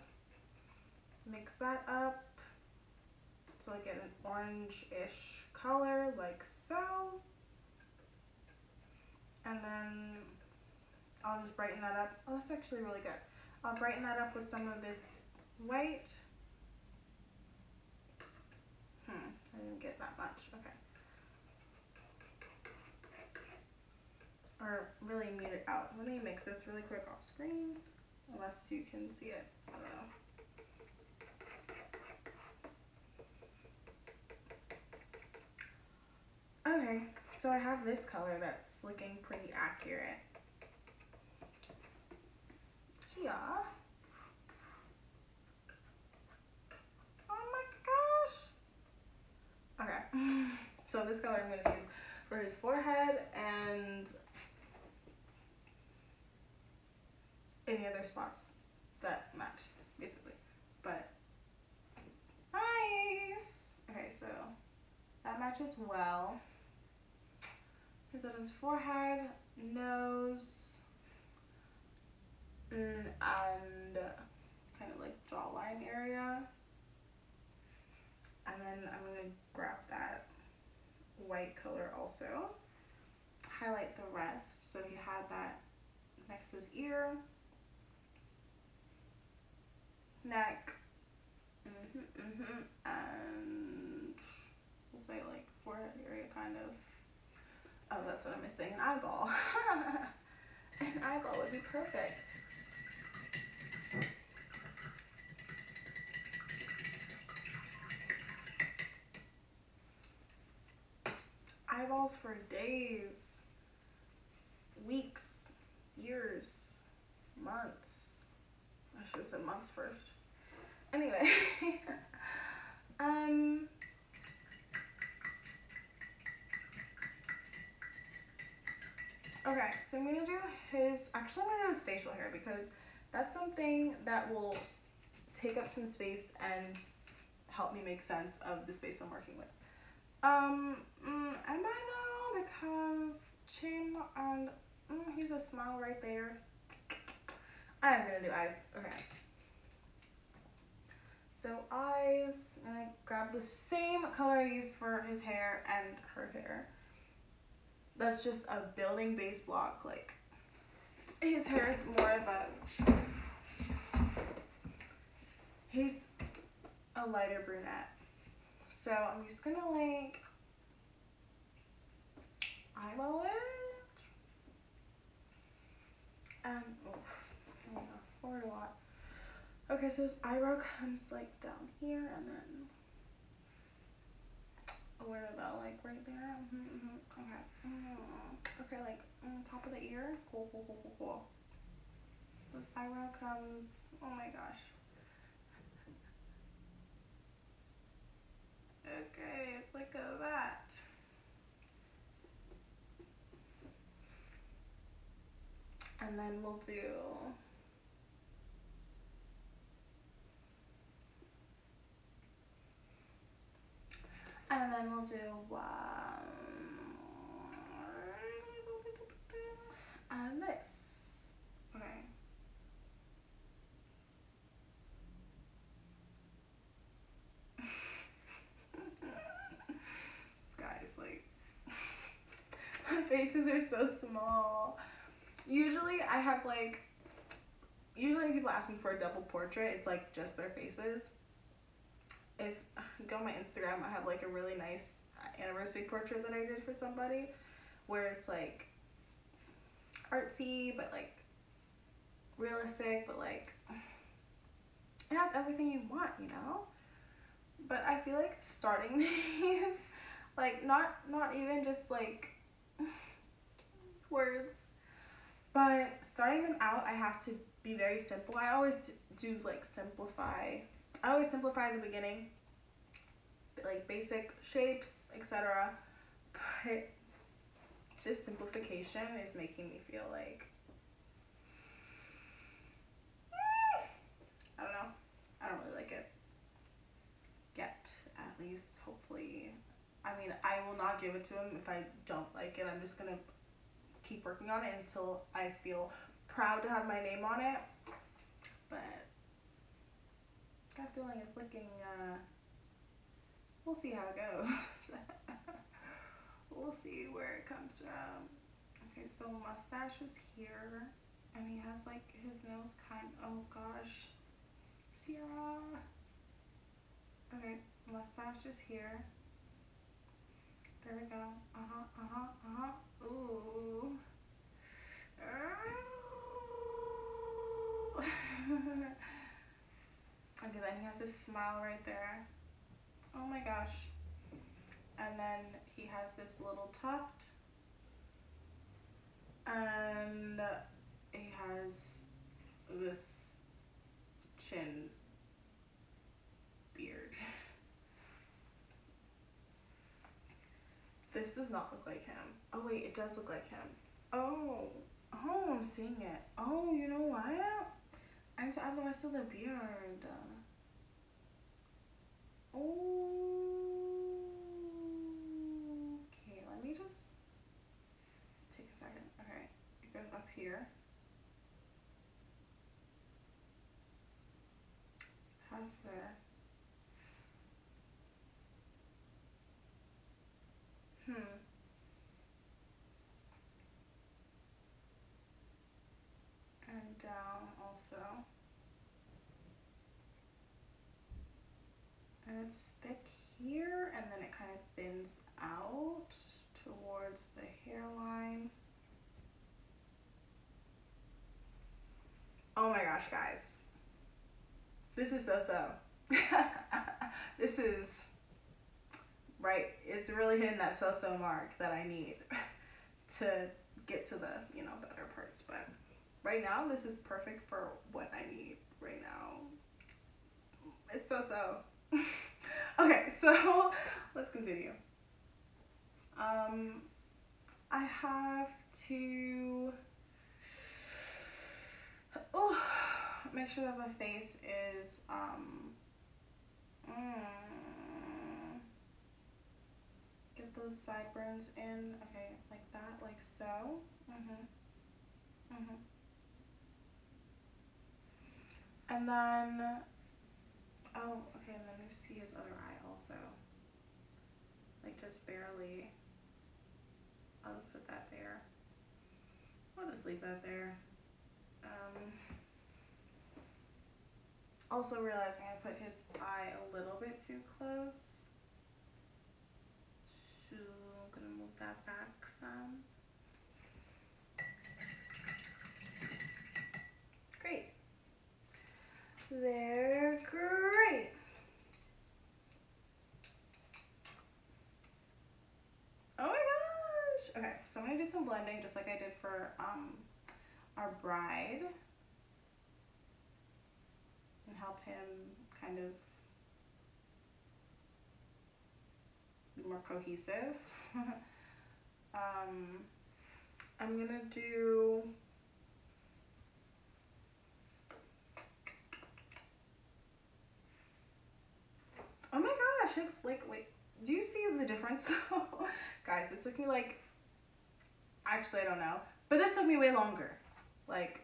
Mix that up so I get an orange-ish color like so. And then I'll just brighten that up. Oh, that's actually really good. I'll brighten that up with some of this white. I didn't get that much. Okay. Or really mute it out. Let me mix this really quick off screen, unless you can see it. I don't know. Okay, so I have this color that's looking pretty accurate. Here. Oh my gosh. Okay, so this color I'm gonna use for his forehead and any other spots that match, basically. But nice. Okay, so that matches well. Here's on his forehead, nose, and kind of like jawline area. And then I'm gonna grab that white color also, highlight the rest. So he had that next to his ear, neck, and we'll say like forehead area kind of. Oh, that's what I'm missing, an eyeball. An eyeball would be perfect. Eyeballs for days, weeks, years, months. I should have said months first. Anyway, okay, so I'm gonna do I'm gonna do his facial hair because that's something that will take up some space and help me make sense of the space I'm working with. Am I though? Because chin and he's a smile right there. I'm gonna do eyes. Okay. So eyes, and I grab the same color I used for his hair and her hair. That's just a building base block. Like his hair is more of he's a lighter brunette. So I'm just gonna like eyeball it. And forward a lot. Okay, so his eyebrow comes like down here and then where about like right there. Okay. Okay, like top of the ear. Cool. His eyebrow comes. Oh my gosh. Okay, it's like that. And then we'll do then we'll do and this. Okay. Guys, like, my faces are so small. Usually I have like, when people ask me for a double portrait, it's like just their faces. If you go on my Instagram, I have like a really nice anniversary portrait that I did for somebody where it's like artsy but like realistic, but like it has everything you want, you know? But I feel like starting these, like not even just like words, but starting them out, I have to be very simple. I always do like simplify. I always simplify the beginning, like basic shapes, etc. But this simplification is making me feel like, I don't know. I don't really like it yet, at least. Hopefully, I mean, I will not give it to him if I don't like it. I'm just gonna keep working on it until I feel proud to have my name on it. But that feeling is looking, we'll see how it goes. We'll see where it comes from. Okay, so mustache is here, and he has like his nose oh gosh, Sierra. Okay, mustache is here. There we go. Ooh. Okay, then he has his smile right there. Oh my gosh. And then he has this little tuft. And he has this chin beard. This does not look like him. Oh wait, it does look like him. Oh, I'm seeing it. Oh, you know what? I need to add the rest of the beard. Okay, let me just take a second. Okay, it goes up here. Past there. And down also. And it's thick here, and then it kind of thins out towards the hairline. Oh my gosh, guys. This is so. This is, right, it's really hitting that so mark that I need to get to the, better parts. But right now, this is perfect for what I need right now. It's so. Okay, so let's continue. I have to make sure that the face is get those sideburns in. Okay, like that, like so. And then okay, and then you see his other eye also. Like just barely. I'll just put that there. I'll just leave that there. Also realizing I put his eye a little bit too close. So I'm gonna move that back some. Great. They're great. Oh my gosh. Okay, so I'm gonna do some blending just like I did for our bride, and help him kind of be more cohesive. I'm gonna do oh my gosh, wait. Do you see the difference though? Guys, this took me like, actually I don't know, but this took me way longer. Like,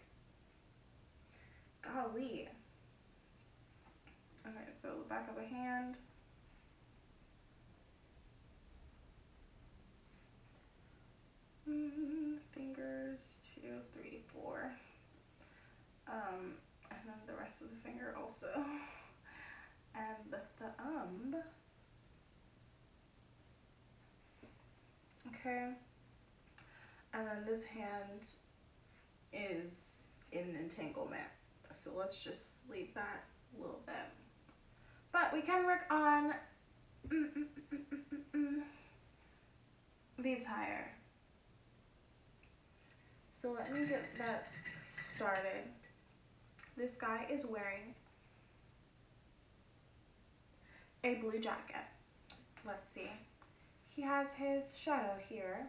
golly. Okay, so the back of the hand. Fingers, 2, 3, 4. And then the rest of the finger also. And the thumb. Okay. And then this hand is in entanglement. So let's just leave that a little bit. But we can work on the attire. So let me get that started. This guy is wearing a blue jacket. Let's see. He has his shadow here.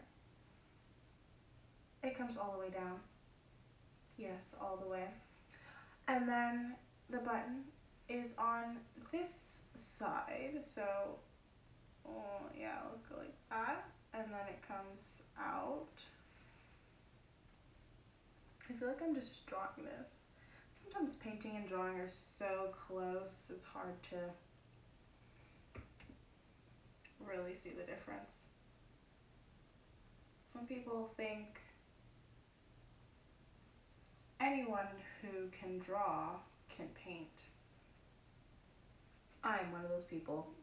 It comes all the way down. Yes, all the way. And then the button is on this side. So, yeah, let's go like that. And then it comes out. I feel like I'm just drawing this. Sometimes painting and drawing are so close, it's hard to really see the difference. Some people think anyone who can draw can paint. I'm one of those people.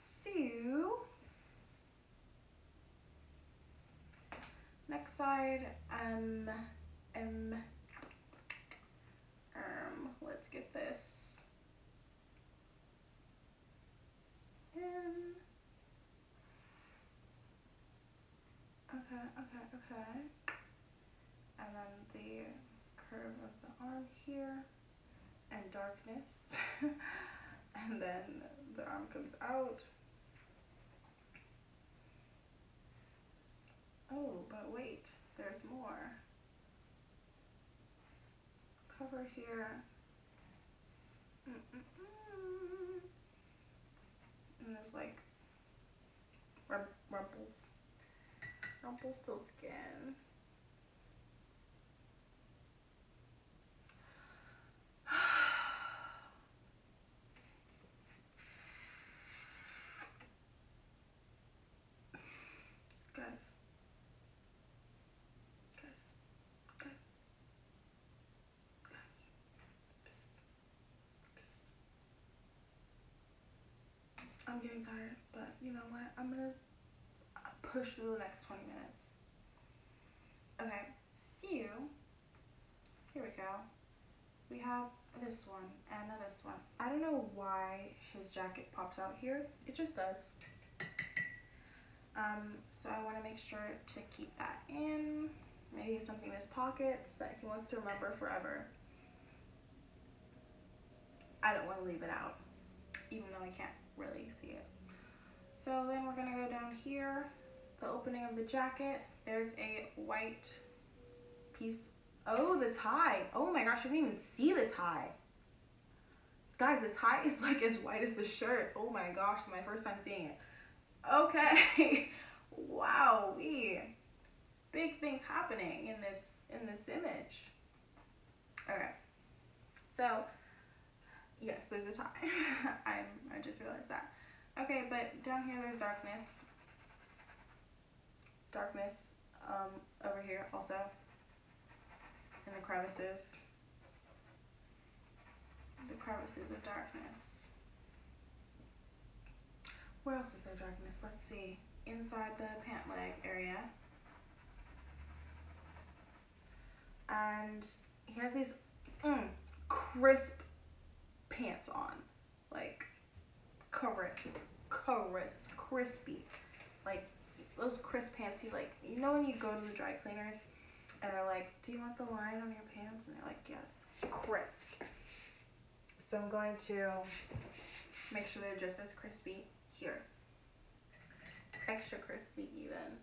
So, next side, let's get this in. Okay. And then the curve of the arm here, and darkness. And then the arm comes out. Oh, but wait, there's more. Cover here. And there's like Rumpelstiltskin skin. Guys. Psst. I'm getting tired, but you know what? I'm gonna push through the next 20 minutes. Okay, so here we go. We have this one and this one. I don't know why his jacket pops out here. It just does. So I want to make sure to keep that in. Maybe something in his pockets that he wants to remember forever. I don't want to leave it out, even though I can't really see it. So then we're gonna go down here, the opening of the jacket. There's a white piece. Oh, the tie. Oh my gosh, you didn't even see the tie. Guys, the tie is like as white as the shirt. Oh my gosh, my first time seeing it. Okay. Wow, big things happening in this image. Okay. So, yes, there's a tie. I just realized that. Okay, but down here there's darkness. Darkness over here also. In the crevices. The crevices of darkness. Where else is there darkness? Let's see. Inside the pant leg area. And he has these crisp pants on. Like, crispy. Like, those crisp pants you like, you know when you go to the dry cleaners and they're like, do you want the line on your pants? And they're like, yes. Crisp. So I'm going to make sure they're just as crispy here. Extra crispy even.